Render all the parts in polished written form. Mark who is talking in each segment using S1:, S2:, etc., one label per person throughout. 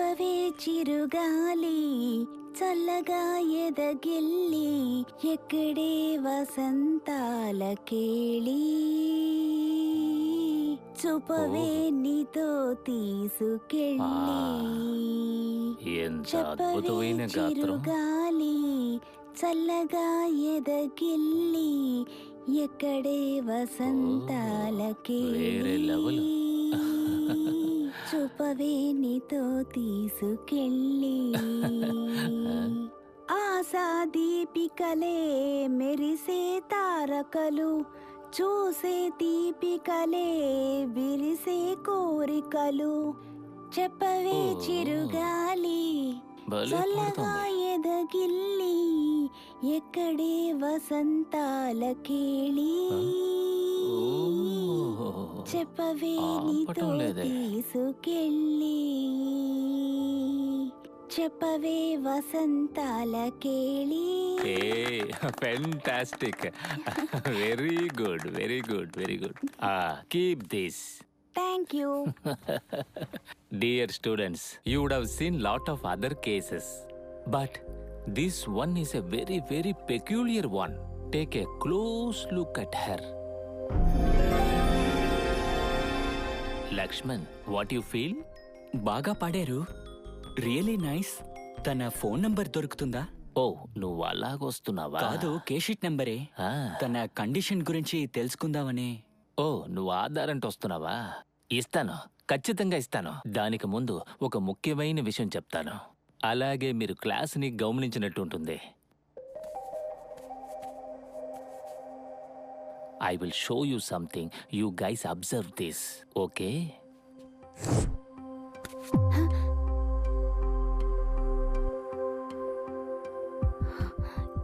S1: చెప్పవే చిరుగాలి చల్లగా ఎదగిల్లి ఎక్కడే వసంతాల కేళి చూపవే నీతో తీసుకెళ్ళి చెప్పవే చిరుగాలి చల్లగా ఎదగిల్లి ఎక్కడే వసంతాల కేళి చూపవే నీతో తీసుకెళ్ళి ఆశా దీపికలే మెరిసే తారకలు చూసే దీపికలే విరిసే కోరికలు చెప్పవే చిరుగాలి చల్లగా ఎదగిల్లి ఎక్కడే వసంతాల కేళి చెప్పవే నీతో తీసుకెళ్ళి చెప్పవే వసంతాల కేళి.
S2: Fantastic, very good very good very good. Keep this.
S1: Thank you.
S2: Dear students, you would have seen lot of other cases, but this one is a very very peculiar one. Take a close look at her. Lakshman, what you feel?
S3: బాగా పాడారు, really nice. తన phone number దొరుకుతుందా?
S2: ఓ, నువ్వు అలాగొస్తున్నావా?
S3: కాదు, కేషీట్ నంబరే. తన condition గురించి తెలుసుకుందామని.
S2: ఓ, నువ్వు ఆధారంట వస్తున్నావా? ఇస్తాను, ఖచ్చితంగా ఇస్తాను. దానికి ముందు ఒక ముఖ్యమైన విషయం చెప్తాను, అలాగే మీరు క్లాస్ని గమనించినట్టు ఉంటుంది. I will show you something. You guys observe this, okay?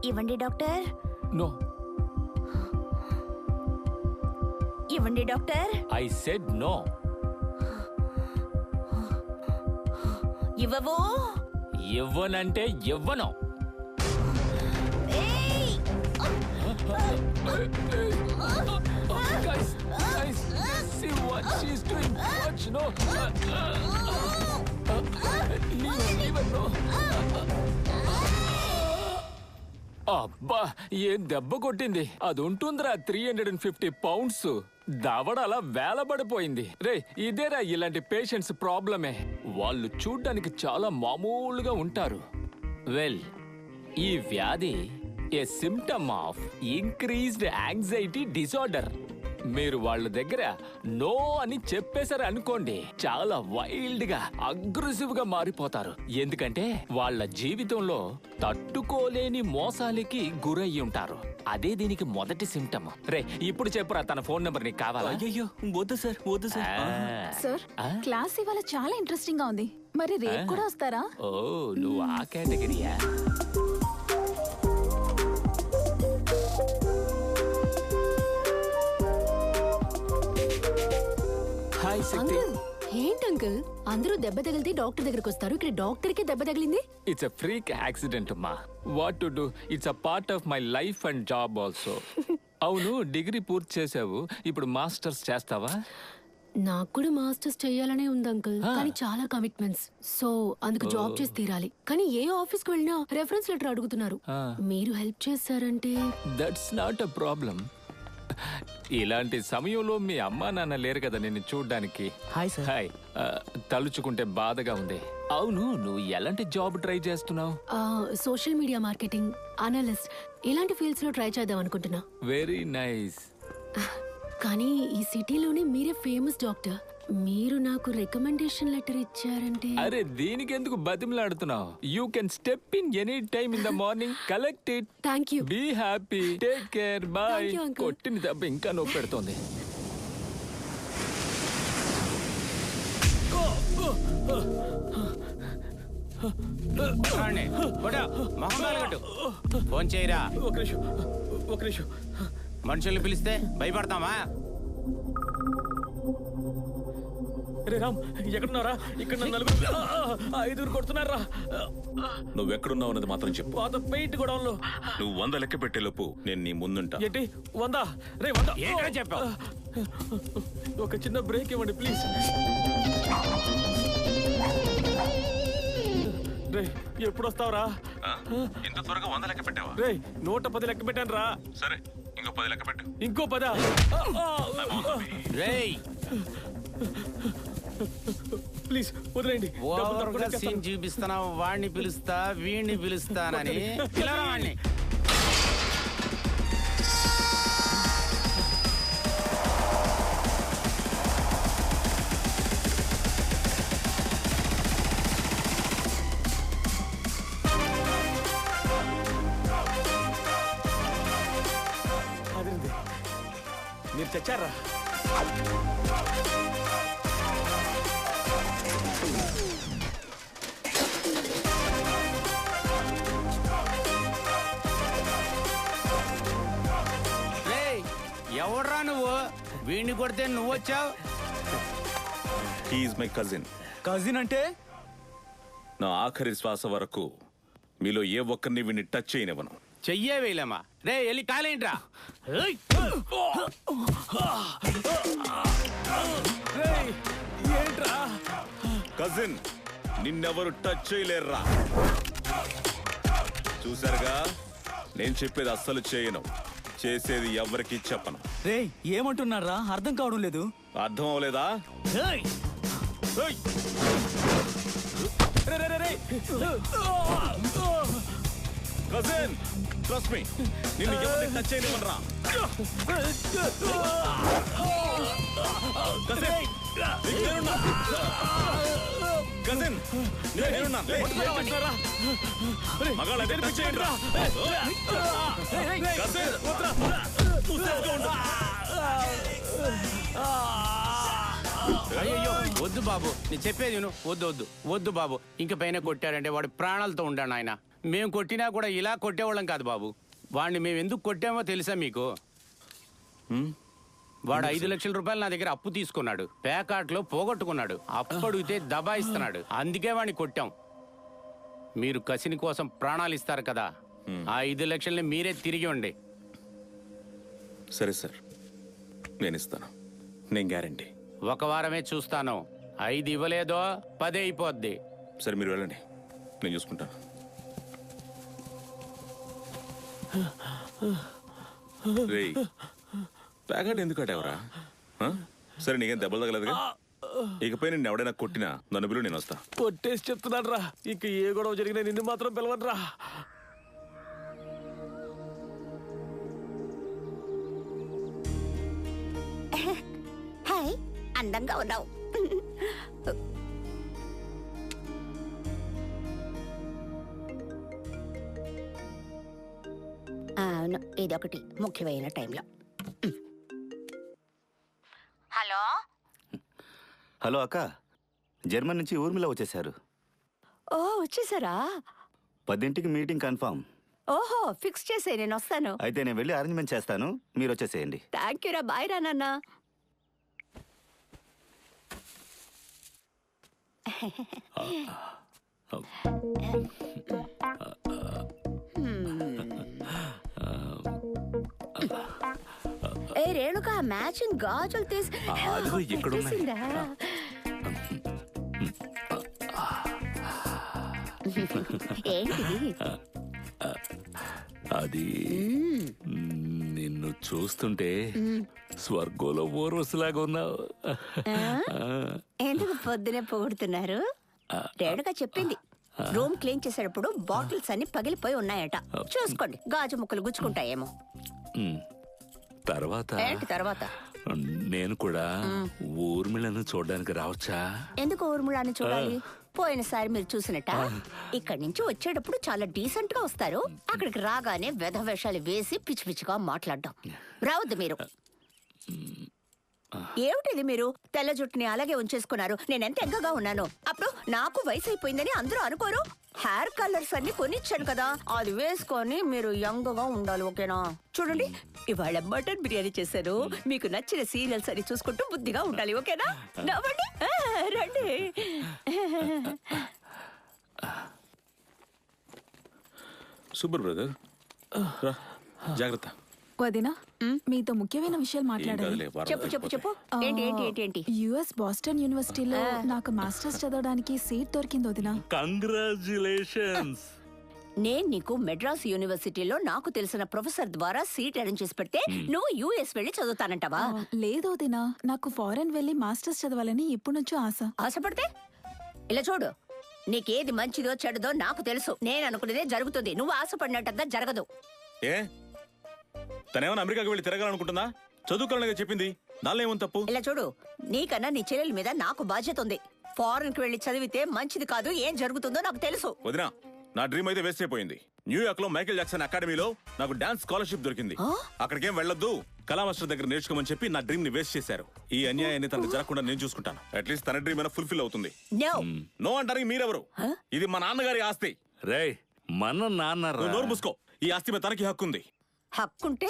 S1: ఇవ్వండి డాక్టర్.
S2: No.
S1: ఇవ్వండి డాక్టర్.
S2: I said no.
S1: ఇవ్వవు.
S2: ఇవ్వనంటే ఇవ్వను. Guys, see what she's doing. Watch, no. Leave her, no. అబ్బా, ఏం దెబ్బ కొట్టింది. అది ఉంటుందిరా 350 pounds. దవడ అలా వేలబడిపోయింది. రే, ఇదేరా ఇలాంటి పేషెంట్స్ ప్రాబ్లమే. వాళ్ళు చూడ్డానికి చాలా మామూలుగా ఉంటారు. వెల్, ఈ వ్యాధి a symptom of increased anxiety disorder. మీరు వాళ్ళ దగ్గర నో అని చెప్పేశారు అనుకోండి, చాలా వైల్డ్ గా అగ్రెసివ్ గా మారిపోతారు. ఎందుకంటే వాళ్ళ జీవితంలో తట్టుకోలేని మోసాలకి గురయ్యి ఉంటారు. అదే దీనికి మొదటి సిమ్టమ్. రే, ఇప్పుడు చెప్పురా, తన ఫోన్ నెంబర్ నీకు కావాలా?
S3: అయ్యో, వద్దు సార్, వద్దు సార్.
S4: సార్, క్లాస్ ఇవాళ చాలా ఇంట్రెస్టింగ్ గా ఉంది. మరి రేపు కూడా వస్తారా?
S2: ఓ, నువ్వు ఆ కేటగిరీయా?
S4: ఏంటి అంకుల్, అందరూ దెబ్బ తగిలితే డాక్టర్ దగ్గరకు వస్తారు, ఇక్కడ డాక్టర్ కి దెబ్బ తగిలింది.
S2: ఇట్స్ అ ఫ్రీక్ యాక్సిడెంట్ అమ్మా. What to do, it's a part of my life and job also. అవును, డిగ్రీ పూర్తి చేసావు, ఇప్పుడు మాస్టర్స్ చేస్తావా?
S4: నాకు కూడా మాస్టర్స్ చేయాలనే ఉంది అంకుల్, కానీ చాలా కమిట్మెంట్స్, సో అందుకు జాబ్ చేసి తీరాలి. కానీ ఏ ఆఫీస్ కు వెళ్ళినా రెఫరెన్స్ లెటర్ అడుగుతున్నారు. మీరు హెల్ప్ చేస్తారంటే.
S2: That's not a problem. ఇలాంటి సమయంలో మీ అమ్మా నాన్న లేరు కదా నిన్ను చూడ్డానికి.
S3: Hi sir.
S2: హాయ్. తలుచుకుంటే బాధగా ఉంది. అవును, నువ్వు ఎలాంటి జాబ్ ట్రై చేస్తున్నావు?
S4: సోషల్ మీడియా మార్కెటింగ్, అనలిస్ట్, ఇలాంటి ఫీల్డ్స్ లో ట్రై చేద్దాం అనుకుంటున్నా.
S2: Very nice.
S4: కానీ ఈ సిటీలోనే మీరే ఫేమస్ డాక్టర్, మీరు నాకు రికమెండేషన్ లెటర్ ఇచ్చారంటే.
S2: అరే, దీనికి ఎందుకు బతిమలాడుతున్నావు? You can step in any time in the morning, collect it.
S4: Thank you.
S2: Be happy, take care, bye. కొట్టిన దెబ్బ ఇంకా నొప్పి పెడుతోంది.
S5: ఫోన్ చేయరా.
S2: ఒక నిమిషం.
S5: మనుషుల్ని పిలిస్తే భయపడతామా?
S2: రే రామ్, ఎక్కడున్నారా? ఇక్కడ నలుగురు, 5 కొడుతున్నారా?
S6: నువ్వెక్కడున్నావు అన్నది మాత్రం చెప్పు.
S2: పాత పెయింట్ గొడవలో.
S6: నువ్వు 100 లెక్క పెట్టేలోపు నేను నీ ముందుంటా.
S2: ఏంటి 100? రే 100
S5: ఏంటో చెప్పావు.
S2: ఒక చిన్న బ్రేక్ ఇవ్వండి ప్లీజ్.
S7: రే ఎప్పుడు వస్తావురా?
S6: ఇంత త్వరగా 100 లెక్క పెట్టావా?
S7: రే 110 లెక్క పెట్టాను రా.
S6: సరే ఇంకో 10 లెక్క పెట్టు.
S7: ఇంకో 10.
S5: రేయ్
S7: ప్లీజ్ వదిలేండి. డబ్బులు తప్పకుండా
S5: సీన్
S7: ఇచ్చేస్తాను.
S5: చూపిస్తున్నావు. వాడిని పిలుస్తా వీడిని పిలుస్తానని పిలవరా వాడిని.
S7: అదేంటి మీరు చచ్చారా?
S5: రేయ్ ఎవడ్రా నువ్వు? వీడిని కొడితే నువ్వు వచ్చావు.
S6: He is my cousin.
S3: Cousin అంటే
S6: నా ఆఖరి శ్వాస వరకు మీలో ఏ ఒక్కరిని వీడిని టచ్ చేయనివ్వను.
S5: చెయ్యే వేయలేమా? రే వెళ్ళి కాలేంట్రా.
S7: రేయ్, ఏంట్రా?
S6: కజిన్ నిన్నెవరు టచ్ చేయలేర్రా. చూసారుగా, నేను చెప్పేది అస్సలు చేయను, చేసేది ఎవరికి చెప్పను.
S3: రే ఏమంటున్నారా? అర్థం కావడం లేదు.
S6: అర్థం అవలేదా?
S7: రే, రే, రే, రే.
S6: కజిన్ ట్రస్ట్ మీ, నిన్ను ఎవరిని టచ్ చేయనివ్వనురా. కజిన్ నీకు నేనున్నా. కజిన్ నేనున్నా.
S7: ఏమంటారా?
S6: మగాళ్ళ టచ్ చేయండిరా. కజిన్ నువ్వు సేఫ్గా ఉండు.
S5: అయ్యో వద్దు బాబు, నేను చెప్పేది విను. వద్దు వద్దు వద్దు బాబు. ఇంక పైన కొట్టారంటే వాడు ప్రాణాలతో ఉండాడు ఆయన. మేము కొట్టినా కూడా ఇలా కొట్టేవాళ్ళం కాదు బాబు. వాడిని మేము ఎందుకు కొట్టామో తెలుసా మీకు? వాడు 5 లక్షల రూపాయలు నా దగ్గర అప్పు తీసుకున్నాడు. పేకాట్లో పోగొట్టుకున్నాడు. అప్పడిగితే దబాయిస్తున్నాడు. అందుకే వాడిని కొట్టాం. మీరు కసిని కోసం ప్రాణాలు ఇస్తారు కదా, ఆ 5 లక్షల్ని మీరే తిరిగి ఉండి.
S6: సరే సార్, నేను ఇస్తాను. నేను గ్యారంటీ.
S5: 1 వారమే చూస్తాను. 5 ఇవ్వలేదో 10 అయిపోద్ది.
S6: సరే మీరు వెళ్ళండి, నేను చూసుకుంటాను. రేయ్ ప్యాకెట్ ఎందుకు కట్టావురా? సరే నీకేం దెబ్బలు తగలేదుగా. ఇకపై నిన్ను ఎవడైనా కొట్టినా నన్ను బిలు, నేను వస్తా.
S7: కొట్టేసి చెప్తున్నాను రా, ఇంక ఏ గొడవ జరిగినా నిన్ను మాత్రం పిలవను రా.
S1: హాయ్, అందంగా ఉన్నావు. అవును, ఇదొకటి ముఖ్యమైన టైంలో. హలో
S8: హలో అక్క, జర్మన్ నుంచి ఊర్మిళ వచ్చేసారు.
S1: ఓ వచ్చేసారా?
S8: 10ంటికి మీటింగ్ కన్ఫర్మ్.
S1: ఓహో, ఫిక్స్ చేసే, నేను వస్తాను.
S8: అయితే నేను వెళ్ళి అరేంజ్మెంట్ చేస్తాను, మీరు వచ్చేసేయండి.
S1: థ్యాంక్ యూ రా, బాయ్ రా నాన్న. ఏ రేణుక, మ్యాచింగ్ గాజులు తీసిందా? ఏంటిది?
S2: అది నిన్ను చూస్తుంటే స్వర్గంలో ఓర్వసులాగా ఉన్నావు.
S1: ఎందుకు పొద్దునే పొగుడుతున్నారు? రేణుక చెప్పింది, రూమ్ క్లీన్ చేసేటప్పుడు బాటిల్స్ అన్ని పగిలిపోయి ఉన్నాయట. చూసుకోండి, గాజు ముక్కలు గుచ్చుకుంటాయేమో.
S2: తర్వాత
S1: ఏంటి తర్వాత?
S2: నేను కూడా ఊర్మిళను చూడడానికి రావచ్చా?
S1: ఎందుకు ఊర్మిళాన్ని చూడాలి? పోయినసారి మీరు చూసినట్ట ఇక్కడి నుంచి వచ్చేటప్పుడు చాలా డీసెంట్ గా వస్తారు, అక్కడికి రాగానే వెధ వేషాలు వేసి పిచ్చి పిచ్చిగా మాట్లాడడం. రావద్దు మీరు. ఏమిటిది మీరు తెల్ల జుట్టుని అలాగే ఉంచేసుకున్నారు? నేనెంత ఎంగగా ఉన్నాను. అప్పుడు నాకు వయసు అయిపోయిందని అందరూ అనుకోరు? హెయిర్ కలర్స్ అన్ని కొనిచ్చాను కదా, అది వేసుకొని మీరు యంగ్ గా ఉండాలి, ఓకేనా? చూడండి, ఇవాళ మటన్ బిర్యానీ చేశాను. మీకు నచ్చిన సీరియల్స్ అని చూసుకుంటూ బుద్ధిగా ఉండాలి, ఓకేనా? నవ్వండి, రండి.
S6: సూపర్ బ్రదర్, రా, జాగ్రత్త.
S9: వదినా మీతో ముఖ్యమైన విషయాలు
S6: ఏం
S9: మాట్లాడాలి.
S6: కాదులే, వారం
S1: చెప్పు చెప్పు చెప్పు ఏంటి ఏంటి ఏంటి ఏంటి
S9: యుఎస్ బాస్టన్ యూనివర్సిటీలో నాకు మాస్టర్స్ చదవడానికి సీట్ దొరికింది వదినా.
S7: కంగ్రాచులేషన్స్.
S1: నేను నీకు మెడ్రాస్ యూనివర్సిటీలో నాకు తెలిసిన ప్రొఫెసర్ ద్వారా సీట్ అరేంజ్ చేసి పెడితే నువ్వు యుఎస్ వెళ్ళి చదువుతానంటావా?
S9: లేదు వదినా, నాకు ఫారెన్ వెళ్ళి మాస్టర్స్ చదవాలని ఎప్పటి నుంచో ఆశ.
S1: ఆశపడితే ఇలా చూడు, నీకేది మంచిదో చెడుదో నాకు తెలుసు. నేను అనుకునేదే జరుగుతుంది. నువ్వు ఆశపడినట్టుగా జరగదు.
S6: ఏ తనేమన్నా అమెరికాకి వెళ్ళి తిరగాలనుకుంటుందా? చదువుకోవాలని చెప్పింది, దానిలో ఏముంది తప్పు?
S1: ఇలా చూడు, నీకన్నా నీ చెల్లెల మీద నాకు బాధ్యత ఉంది. ఫారెన్ కి వెళ్ళి చదివితే మంచిది కాదు. ఏం జరుగుతుందో నాకు తెలుసు.
S6: వదినా, నా డ్రీమ్ అయితే వేస్ట్ అయిపోయింది. న్యూయార్క్ లో మైకేల్ జాక్సన్ అకాడమీలో నాకు డాన్స్ స్కాలర్షిప్ దొరికింది. అక్కడికేం వెళ్ళొద్దు, కళా మాస్టర్ దగ్గర నేర్చుకోమని చెప్పి నా డ్రీమ్ ని వేస్ట్ చేశారు. ఈ అన్యాయాన్ని తనకు జరగకుండా నేను చూసుకుంటాను. అట్లీస్ట్ తన డ్రీమ్ అయినా ఫుల్ఫిల్ అవుతుంది.
S1: నో
S6: నో అంటానికి మీరెవరు? ఇది మా నాన్నగారి ఆస్తి.
S7: రేయ్, మన నాన్న
S6: నువ్వు నోరు మూసుకో. ఈ ఆస్తి మీద తనకి హక్కు ఉంది.
S1: హక్కుంటే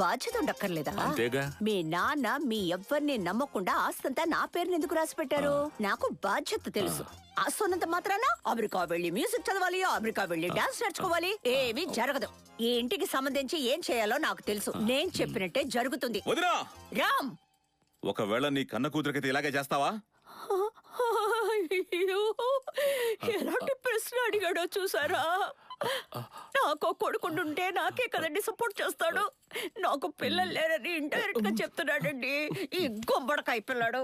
S1: బాధ్యత ఉండక్కర్లేదా?
S7: అంతేగా.
S1: మీ నాన్న మీ ఎవ్వరిని నమ్మకుండా ఆస్తంతా నా పేరుని ఎందుకు రాసి పెట్టారు? నాకు బాధ్యత తెలుసు. ఆస్తున్నంత మాత్రాన అమెరికా వెళ్ళి మ్యూజిక్ చదవాలి, అమెరికా వెళ్ళి డాన్స్ నేర్చుకోవాలి, ఏమీ జరగదు. ఈ ఇంటికి సంబంధించి ఏం చేయాలో నాకు తెలుసు. నేను చెప్పినట్టే జరుగుతుంది.
S6: వదినా,
S1: రామ్,
S6: ఒకవేళ నీ కన్న కూతురికైతే ఇలాగే చేస్తావా?
S1: అయ్యో, ఎలాంటి ప్రశ్న అడిగాడో చూసారా? నాకు కొడుకుంటుంటే నాకే కదండి సపోర్ట్ చేస్తాడు. నాకు పిల్లలు లేరని ఇండైరెక్ట్ గా చెప్తున్నాడండి ఈ గొంబడకాయ పిల్లాడు.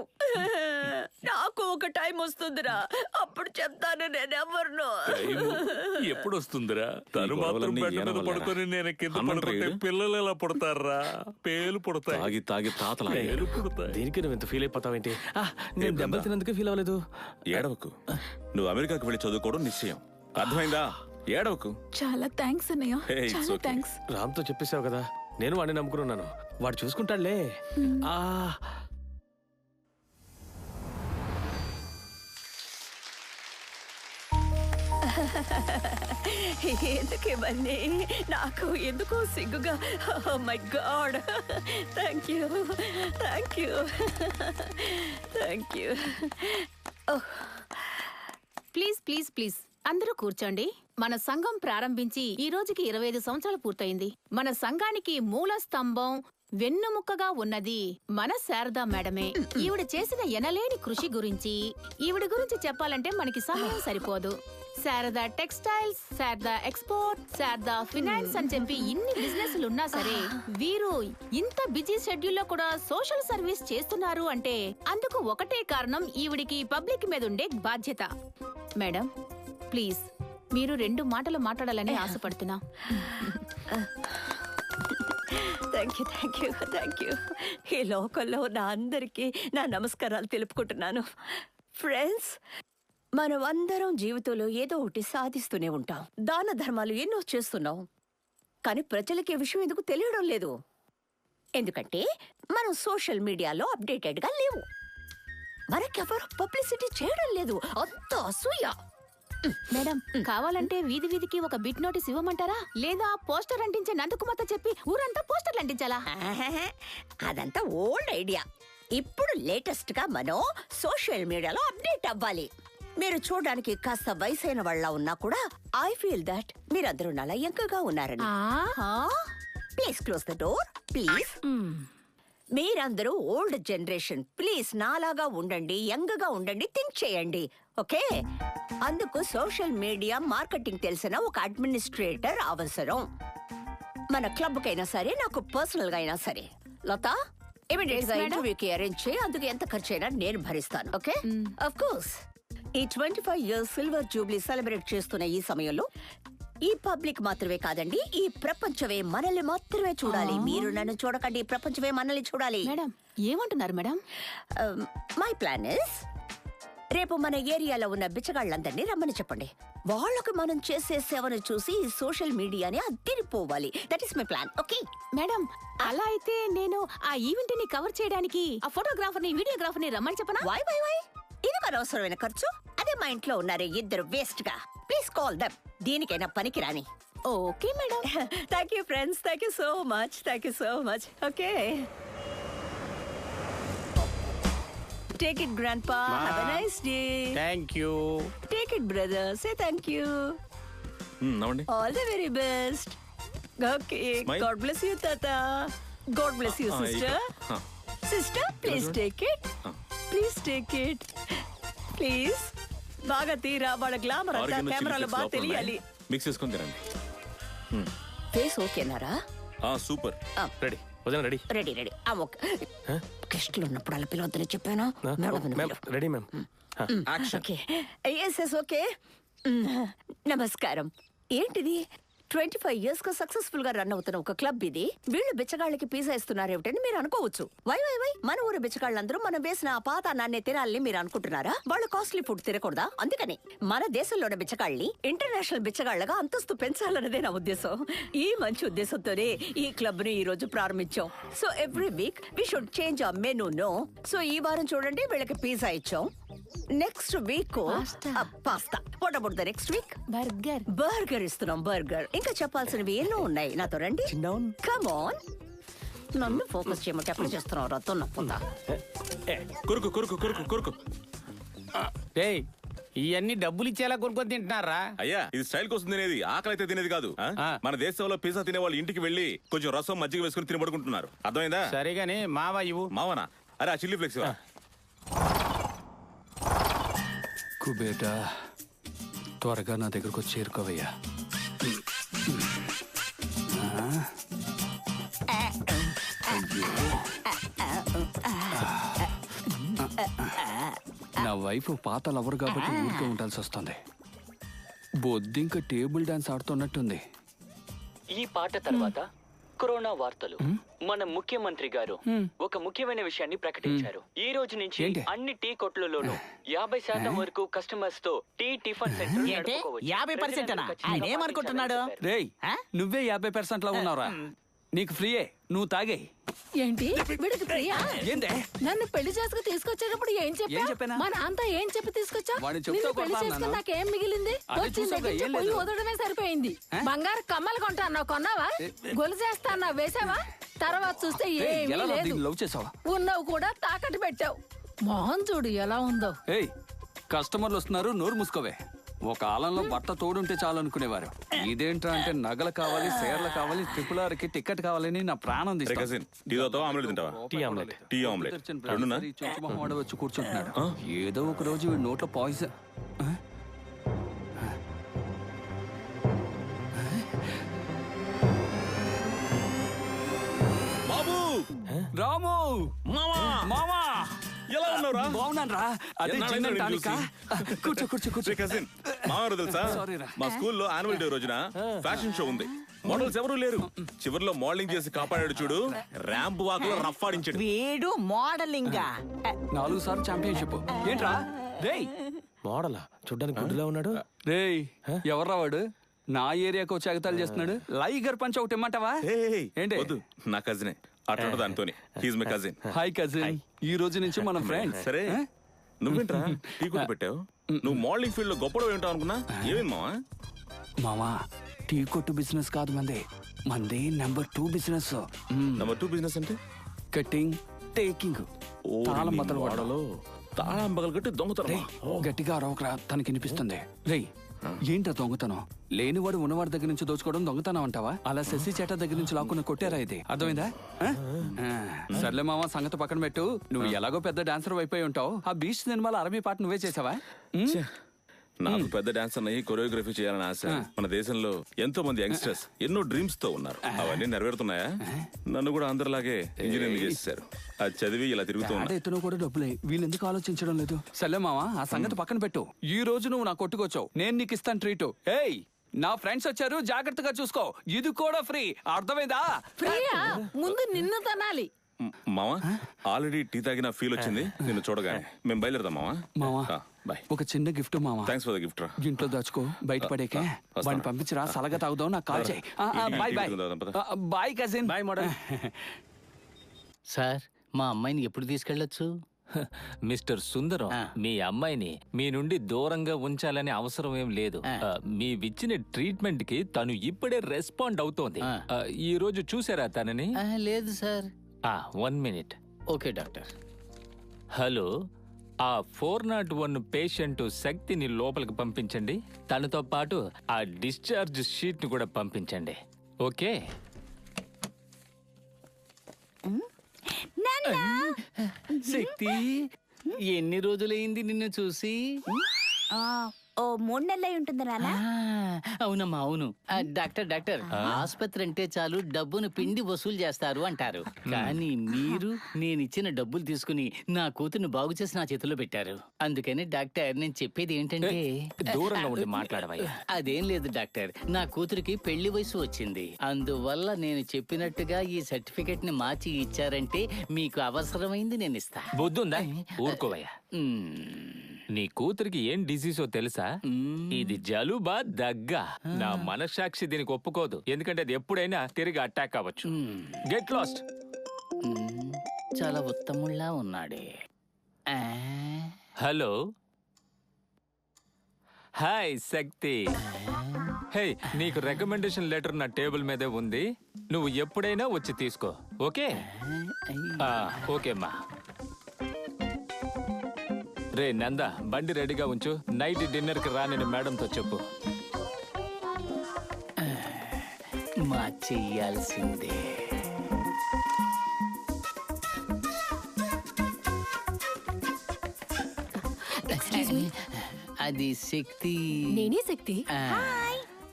S1: నాకు ఒక టైం వస్తుందిరా, అప్పుడు చెప్తాను నేను ఎవరినో.
S7: ఎప్పుడు వస్తుందిరా? తను
S6: ఈ
S7: మాత్రం
S6: గొడవలన్నీ
S7: బెడ్ మీద
S6: ఈయన వల్లరా?
S7: పడుకొని నేను కింద
S6: అన్నం
S7: పడుకుంటే
S6: ట్రైడు?
S7: పిల్లలు ఎలా పుడతారా? పేలు పుడతాయి.
S6: తాగి తాగి తాతలా
S7: పేలు పుడతాయి.
S10: దేనికి నువ్వు ఎంత ఫీల్ అయిపోతావేంటి? నేను దెబ్బలు తిన్నందుకు ఫీల్ అవ్వలేదు.
S6: ఏడవకు. నువ్వు అమెరికాకు వెళ్ళి చదువుకోవడం నిశ్చయం. అర్థమైందా? ఏడవకు.
S9: చాలా థ్యాంక్స్ అన్నయ్య,
S6: Hey, it's
S9: చాలా
S6: okay.
S9: థ్యాంక్స్.
S10: రామ్తో చెప్పేశావు కదా, నేను వాడిని నమ్ముకున్నాను. వాడు చూసుకుంటాడులే. ఆ
S1: ఎందుకు ఇవన్నీ? నాకు ఎందుకో సిగ్గుగా. My God. Thank you, thank you, thank you.
S11: Please please please అందరూ కూర్చోండి. మన సంఘం ప్రారంభించి ఈ రోజుకి 25 సంవత్సరాలు పూర్తయింది. మన సంఘానికి మూల స్తంభం, వెన్నుముక్కగా ఉన్నది మన శారదా మేడమే. ఈవిడ చేసిన ఎనలేని కృషి గురించి చెప్పాలంటే మనకి సమయం సరిపోదు. Sharada textiles, Sharada export, Sharada finance అని చెప్పి ఇన్ని బిజినెస్లు ఉన్నా సరే వీరు ఇంత బిజీ షెడ్యూల్లో కూడా సోషల్ సర్వీస్ చేస్తున్నారు అంటే అందుకు ఒకటే కారణం, ఈవిడికి పబ్లిక్ మీద ఉండే బాధ్యత. మేడం ప్లీజ్, మీరు 2 మాటలు మాట్లాడాలని ఆశపడుతున్నా.
S1: Thank you, thank you, thank you. ఈ లోకల్లో నా అందరికీ నా నమస్కారాలు తెలుపుకుంటున్నాను. ఫ్రెండ్స్, మనం అందరం జీవితంలో ఏదో ఒకటి సాధిస్తూనే ఉంటాం. దాన ధర్మాలు ఎన్నో చేస్తున్నాం. కానీ ప్రజలకి ఈ విషయం ఎందుకు తెలియడం లేదు? ఎందుకంటే మనం సోషల్ మీడియాలో అప్డేటెడ్గా లేవు. మనకెవరు పబ్లిసిటీ చేయడం లేదు. అంత అసూయ.
S11: మేడం కావాలంటే వీధి వీధికి ఒక బిట్ నోటీస్ ఇవ్వమంటారా? లేదా పోస్టర్ అంటించే నందుకుమార్తో చెప్పి ఊరంతా పోస్టర్లు అంటించాలా?
S1: ఆహాహా, అదంతా ఓల్డ్ ఐడియా. ఇప్పుడు లేటెస్ట్ గా మనం సోషల్ మీడియాలో అప్డేట్ అవ్వాలి. మీరు చూడడానికి కాస్త వయసైన వాళ్ళ ఉన్నా కూడా ఐ ఫీల్ దట్ మీరందరూ నాలా యంగ్గా ఉన్నారని. Please close the door please. మీరందరూ ఓల్డ్ జనరేషన్. ప్లీజ్ నాలాగా ఉండండి, యంగ్ గా ఉండండి, థింక్ చేయండి. ఓకే? అందుకు సోషల్ మీడియా మార్కెటింగ్ తెలిసిన ఒక అడ్మినిస్ట్రేటర్ అవసరం. మన క్లబ్ కైనా సరే, నాకు పర్సనల్ గా అయినా సరే. లతా, ఇమిడియట్ గా ఇంటర్వ్యూకి అరేంజ్ చేయి. అందుకు ఎంత ఖర్చు అయినా నేను భరిస్తాను. ఓకే? Of course. ఈ 25 ఇయర్స్ సిల్వర్ జూబ్లీ సెలబ్రేట్ చేస్తున్న ఈ సమయంలో ఈ పబ్లిక్ మాత్రమే కాదండి, ఈ ప్రపంచమే మనల్ని మాత్రమే చూడాలి. మీరు నన్ను చూడకండి, ప్రపంచమే మనల్ని చూడాలి.
S11: మేడం ఏమంటున్నారు మేడం?
S1: మై ప్లాన్ ఇస్, రేపు మన ఏరియాలో ఉన్న బిచ్చగాళ్ళందరినీ రమ్మని చెప్పండి. వాళ్ళకు మనం చేసే సేవను చూసి ఈ సోషల్ మీడియాని అద్దిరిపోవాలి. That is my plan. Okay
S11: madam, అలా అయితే నేను ఆ ఈవెంట్ ని కవర్ చేయడానికి ఆ ఫోటోగ్రాఫర్ ని, వీడియోగ్రాఫర్ ని రమ్మని చెప్పనా?
S1: వై వై వై, ఇది అనవసరమైన ఖర్చు. అదే మా ఇంట్లో ఉన్నారే 2 వేస్ట్ గా. Please call them. దీనికైనా పనికి రాని.
S11: Okay madam.
S1: Thank you friends, thank you so much, thank you so much. Okay, take it grandpa. Have a nice day.
S5: Thank you.
S1: Take it brother, say thank you.
S6: నవ్వండి.
S1: All the very best. Okay
S6: Smile.
S1: God bless you తాత God bless you sister sister please take it please take it please బాగా తీరా వాళ్ళ glamour అంతా కెమెరాలో బాగా తెలియాలి.
S6: Mix చేసుకొని తినండి.
S1: ఫేస్ ఓకేనారా?
S6: సూపర్.
S10: రెడీ వదిన రెడీ
S1: రెడీ రెడీ గెస్ట్లు ఉన్నప్పుడు అలా పిలవద్దని చెప్పాను.
S10: Ready ma'am
S1: okay yes yes okay. నమస్కారం. ఏంటిది 25 years గా సక్సెస్ఫుల్ గా రన్ అవుతున్న ఒక క్లబ్ ఇది. వీళ్ళు బిచ్చగాళ్ళకి పిజ్జా ఇస్తున్నారు ఏమిటని మీరు అనుకోవచ్చు. వై వై వై మన ఊరు బిచ్చగాళ్ళందరూ మనం వేసిన ఆ పాత అన్నాన్ని తినాలని మీరు అనుకుంటున్నారా? వాళ్ళు కాస్ట్లీ ఫుడ్ తినకూడదా? అందుకని మన దేశంలోని బిచ్చగాళ్ళని ఇంటర్నేషనల్ బిచ్చగాళ్ళగా అంతస్తు పెంచాలన్నదే నా ఉద్దేశం. ఈ మంచి ఉద్దేశంతోనే ఈ క్లబ్ ని ఈ రోజు ప్రారంభించాం. So every week we should change our menu no. సో ఈ వారం చూడండి వీళ్ళకి పిజ్జా ఇచ్చాం. Next week pasta. What about the next week? Burger ఇస్తున్నాం. బర్గర్. ఇంకా చెప్పాల్సినవి ఎన్నో ఉన్నాయి. నాతో రండి. Come on. నన్ను ఫోకస్ చేయమంటే ఎప్పుడు చేస్తున్నావు? రత్తం నప్పుందా?
S6: కొరుకు కొరుకు కొరుకు కొరుకు.
S5: ఇవన్నీ డబ్బులు ఇచ్చేలా కొనుక్కొని తింటున్నారా?
S6: అయ్యా ఇది స్టైల్ కోసం తినేది, ఆకలి అయితే తినేది కాదు. మన దేశంలో పిజ్జా తినే వాళ్ళు ఇంటికి వెళ్ళి కొంచెం రసం మజ్జిగ వేసుకుని తిని పడుకుంటున్నారు. అర్థమైందా?
S5: సరేగాని మావా ఇవ్వు.
S6: మావనా? అరే ఆ చిల్లీ ఫ్లెక్స్.
S3: కుబేటా త్వరగా నా దగ్గరకు వచ్చి చేరుకోవయ్యా. నా వైఫ్ పాత లవర్ కాబట్టి ఊరికే ఉండాల్సి వస్తుంది. బొద్దింక టేబుల్ డాన్స్ ఆడుతున్నట్టుంది.
S12: ఈ పాట తర్వాత కరోనా వార్తలు. మన ముఖ్యమంత్రి గారు ఒక ముఖ్యమైన విషయాన్ని ప్రకటించారు. ఈ రోజు నుంచి అన్ని టీ కొట్లలోనూ 50% వరకు కస్టమర్స్ తో టీ టిఫిన్ సెంటర్
S13: 50% ఏమనుకుంటున్నాడు?
S3: రేయ్ నువ్వే 50% లో ఉన్నావురా. నీకు ఫ్రీయే, నువ్వు తాగే.
S4: ఏంటి వీడికి ప్రియా?
S3: ఏందే
S4: నన్ను పెళ్లి చేసుకు తీసుకొచ్చేటప్పుడు ఏం చెప్పా? మా నాన్నతో ఏం చెప్పి తీసుకొచ్చా? నిన్ను పెళ్లి చేసుకుని నాకేం మిగిలింది? పొయ్యి వదలడమే సరిపోయింది. బంగారు కమ్మలు కొంటా అన్నావు, కొన్నావా? గొలుసేస్తా అన్నావు, వేసావా? తర్వాత చూస్తే ఏమీ లేదు. ఉన్నావు కూడా తాకట్టు పెట్టావు. మోహన్ చూడు ఎలా ఉందో.
S3: ఏయ్ కస్టమర్లు వస్తున్నారు, నోరు మూసుకోవే. ఒక కాలంలో బట్ట తోడుంటే చాలు అనుకునేవారు. ఇదేంట్రా అంటే నగలు కావాలి, షేర్లు కావాలి, ట్రిపుల్ టికెట్ కావాలని నా ప్రాణం
S6: వచ్చి
S3: కూర్చుంటున్నాడు. ఏదో ఒక రోజు వీడి నోట్లో పాయిజన్. రాము మామా
S6: ఎలా ఉన్నావురా?
S3: బాగున్నాను రా. అదే కూర్చో కూర్చో కూర్చో.
S6: కజిన్ మావారు తెలుసా, మా స్కూల్లో యాన్యువల్ డే రోజున ఫ్యాషన్ షో ఉంది. మోడల్స్ ఎవరు లేరు. చివరిలో మోడలింగ్ చేసి కాపాడాడు చూడు. ర్యాంప్ వాక్ లో రఫ్ ఆడించాడు.
S13: వీడు మోడలింగ్
S3: 4 సార్లు ఛాంపియన్షిప్. ఏంట్రా రేయ్
S10: మోడలా? చూడ్డానికి గుడ్డులా ఉన్నాడు.
S3: రేయ్ ఎవర్రా వాడు? నా ఏరియాకి వచ్చి ఎగతాలు చేస్తున్నాడు. లైగర్ పంచ్ ఒకటి ఇమ్మంటావా?
S6: ఏంటి? నా కజినే అట్లా దాంతోని. He's my cousin.
S3: Hi cousin. ఈ రోజు నుంచి మనం ఫ్రెండ్స్.
S6: సరే నువ్వేంట్రా టీ కొట్టు పెట్టావు? నువ్వు మోడలింగ్ ఫీల్డ్ లో గొప్పలో ఏంటావు అనుకున్నా. ఏమైంది మావా?
S3: మావా టీ కొట్టు బిజినెస్ కాదు మంది నెంబర్ 2 బిజినెస్.
S6: నెంబర్ 2 బిజినెస్ అంటే
S3: కటింగ్ టేకింగ్. తాళం బద్దలు
S6: వాడలో తాళం బగలు కట్టి దొంగతనం.
S3: గట్టిగా అరవకరా, తనకి వినిపిస్తుంది. రేయ్ ఏంటా దొంగతనం? లేనివాడు ఉన్నవాడి దగ్గర నుంచి దోచుకోవడం దొంగతనం అంటావా? అలా శశి చేట దగ్గర నుంచి లాక్కున్న కొట్టారా ఇది? అర్థమైందా? సర్లే మామ, సంగతి పక్కన పెట్టు. నువ్వు ఎలాగో పెద్ద డాన్సర్ అయిపోయి ఉంటావు. ఆ బీచ్ సినిమాలో అరబీ పాట నువ్వే చేసావా?
S6: నాకు పెద్ద డాన్సర్ అయ్యి కొరియోగ్రఫీ చేయాలని ఆశ. మన దేశంలో ఎంతో మంది యంగ్స్టర్స్ ఎన్నో డ్రీమ్స్ తో ఉన్నారు. అవన్నీ నెరవేరుతున్నాయా? నన్ను కూడా అందరిలాగే ఇంజనీరింగ్ చేసేసారు. అది చదివి ఇలా తిరుగుతూ ఉన్నా.
S3: ఇతను కూడా డబ్బులే. వీళ్ళెందుకు ఆలోచించడం లేదు? సర్లే మామ, ఆ సంగతి పక్కన పెట్టు. ఈ రోజు నువ్వు నా కొట్టుకొచ్చావు, నేను నీకు ఇస్తాను ట్రీట్. ఏయ్ నా ఫ్రెండ్స్ వచ్చారు, జాగ్రత్తగా చూసుకో. ఇది కూడా ఫ్రీ, అర్థమైందా?
S4: ముందు నిన్ను తనాలి.
S6: మావా ఆల్రెడీ టీ తాగిన ఫీల్ వచ్చింది నిన్ను చూడగానే. మేము బయలుదేరదాం మావా.
S3: మావా ఒక చిన్న గిఫ్ట్ మావా.
S6: Thanks for the gift.
S3: ఇంట్లో దాచుకో, బయట పడేకే. వాడిని పంపించరా, సలగా తాగుదాం. నాకు కాల్ చేయి. Boy boy boy cousin.
S10: Boy model.
S13: Sir మా అమ్మాయిని ఎప్పుడు తీసుకెళ్ళొచ్చు?
S2: మిస్టర్ సుందరం, మీ అమ్మాయిని మీ నుండి దూరంగా ఉంచాలనే అవసరం ఏం లేదు. మీవిచ్చిన ట్రీట్మెంట్ కి తను ఇప్పుడే రెస్పాండ్ అవుతోంది. ఈ రోజు చూసారా తనని?
S13: లేదు sir.
S2: 1 minute.
S13: Okay doctor.
S2: Hello, ఆ 401 పేషెంట్ శక్తిని లోపలికి పంపించండి. తనతో పాటు ఆ డిశ్చార్జ్ షీట్ ని కూడా పంపించండి. ఓకే.
S13: శక్తి, ఎన్ని రోజులైంది నిన్ను చూసి?
S1: ఓ 3 నెలలై ఉంటుంది నాన్న.
S13: అవునమ్మా, అవును. డాక్టర్ ఆసుపత్రి అంటే చాలు డబ్బును పిండి వసూలు చేస్తారు అంటారు. కానీ మీరు నేనిచ్చిన డబ్బులు తీసుకుని నా కూతుర్ని బాగు చేసి నా చేతిలో పెట్టారు. అందుకని డాక్టర్, నేను చెప్పేది ఏంటంటే,
S2: దూరంగా ఉండి మాట్లాడవయ్యా.
S13: అదేం లేదు డాక్టర్, నా కూతురికి పెళ్లి వయసు వచ్చింది. అందువల్ల నేను చెప్పినట్టుగా ఈ సర్టిఫికెట్ ని మార్చి ఇచ్చారంటే మీకు అవసరమైంది నేను ఇస్తా.
S2: బుద్ధుందా? ఊరుకోవయ్యా. నీ కూతురికి ఏం డిసీజో తెలుసా? ఇది జలుబా, దగ్గా. నా మనస్సాక్షి దీనికి ఒప్పుకోదు, ఎందుకంటే అది ఎప్పుడైనా తిరిగి అటాక్ అవ్వచ్చు. Get lost.
S13: చాలా ఉత్తముల్లా ఉన్నాడే.
S2: హలో, హాయ్ శక్తి. హే, నీకు రికమెండేషన్ లెటర్ నా టేబుల్ మీదే ఉంది. నువ్వు ఎప్పుడైనా వచ్చి తీసుకో. ఓకే? ఓకే అమ్మా. రే నంద, బండి రెడీగా ఉంచు. నైట్ డిన్నర్ కి రాని మేడంతో చెప్పు.
S13: మా చెయ్యాల్సిందే. అది శక్తి.
S4: నేనే శక్తి.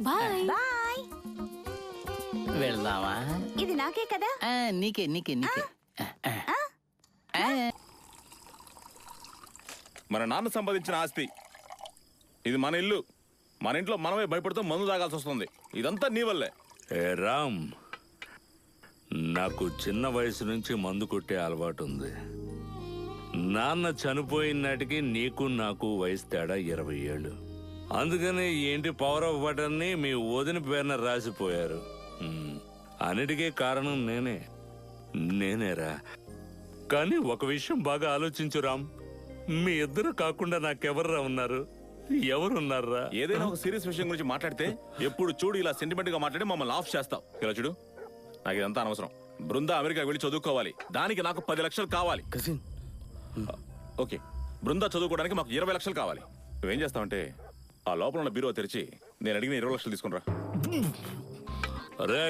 S4: Bye
S1: bye.
S13: వెళ్దామా?
S1: ఇది నాకే కదా?
S13: నీకే నీకే నీకే.
S6: మన నాన్న సంపాదించిన ఆస్తి ఇది. మన ఇల్లు, మన ఇంట్లో మనమే భయపడుతూ మందు తాగాల్సి వస్తుంది. ఇదంతా నీ వల్లే.
S14: ఏ రామ్, నాకు చిన్న వయసు నుంచి మందు కొట్టే అలవాటు ఉంది. నాన్న చనిపోయిన నాటికి నీకు నాకు వయసు తేడా 20 ఏళ్ళు. అందుకని ఏంటి పవర్ ఆఫ్ బటన్ని మీ వదిన పేరున రాసిపోయారు. అన్నిటికీ కారణం నేనేరా. కానీ ఒక విషయం బాగా ఆలోచించు రామ్, మీ ఇద్దరు కాకుండా నాకెవర్రా ఉన్నారు? ఎవరున్నారా?
S6: ఏదైనా ఒక సీరియస్ విషయం గురించి మాట్లాడితే ఎప్పుడు చూడు ఇలా సెంటిమెంట్ గా మాట్లాడి మమ్మల్ని ఆఫ్ చేస్తావు. ఇలా చూడు, నాకు ఇదంతా అనవసరం. బృందా అమెరికా వెళ్ళి చదువుకోవాలి, దానికి నాకు 10 లక్షలు కావాలి. ఓకే, బృందా చదువుకోవడానికి మాకు 20 లక్షలు కావాలి. నువ్వేం చేస్తావంటే ఆ లోపల ఉన్న బీరో తెరిచి నేను అడిగిన 20 లక్షలు తీసుకుని రా.
S14: అరే,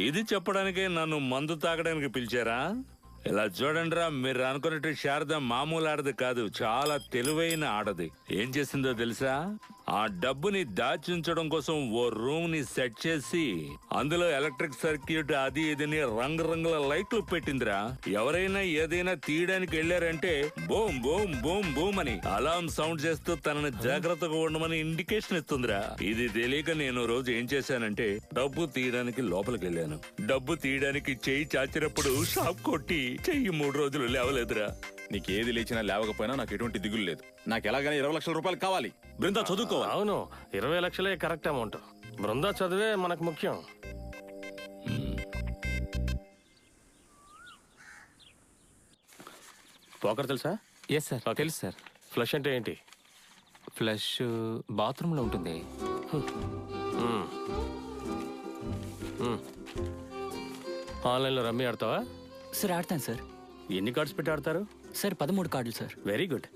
S14: ఇది చెప్పడానికే నన్ను మందు తాగడానికి పిలిచారా? ఇలా చూడండి రా, మీరు అనుకున్నట్టు శారద మామూలు ఆడది కాదు, చాలా తెలివైన ఆడది. ఏం చేసిందో తెలుసా? ఆ డబ్బుని దాచించడం కోసం ఓ రూమ్ ని సెట్ చేసి అందులో ఎలక్ట్రిక్ సర్క్యూట్ అది ఇదని రంగురంగుల లైట్లు పెట్టిందిరా. ఎవరైనా ఏదైనా తీయడానికి వెళ్ళారంటే బూమ్ బూమ్ బూమ్ బూమ్ అని అలారం సౌండ్ చేస్తూ తనని జాగ్రత్తగా ఉండమని ఇండికేషన్ ఇస్తుందిరా. ఇది తెలియక నేను రోజు ఏం చేశానంటే డబ్బు తీయడానికి లోపలికి వెళ్ళాను. డబ్బు తీయడానికి చెయ్యి చాచినప్పుడు షాప్ కొట్టి చెయ్యి 3 రోజులు లేవలేదురా.
S6: నీకేది లేచినా లేవకపోయినా నాకు ఎటువంటి దిగులు లేదు. నాకు ఎలాగైనా 20 లక్షల రూపాయలు కావాలి. బృందా చదువుకోవాలి.
S10: అవును, 20 లక్షలే కరెక్ట్ అమౌంట్. బృందా చదివే మనకు ముఖ్యం. పోకర్ తెలుసా?
S2: ఎస్ సార్, తెలుసు సార్.
S10: ఫ్లష్ అంటే ఏంటి?
S2: ఫ్లష్ బాత్రూమ్ లో ఉంటుంది.
S10: ఆన్లైన్లో రమ్మీ ఆడతావా?
S3: సార్ ఆడతాను సార్.
S10: ఎన్ని కార్డ్స్ పెట్టి ఆడతారు?
S3: సార్ 13 కార్డులు సార్.
S10: Very good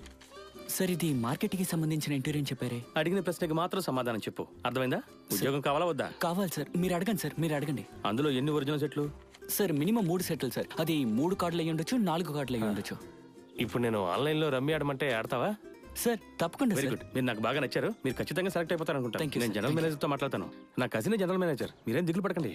S3: sir. ఇది మార్కెట్కి సంబంధించిన ఇంటీరియర్ అని చెప్పారే.
S10: అడిగిన ప్రశ్నకి మాత్రం సమాధానం చెప్పు. అర్థమైందా? ఉద్యోగం కావాలా వద్దా?
S3: కావాలి సార్. మీరు అడగండి సార్, మీరు అడగండి.
S10: అందులో ఎన్ని ఒరిజినల్ సెట్లు?
S3: సార్ మినిమం 3 సెట్లు సార్. అది 3 కార్డులు అయ్యి ఉండొచ్చు, 4 కార్డులు అయ్యి ఉండొచ్చు.
S10: ఇప్పుడు నేను ఆన్లైన్లో రమ్మీ ఆడమంటే ఆడతావా?
S3: సార్ తప్పకుండా.
S10: వెరీ గుడ్, మీరు నాకు బాగా నచ్చారు. మీరు ఖచ్చితంగా సెలెక్ట్ అయిపోతారు అనుకుంటా.
S3: Thank you,
S10: నేను
S3: sir.
S10: జనరల్ మేనేజర్తో మాట్లాడతాను. నా కజిన్ జనరల్ మేనేజర్. మీరేం దిగులు పడకండి.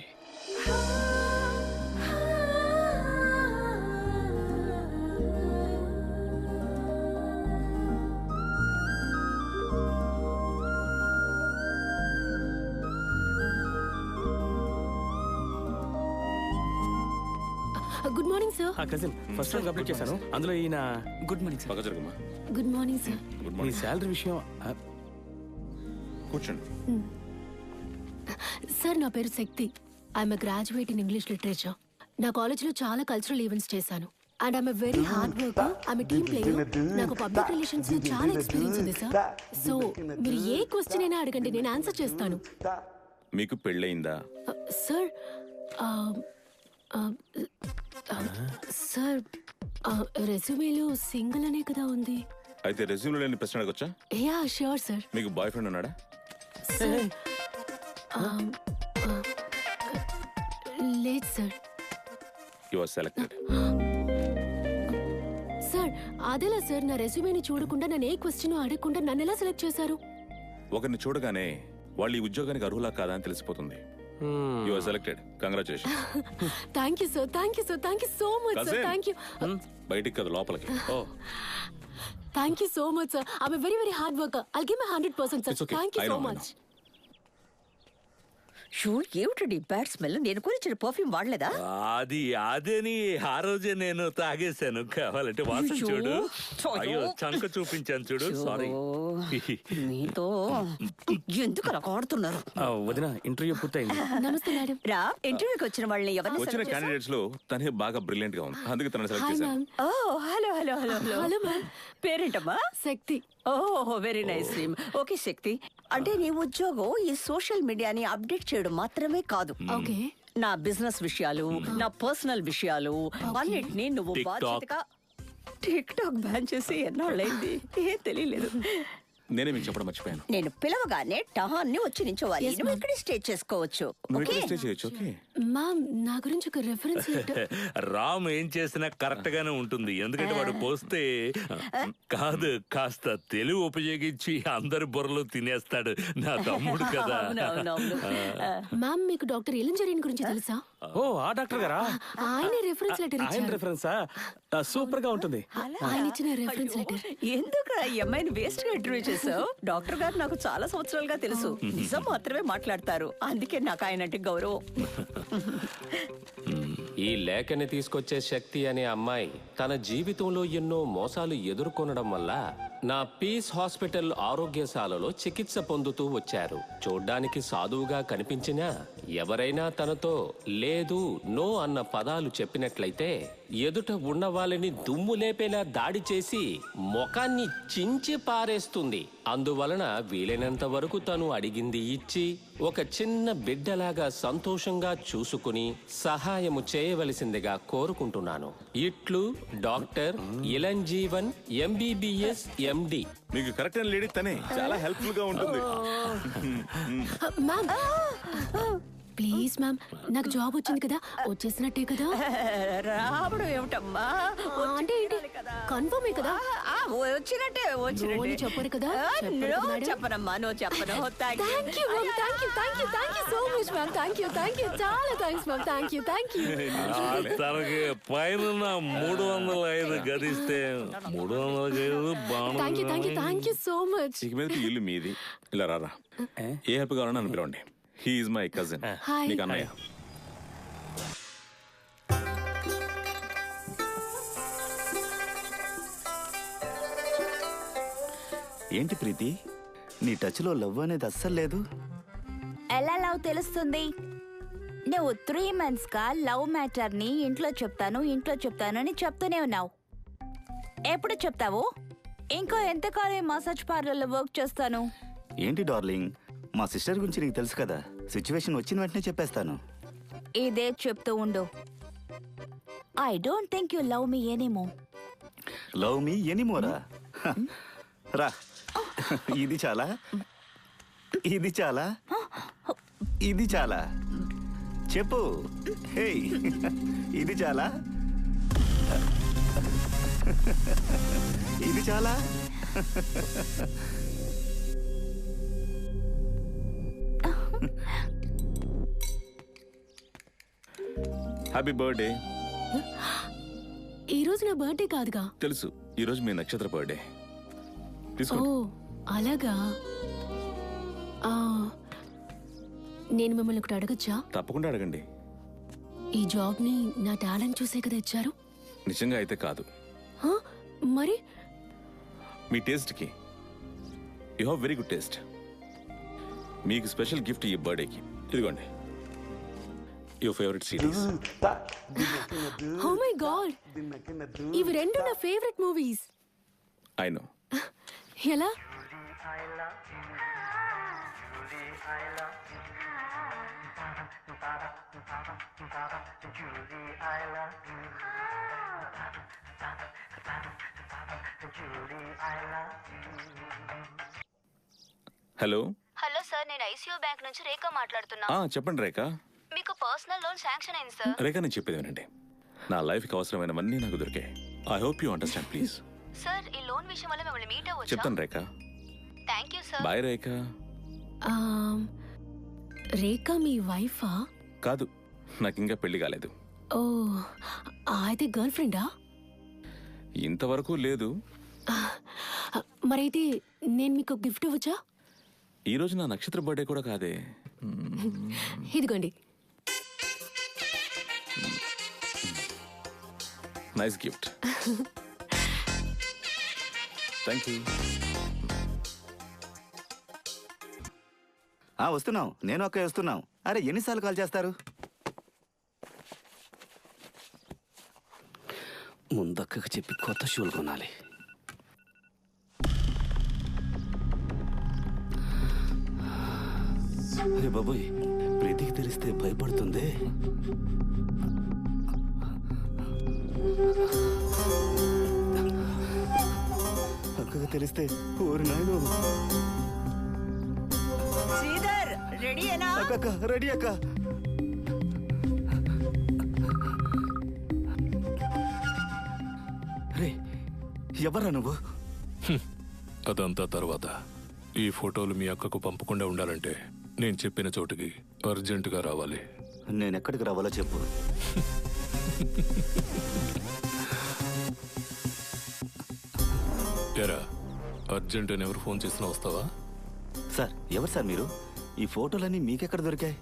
S4: Good morning sir.
S10: Cousin first round complete చేశాను. అందులో ఈయన.
S3: Good morning sir.
S6: పక్క జరుగుమా.
S4: Good morning sir.
S10: మీ శాలరీ విషయం.
S6: కూర్చోండి.
S4: సార్ నా పేరు Shakti. I'm graduate in English literature. నా కాలేజీలో చాలా కల్చరల్ ఈవెంట్స్ చేశాను. And I'm very hard worker. I'm team player. నాకు పబ్లిక్ రిలేషన్స్ లో చాలా ఎక్స్పీరియన్స్ ఉంది సార్. సో మీరు ఏ క్వశ్చన్ అయినా అడగండి, నేను ఆన్సర్ చేస్తాను.
S6: మీకు పెళ్ళయిందా?
S4: సార్ సార్ రెజ్యూమేలో సింగిల్ అనే కదా ఉంది.
S6: అయితే రెజ్యూమ్ లో లేని ప్రశ్న అడగొచ్చా?
S4: Yeah sure sir.
S6: మీకు బాయ్ ఫ్రెండ్ ఉన్నాడా?
S15: లేదు సార్.
S6: You are selected.
S15: సార్ అదేలా సార్, నా రెజ్యూమేని చూడకుండా నన్ను ఏ క్వశ్చన్ అడగకుండా నన్ను ఎలా సెలెక్ట్ చేశారు?
S6: ఒకరిని చూడగానే వాళ్ళు ఈ ఉద్యోగానికి అర్హులా కాదా అని తెలిసిపోతుంది. You are selected. Congratulation.
S15: Thank you sir, thank you sir, thank you so much sir. Thank you.
S6: బయటికి కదా, లోపలికి.
S15: Thank you so much sir. I am very very hard worker. I'll give my 100% sir. Thank you so much.
S1: Shoe ఏమిటండి bad smell? నేను కొనిచ్చిన perfume వాడలేదా?
S14: అదేని ఆ రోజే నేను తాగేశాను. కావాలంటే వాసన చూడు. అయ్యో చంక చూపించాను చూడు. సారీ.
S1: మీతో ఎందుకు అలా ఆడుతున్నారు?
S10: వదిన ఇంటర్వ్యూ పూర్తయింది.
S15: నమస్తే మేడం.
S1: రా, ఇంటర్వ్యూకి వచ్చిన వాళ్ళని ఎవరిని
S6: వచ్చిన క్యాండిడేట్స్ లో తనే బాగా బ్రిలియంట్ గా ఉంది, అందుకే తనని సెలెక్ట్ చేశాను.
S1: Oh hello hello hello
S15: hello ma'am.
S1: పేరేంటమ్మా?
S15: శక్తి.
S1: ఓహో, very nice name. Okay Shakti, అంటే నీ ఉద్యోగం ఈ సోషల్ మీడియాని అప్డేట్ చేయడం మాత్రమే కాదు.
S15: ఓకే.
S1: నా బిజినెస్ విషయాలు, నా పర్సనల్ విషయాలు అన్నిటినీ నువ్వు బాధ్యతగా. టిక్ టాక్ బ్యాన్ చేసి ఎన్నాళ్ళైంది, ఏం తెలియలేదు.
S6: నేనే మీకు చెప్పడం మర్చిపోయాను.
S1: నేను పిలవగానే టహాన్ని వచ్చి నించోవాలి. నువ్వు ఇక్కడ స్టే చేసుకోవచ్చు.
S15: మ్యామ్ నా గురించి ఒక రెఫరెన్స్ లెటర్.
S14: రామ్ ఏం చేసినా కరెక్ట్ గానే ఉంటుంది, ఎందుకంటే వాడు పోస్తే కాదు కాస్త తెలివి ఉపయోగించి అందరి బుర్రలు తినేస్తాడు. నా తమ్ముడు కదా.
S15: మ్యామ్ మీకు డాక్టర్ ఎలంజరీన్ గురించి తెలుసా?
S10: ఓ ఆ డాక్టర్ గారా?
S15: ఆయన రెఫరెన్స్ లెటర్
S10: ఆయన
S15: ఇచ్చారు.
S10: రెఫరెన్సా? సూపర్ గా ఉంటుంది.
S15: ఆయన ఇచ్చిన రెఫరెన్స్ లెటర్.
S1: ఎందుకు ఈ అమ్మాయిని వేస్ట్ గా ఇంటర్వ్యూ చేసావు? డాక్టర్ గారు నాకు చాలా సంవత్సరాలుగా తెలుసు, నిజం మాత్రమే మాట్లాడతారు, అందుకే నాకు ఆయన అంటే గౌరవం.
S16: ఈ లేఖని తీసుకొచ్చే శక్తి అనే అమ్మాయి తన జీవితంలో ఎన్నో మోసాలు ఎదుర్కొనడం వల్ల నా పీస్ హాస్పిటల్ ఆరోగ్యశాలలో చికిత్స పొందుతూ వచ్చారు. చూడ్డానికి సాధువుగా కనిపించినా ఎవరైనా తనతో లేదు నో అన్న పదాలు చెప్పినట్లయితే ఎదుట ఉన్న వాళ్ళని దుమ్ము లేపేలా దాడి చేసి ముఖాన్ని చించి పారేస్తుంది. అందువలన వీలైనంత వరకు తను అడిగింది ఇచ్చి ఒక చిన్న బిడ్డలాగా సంతోషంగా చూసుకుని సహాయము చేయవలసిందిగా కోరుకుంటున్నాను. ఇట్లు డాక్టర్ ఇలంజీవన్ ఎంబీబీఎస్ ఎండి.
S6: మీకు కరెక్ట్ అయిన లేడీ తనే, చాలా హెల్ప్ఫుల్ గా ఉంటుంది.
S15: మ్యామ్ ప్లీజ్ మ్యామ్, నాకు జాబ్ వచ్చింది కదా, వచ్చేసినట్టే కదా?
S1: రావడం ఏమిటమ్మా,
S15: అంటే ఏంటి? కన్ఫర్మే కదా?
S1: వచ్చినట్టే వచ్చినట్టే.
S15: చెప్పరు కదా?
S1: చెప్పనమ్మా, నువ్వు చెప్పను.
S15: Thank you ma'am, thank you thank you thank you so much ma'am. Thank you చాలా థ్యాంక్స్ మ్యామ్. థ్యాంక్ యూ
S14: తనకి పైన 305 గదిస్తే 305
S15: థ్యాంక్ యూ సో మచ్.
S6: ఇక మీద ఇల్లు మీది. ఇలా రారా, ఏ హెల్ప్ కావాలని నన్ను పిలవండి. He is my cousin. నీకు అన్నయ్య.
S8: ఏంటి ప్రీతి, నీ టచ్ లో లవ్ అనేది అస్సలు లేదు.
S17: ఎలా లవ్ తెలుస్తుంది? నువ్వు 3 months గా లవ్ మ్యాటర్ ని ఇంట్లో చెప్తాను అని చెప్తూనే ఉన్నావు. ఎప్పుడు చెప్తావు? ఇంకో ఎంతకాలం మసాజ్ పార్లర్లో వర్క్ చేస్తాను.
S8: ఏంటి డార్లింగ్, మా సిస్టర్ గురించి నీకు తెలుసు కదా, సిచ్యువేషన్ వచ్చిన వెంటనే చెప్పేస్తాను.
S17: ఇదే చెప్తూ ఉండు. I don't think you love me anymore.
S8: Love me ఎనీమోరా? రా, ఇది చాలా, ఇది చాలా, ఇది చాలా. చెప్పు. హే, ఇది చాలా, ఇది చాలా.
S6: Happy birthday.
S15: ఈ రోజు నా బర్త్డే కాదుగా?
S6: తెలుసు, ఈ రోజు మీ నక్షత్ర బర్త్డే.
S15: ఓ అలాగా. నేను మిమ్మల్ని ఒకటి అడగచ్చా?
S6: తప్పకుండా అడగండి.
S15: ఈ జాబ్ ని నా టాలెంట్ చూసే కదా ఇచ్చారు?
S6: నిజంగా అయితే కాదు.
S15: మరి
S6: మీ టేస్ట్ కి, you have very good taste. మీకు స్పెషల్ గిఫ్ట్ ఈ బర్త్డేకి. ఇదిగోండి, your favourite series.
S15: Oh my god, ఇవి రెండు నా ఫేవరెట్ మూవీస్.
S6: I know.
S15: ఎలా?
S6: హలో
S17: హలో సార్, నేను ఐసీయూ బ్యాంక్ నుంచి రేఖ మాట్లాడుతున్నా.
S6: చెప్పండి రేఖ.
S18: మీకు పర్సనల్ లోన్ శాంక్షన్ అయింది సార్.
S6: రేఖ నేను చెప్పేది వినండి. నా లైఫ్కి అవసరమైనవన్నీ నాకు దొరికాయి. I hope you understand please.
S18: Sir ఈ లోన్ విషయం వల్ల మిమ్మల్ని మీట్ అవ్వచ్చా?
S6: చెప్తాను Rekha.
S18: Thank you sir.
S6: Bye Rekha.
S15: Rekha మీ వైఫా?
S6: కాదు, నాకు ఇంకా పెళ్లి కాలేదు.
S15: ఓ అయితే గర్ల్ ఫ్రెండా?
S6: ఇంతవరకు లేదు.
S15: మరైతే నేను మీకు గిఫ్ట్ ఇవ్వచ్చా?
S6: ఈ రోజు నా నక్షత్ర బర్త్డే కూడా కాదే.
S15: ఇదిగోండి.
S6: Nice gift. Thank you.
S8: వస్తున్నాం, నేను అక్క వస్తున్నాం. అరే ఎన్నిసార్లు కాల్ చేస్తారు?
S3: ముందక్కకి చెప్పి కొత్త షూలు కొనాలి.
S8: బాబోయ్, ప్రీతికి తెలిస్తే భయపడుతుంది. అక్కకి తెలిస్తే ఊరి నాయను.
S1: శ్రీధర్ రెడీయేనా?
S8: అక్క రెడీ అక్క. రే ఎవరా నువ్వు?
S19: అదంతా తర్వాత. ఈ ఫోటోలు మీ అక్కకు పంపకుండా ఉండాలంటే నేను చెప్పిన చోటుకి అర్జెంటుగా రావాలి.
S8: నేను ఎక్కడికి రావాలో చెప్పు.
S19: ఎరా అర్జెంట్ అని ఎవరు ఫోన్ చేసినా వస్తావా?
S8: సార్ ఎవరు సార్ మీరు? ఈ ఫోటోలన్నీ మీకెక్కడ దొరికాయి?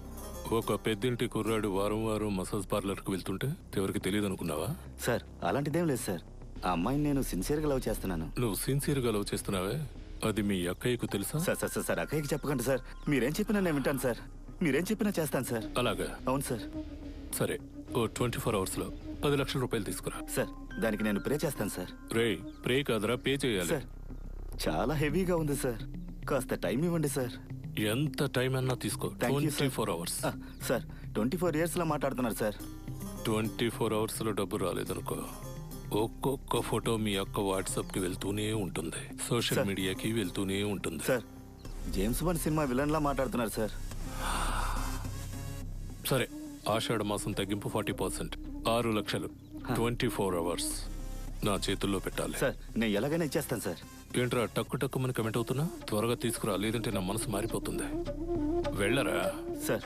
S19: ఒక పెద్దింటి కుర్రాడు వారం వారం మసాజ్ పార్లర్కి వెళ్తుంటే ఎవరికి తెలియదు అనుకున్నావా?
S8: సార్ అలాంటిదేం లేదు సార్. ఆ అమ్మాయిని నేను సిన్సియర్గా లవ్ చేస్తున్నాను.
S19: నువ్వు సిన్సియర్గా లవ్ చేస్తున్నావే, అది మీ అక్కయ్యకు తెలుసా?
S8: సార్ సార్ సార్ సార్ అక్కయ్యకి చెప్పకండి సార్. మీరేం చెప్పినా నేను వింటాను సార్. మీరేం చెప్పినా చేస్తాను సార్.
S19: అలాగా?
S8: అవును సార్.
S19: సరే, ఓ 24 అవర్స్లో 10 లక్షల రూపాయలు తీసుకురా.
S8: సార్ దానికి నేను ప్రే చేస్తాను సార్.
S19: రే ప్రే కాదురా, పే చేయాలి.
S8: సార్ చాలా హెవీగా ఉంది సార్, కాస్త టైం ఇవ్వండి సార్.
S19: ఎంత టైం అన్నా తీసుకో. 24 అవర్స్.
S8: సార్ 24 years లో మాట్లాడుతున్నారు సార్.
S19: 24 అవర్స్లో డబ్బు రాలేదనుకో, ఒక్కొక్క ఫోటో మీ అక్క వాట్సాప్కి వెళ్తూనే ఉంటుంది, సోషల్ మీడియాకి వెళ్తూనే ఉంటుంది.
S8: Sir James Bond cinema villain లా మాట్లాడుతున్నారు సార్.
S19: సరే, ఆషాఢ మాసం తగ్గింపు 40%, 6 లక్షలు 24 అవర్స్ నా చేతుల్లో పెట్టాలి.
S8: సార్ నేను ఎలాగైనా ఇచ్చేస్తాను సార్.
S19: ఏంట్రా టక్కు టక్కు మన కమెంట్ అవుతున్నా? త్వరగా తీసుకురా, లేదంటే నా మనసు మారిపోతుంది. వెళ్ళరా.
S8: సార్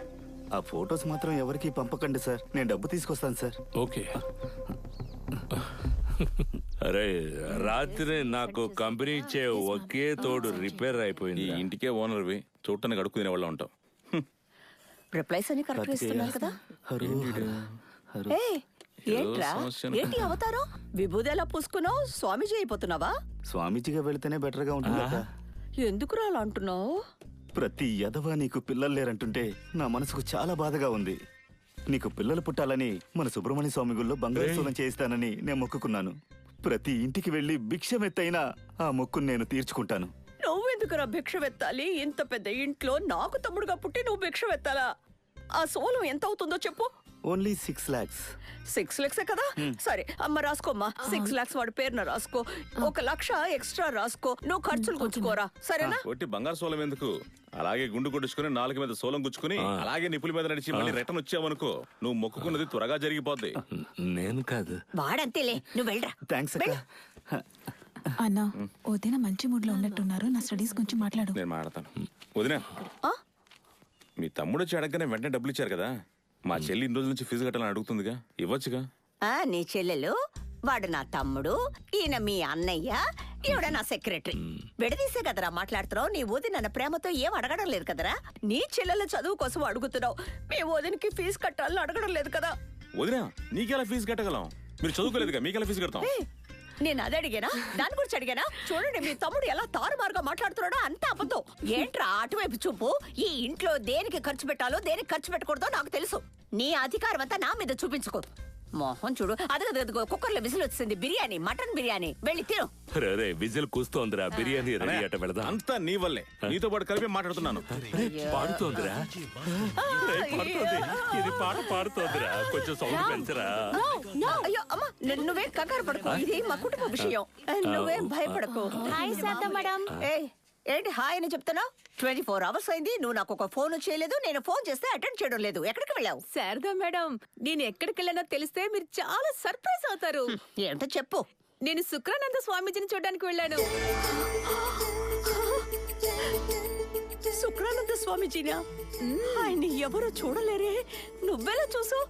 S8: ఆ ఫొటోస్ మాత్రం ఎవరికి పంపకండి సార్, నేను డబ్బు తీసుకొస్తాను సార్.
S19: ఓకే.
S14: అరే రాత్రి నాకు కంపెనీ ఇచ్చే ఒకే తోడు రిపేర్ అయిపోయింది.
S6: ఈ ఇంటికే ఓనర్వి, చూడటానికి అడుగు తినే వాళ్ళ ఉంటావు.
S1: రిప్లైస్ అన్ని కరెక్ట్ ఇస్తున్నారు కదా? ఏయ్, ఏంట్రా ఏంటి అవతారం? విభూది ఎలా పూసుకున్నావు? స్వామీజీ అయిపోతున్నావా?
S8: స్వామీజీగా వెళితేనే బెటర్ గా ఉంటుంది అక్క.
S1: ఎందుకు అలా అంటున్నావు?
S8: ప్రతి యదవా నీకు పిల్లలు లేరంటుంటే నా మనసుకు చాలా బాధగా ఉంది. నీకు పిల్లలు పుట్టాలని మన సుబ్రహ్మణ్య స్వామి గుళ్ళో బంగారు స్థూలం చేయిస్తానని నేను మొక్కుకున్నాను. ప్రతి ఇంటికి వెళ్లి భిక్షమెత్తైనా ఆ మొక్కును నేను తీర్చుకుంటాను.
S1: నువ్వెందుకురా భిక్ష వెత్తాలి? ఇంత పెద్ద ఇంట్లో నాకు తమ్ముడుగా పుట్టి నువ్వు భిక్ష వెత్తాలా? ఆ సోలం ఎంత అవుతుందో చెప్పు.
S8: Only 6 lakhs.
S1: 6 lakhs కదా? సరే అమ్మ రాసుకోమ్మా. 6 lakhs వాడి పేరున రాసుకో. 1 లక్ష ఎక్స్ట్రా రాసుకో. నువ్వు ఖర్చులు గుచ్చుకోరా, సరేనా?
S6: ఒట్టి బంగారు సోలం ఎందుకు, అలాగే గుండు కొట్టించుకుని 4 మీద సోలం గుచ్చుకుని అలాగే నిప్పుల మీద నడిచి మళ్ళీ రిటర్న్ వచ్చావనుకో, నువ్వు మొక్కుకున్నది త్వరగా జరిగిపోద్ది.
S19: నేను కాదు,
S1: వాడంతేలే, నువ్వు వెళ్ళరా.
S8: థ్యాంక్స్ అక్క.
S9: అన్నా వదిన మంచి మూడ్ లో ఉన్నట్టున్నారు, నా స్టడీస్ గురించి మాట్లాడు.
S6: నేను మాట్లాడతాను. వదినా, మీ తమ్ముడు వచ్చి అడగగానే వెంటనే డబ్బులు ఇచ్చారు కదా, మా చెల్లి ఇన్ని రోజుల నుంచి ఫీజు కట్టాలని అడుగుతుందిగా, ఇవ్వచ్చుగా.
S1: నీ చెల్లెలు, వాడు నా తమ్ముడు, ఈయన మీ అన్నయ్య, ఈవిడ నా సెక్రటరీ. విడదీసే కదరా మాట్లాడుతున్నావు. నీ వదిన నన్న ప్రేమతో ఏం అడగడం లేదు కదరా. నీ చెల్లెల చదువు కోసం అడుగుతున్నావు, మీ వదినకి ఫీజు కట్టాలని అడగడం లేదు కదా.
S6: వదినా, నీకెలా ఫీజు కట్టగలం? మీరు చదువుకోలేదుగా, మీకెలా ఫీజు కడతాం?
S1: నేను అదే అడిగానా? దాని గురించి అడిగానా? చూడండి మీ తమ్ముడు ఎలా తారుమారుగా మాట్లాడుతున్నాడో, అంతా అబద్ధం. ఏంట్రా అటువైపు చూపు? ఈ ఇంట్లో దేనికి ఖర్చు పెట్టాలో దేనికి ఖర్చు పెట్టకూడదో నాకు తెలుసు. నీ అధికారం అంతా నా మీద చూపించుకో. మొహం చూడు, అదిగో కుక్కర్లో విజిల్ వచ్చింది. బిర్యానీ, మటన్ బిర్యానీ, వెళ్ళి తిను.
S14: రే విజిల్ కూస్తోందిరా, బిర్యానీ రెడీ అట వెళదా.
S6: అంతా నీ వల్లే, నీతో పాటు కలిపి మాట్లాడుతున్నాను.
S14: పాడుతోందిరా, ఇది పాట పాడుతోందిరా, కొంచెం సౌండ్ పెంచరా.
S1: అయ్యో అమ్మా, నువ్వేం కంగారు పడకు, ఇది మా కుటుంబ విషయం. నువ్వేం భయపడకు.
S17: Hi Sharada madam.
S1: ఏయ్, ఏంటి హాయ్ అని చెప్తున్నా? 24 hours అయింది, నువ్వు నాకు ఒక ఫోన్ చేయలేదు, నేను ఫోన్ చేస్తే అటెండ్ చేయడం లేదు. ఎక్కడికి వెళ్ళావు?
S11: శారదా మేడం, నేను ఎక్కడికి వెళ్ళానో తెలిస్తే మీరు చాలా సర్ప్రైజ్ అవుతారు.
S1: ఏంటో చెప్పు.
S11: నేను శుక్రానంద స్వామీజీని చూడడానికి వెళ్ళాను.
S1: శుక్రానంద స్వామీజీనా? ఆయన్ని ఎవరు చూడలేరే, నువ్వెలా చూసు?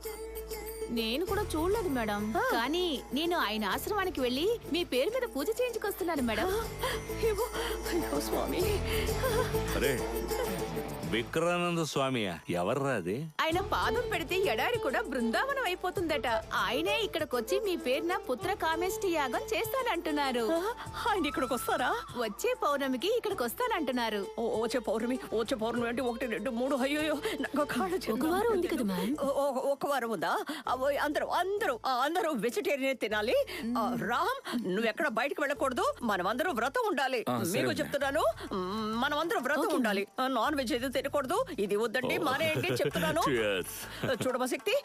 S11: నేను కూడా చూడలేదు మేడం, కానీ నేను ఆయన ఆశ్రమానికి వెళ్ళి మీ పేరు మీద పూజ చేయించుకొస్తున్నాను మేడం.
S1: స్వామి,
S14: అరే విక్రానంద స్వామియా? ఎవర్రా అది?
S11: ఆయన పాదం పెడితే ఎడారి కూడా బృందావనం అయిపోతుందట. ఆయనే ఇక్కడికొచ్చి మీ పేరున పుత్ర కామేష్టి యాగం చేస్తానంటున్నారు.
S1: ఆయన ఇక్కడికి వస్తారా?
S11: వచ్చే పౌర్ణమికి ఇక్కడికి వస్తానంటున్నారు.
S1: వచ్చే పౌర్ణమి అంటే 1, 2, 3. అయ్యో, నాకు కాళ్ళు చేతులు.
S15: ఒక వారం ఉంది కదా మ్యామ్.
S1: ఒక వారం ఉందా? అందరూ వెజిటేరియన్ తినాలి. రామ్, నువ్వెక్కడ బయటకు వెళ్ళకూడదు. మనమందరూ వ్రతం ఉండాలి. మీకు చెప్తున్నాను, మనమందరూ వ్రతం ఉండాలి. నాన్ వెజ్ ఏదో తినకూడదు. ఇది వద్దండి, మానేయండి చెప్తున్నాను. చూడమా శక్తి,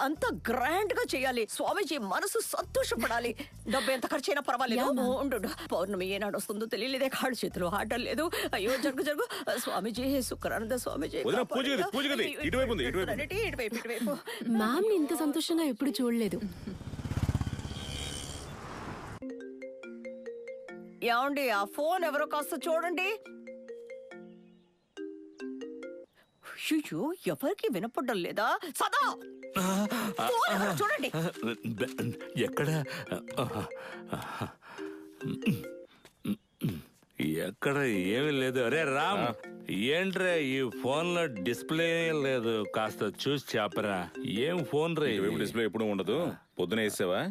S1: అంత గ్రాండ్ గా చేయాలి. స్వామీజీ మనసు సంతోషపడాలి. డబ్బు ఎంత ఖర్చైనా పర్వాలేదు. ఉండు, పౌర్ణమి ఏనాడు వస్తుందో తెలియలేదే, కాళ్ళు చేతులు ఆడడం లేదు. అయ్యో, జరుగు. స్వామీజీ, శుక్రానంద స్వామీజీ. ఇటువైపు.
S15: మ్యామ్ ఇంత సంతోషంగా ఎప్పుడు చూడలేదు.
S1: ఏమండి, ఆ ఫోన్ ఎవరో కాస్త చూడండి. అయ్యో, ఎవరికి వినపడడం లేదా? సదా ఫోన్ ఎవరో చూడండి.
S14: ఎక్కడ ఎక్కడ ఏమీ లేదు. అరే రామ్, ఏంట్రా ఈ ఫోన్ లో డిస్ప్లే లేదు, కాస్త చూసి చెప్పరా. ఏం ఫోన్ రే?
S6: డిస్ప్లే ఎప్పుడు ఉండదు, పొద్దున వేసావా?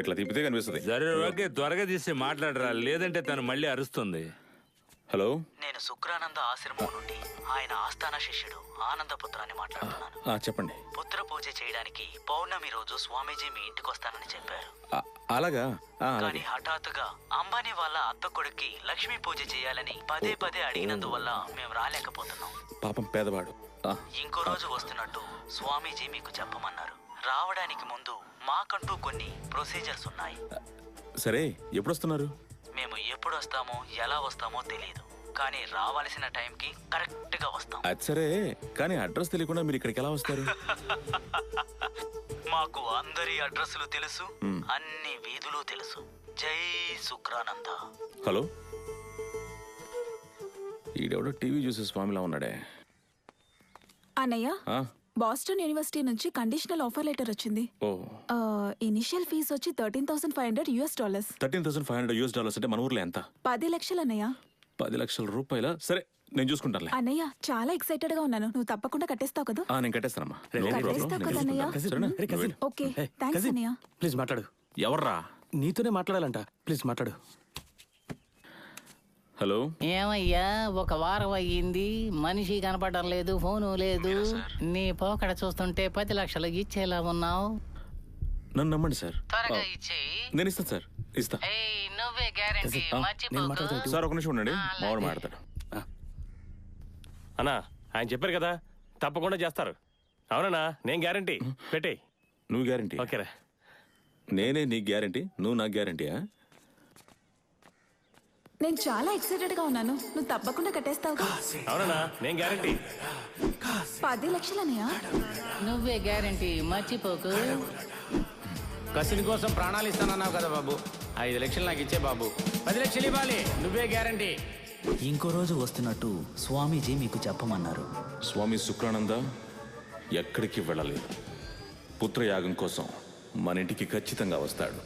S6: ఇట్లా తిప్పితే కనిపిస్తుంది.
S14: సరే ఓకే, త్వరగా తీసి మాట్లాడరా, లేదంటే తను మళ్ళీ అరుస్తుంది.
S6: హలో,
S20: నేను శుక్రానంద ఆశ్రమం నుండి ఆయన ఆస్థాన శిష్యుడు ఆనందపుత్రాన్ని మాట్లాడుతున్నాను.
S6: చెప్పండి.
S20: పుత్ర పూజ చేయడానికి పౌర్ణమి రోజు స్వామీజీ మీ ఇంటికి వస్తానని చెప్పారు.
S6: అలాగా?
S20: కానీ హఠాత్తుగా అంబానీ వాళ్ళ అత్త కొడుక్కి లక్ష్మీ పూజ చేయాలని పదే అడిగినందువల్ల మేము రాలేకపోతున్నాం.
S6: పాపం పేదవాడు.
S20: ఇంకో రోజు వస్తున్నట్టు స్వామీజీ మీకు చెప్పమన్నారు. రావడానికి ముందు మాకంటూ కొన్ని ప్రొసీజర్స్ ఉన్నాయి.
S6: సరే, ఎప్పుడు వస్తున్నారు?
S20: మేము ఎప్పుడు వస్తామో ఎలా వస్తామో తెలియదు, కానీ రావాల్సిన టైంకి కరెక్ట్ గా వస్తాం.
S6: అది సరే, కానీ అడ్రస్ తెలియకుండా మీరు ఇక్కడికి ఎలా వస్తారు?
S20: మాకు అందరి అడ్రస్లు తెలుసు, అన్ని వీధులు తెలుసు. జై శుక్రానంద.
S6: హలో, ఈడెవడో టీవీ చూసే స్వామిలా ఉన్నాడే.
S9: అన్నయ్య, బాస్టన్ యూనివర్సిటీ నుంచి కండిషనల్ ఆఫర్ లెటర్ వచ్చింది. ఇనిషియల్ ఫీజు వచ్చి $13,500.
S6: $13,500 అంటే మన ఊర్లో ఎంత?
S9: 10 లక్షలు అన్నయ్య.
S6: 10 లక్షల రూపాయల? సరే, నేను చూసుకుంటానులే.
S9: అన్నయ్య, చాలా ఎక్సైటెడ్ గా ఉన్నాను. నువ్వు తప్పకుండా కట్టేస్తావు కదా?
S6: నేను కట్టేస్తానమ్మా.
S9: కట్టేస్తావు కదా అన్నయ్య? ఓకే, థాంక్స్ అన్నయ్య.
S10: ప్లీజ్ మాట్లాడు.
S6: ఎవర్రా?
S10: నీతోనే మాట్లాడాలంట. ప్లీజ్ మాట్లాడు.
S6: హలో,
S13: ఏమయ్యా, ఒక వారం అయ్యింది, మనిషి కనపడడం లేదు, ఫోను లేదు. నీ పోకడ చూస్తుంటే 10 లక్షలు ఇచ్చేలా ఉన్నావు.
S6: నన్ను నమ్మండి సార్.
S13: త్వరగా ఇచ్చేయి.
S6: నేను ఇస్తాను సార్, ఇస్తా.
S13: నువ్వే గ్యారెంటీ, మర్చిపోకు.
S6: సార్, ఒక నిమిషం ఉండండి, మావాడు మాట్లాడతాడు.
S10: అన్నా, ఆయన చెప్పారు కదా, తప్పకుండా చేస్తారు. అవునన్నా, నేను గ్యారెంటీ. పెట్టే.
S6: నువ్వు గ్యారెంటీ?
S10: ఓకేరా.
S6: నేనే నీకు గ్యారెంటీ, నువ్వు నాకు గ్యారెంటీయా?
S9: నేను చాలా ఎక్సైటెడ్ గా ఉన్నాను. నువ్వు తప్పకుండా కట్టేస్తావు.
S10: అవునన్నా, నేను గ్యారెంటీ.
S9: 10 లక్షలు అన్నయ్య.
S13: నువ్వే గ్యారెంటీ, మర్చిపోకు.
S5: కసిని కోసం ప్రాణాలు ఇస్తానన్నావు కదా బాబు, 5 లక్షలు నాకు ఇచ్చే బాబు. 10 లక్షలు ఇవ్వాలి, నువ్వే గ్యారెంటీ.
S20: ఇంకో రోజు వస్తున్నట్టు స్వామీజీ మీకు చెప్పమన్నారు.
S6: స్వామి శుక్రానంద ఎక్కడికి వెళ్ళలేదు. పుత్రయాగం కోసం మన ఇంటికి ఖచ్చితంగా వస్తాడు.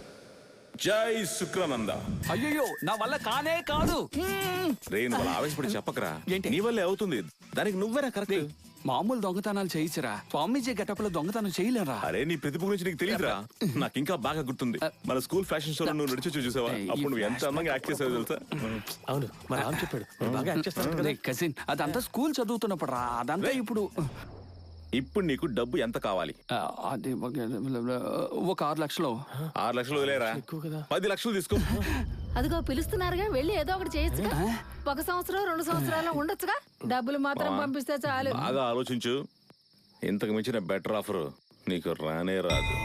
S6: జై శుక్రానంద.
S3: అయ్యో, నా వల్ల కానే కాదు.
S6: రే, నువ్వు ఆవేశపడి చెప్పకరా. నీ వల్లే అవుతుంది, దానికి నువ్వేరా కరెక్ట్.
S3: మామూలు దొంగతనాలు చేయించరా, స్వామీజీ గెటప్లో దొంగతనం చేయలేరా?
S6: అరే, నీ ప్రతిభ గురించి నీకు తెలియదురా. నాకు ఇంకా బాగా గుర్తుంది, మన స్కూల్ ఫ్యాషన్ షోలో నువ్వు నడిచి చూసావా? అప్పుడు నువ్వు ఎంత అందంగా యాక్ట్ చేసావు తెలుసా?
S10: అవును, మరి రామ్ చెప్పాడు బాగా యాక్ట్ చేస్తాను.
S3: కజిన్, అదంతా స్కూల్ చదువుతున్నప్పుడు రా, అదంతా ఇప్పుడు
S6: నీకు డబ్బు ఎంత కావాలి?
S3: అది ఒక 6 లక్షలు.
S6: 6 లక్షలు వదిలేరా, 10 లక్షలు తీసుకో.
S4: అదిగో పిలుస్తున్నారుగా, వెళ్ళి ఏదో ఒకటి చేయొచ్చుగా. 1 సంవత్సరం 2 సంవత్సరాలు ఉండొచ్చుగా. డబ్బులు మాత్రం పంపిస్తే చాలు.
S6: బాగా ఆలోచించు, ఇంతకు మించిన బెటర్ ఆఫర్ నీకు రానే రాదు.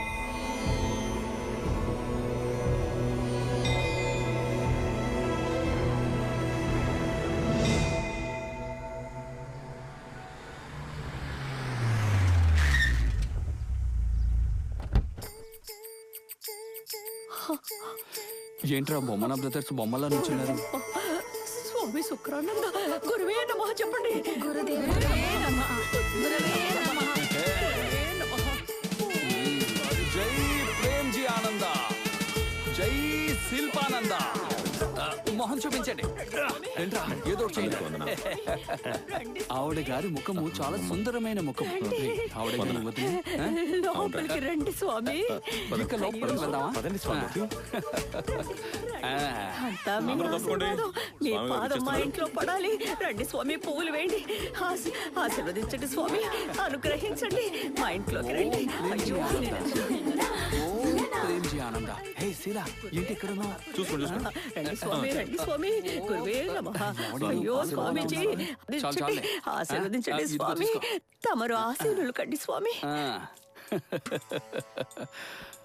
S3: ఏంట్రా బొమ్మన బ్రదర్స్ బొమ్మలా నుంచున్నారు?
S1: స్వామి శుక్రానంద గురువే నమః చెప్పండి. గురుదేవే నమః. గురువే నమః.
S3: జై ప్రేమ్జీ ఆనంద, జై శిల్పానంద. మొహం చూపించండి. ఏంట్రా ఏదో ఒకటి చేయండి. ఆవిడ గారి ముఖము చాలా సుందరమైన ముఖం. ఆవిడ గారి వదిలి,
S1: లోపలికి రండి స్వామి.
S3: ఇంకా లోపలికి వెళ్దామా?
S1: అంతా మీ ఆశీర్వాదం. మీ పాదం మా ఇంట్లో పడాలి. రండి స్వామి, పువ్వులు వేయండి. ఆశీర్వదించండి స్వామి, అనుగ్రహించండి. మా ఇంట్లోకి రండి. అయ్యో,
S3: ప్రేమ్జీ ఆనంద. హే శీలా, ఏంటి ఇక్కడ ఉన్నావు?
S6: చూసుకోండి.
S1: రండి స్వామి, రండి స్వామి. గురువే నమః. అయ్యో స్వామీజీ, ఆశీర్వదించండి స్వామి. తమరు ఆశీనులు కండి స్వామి.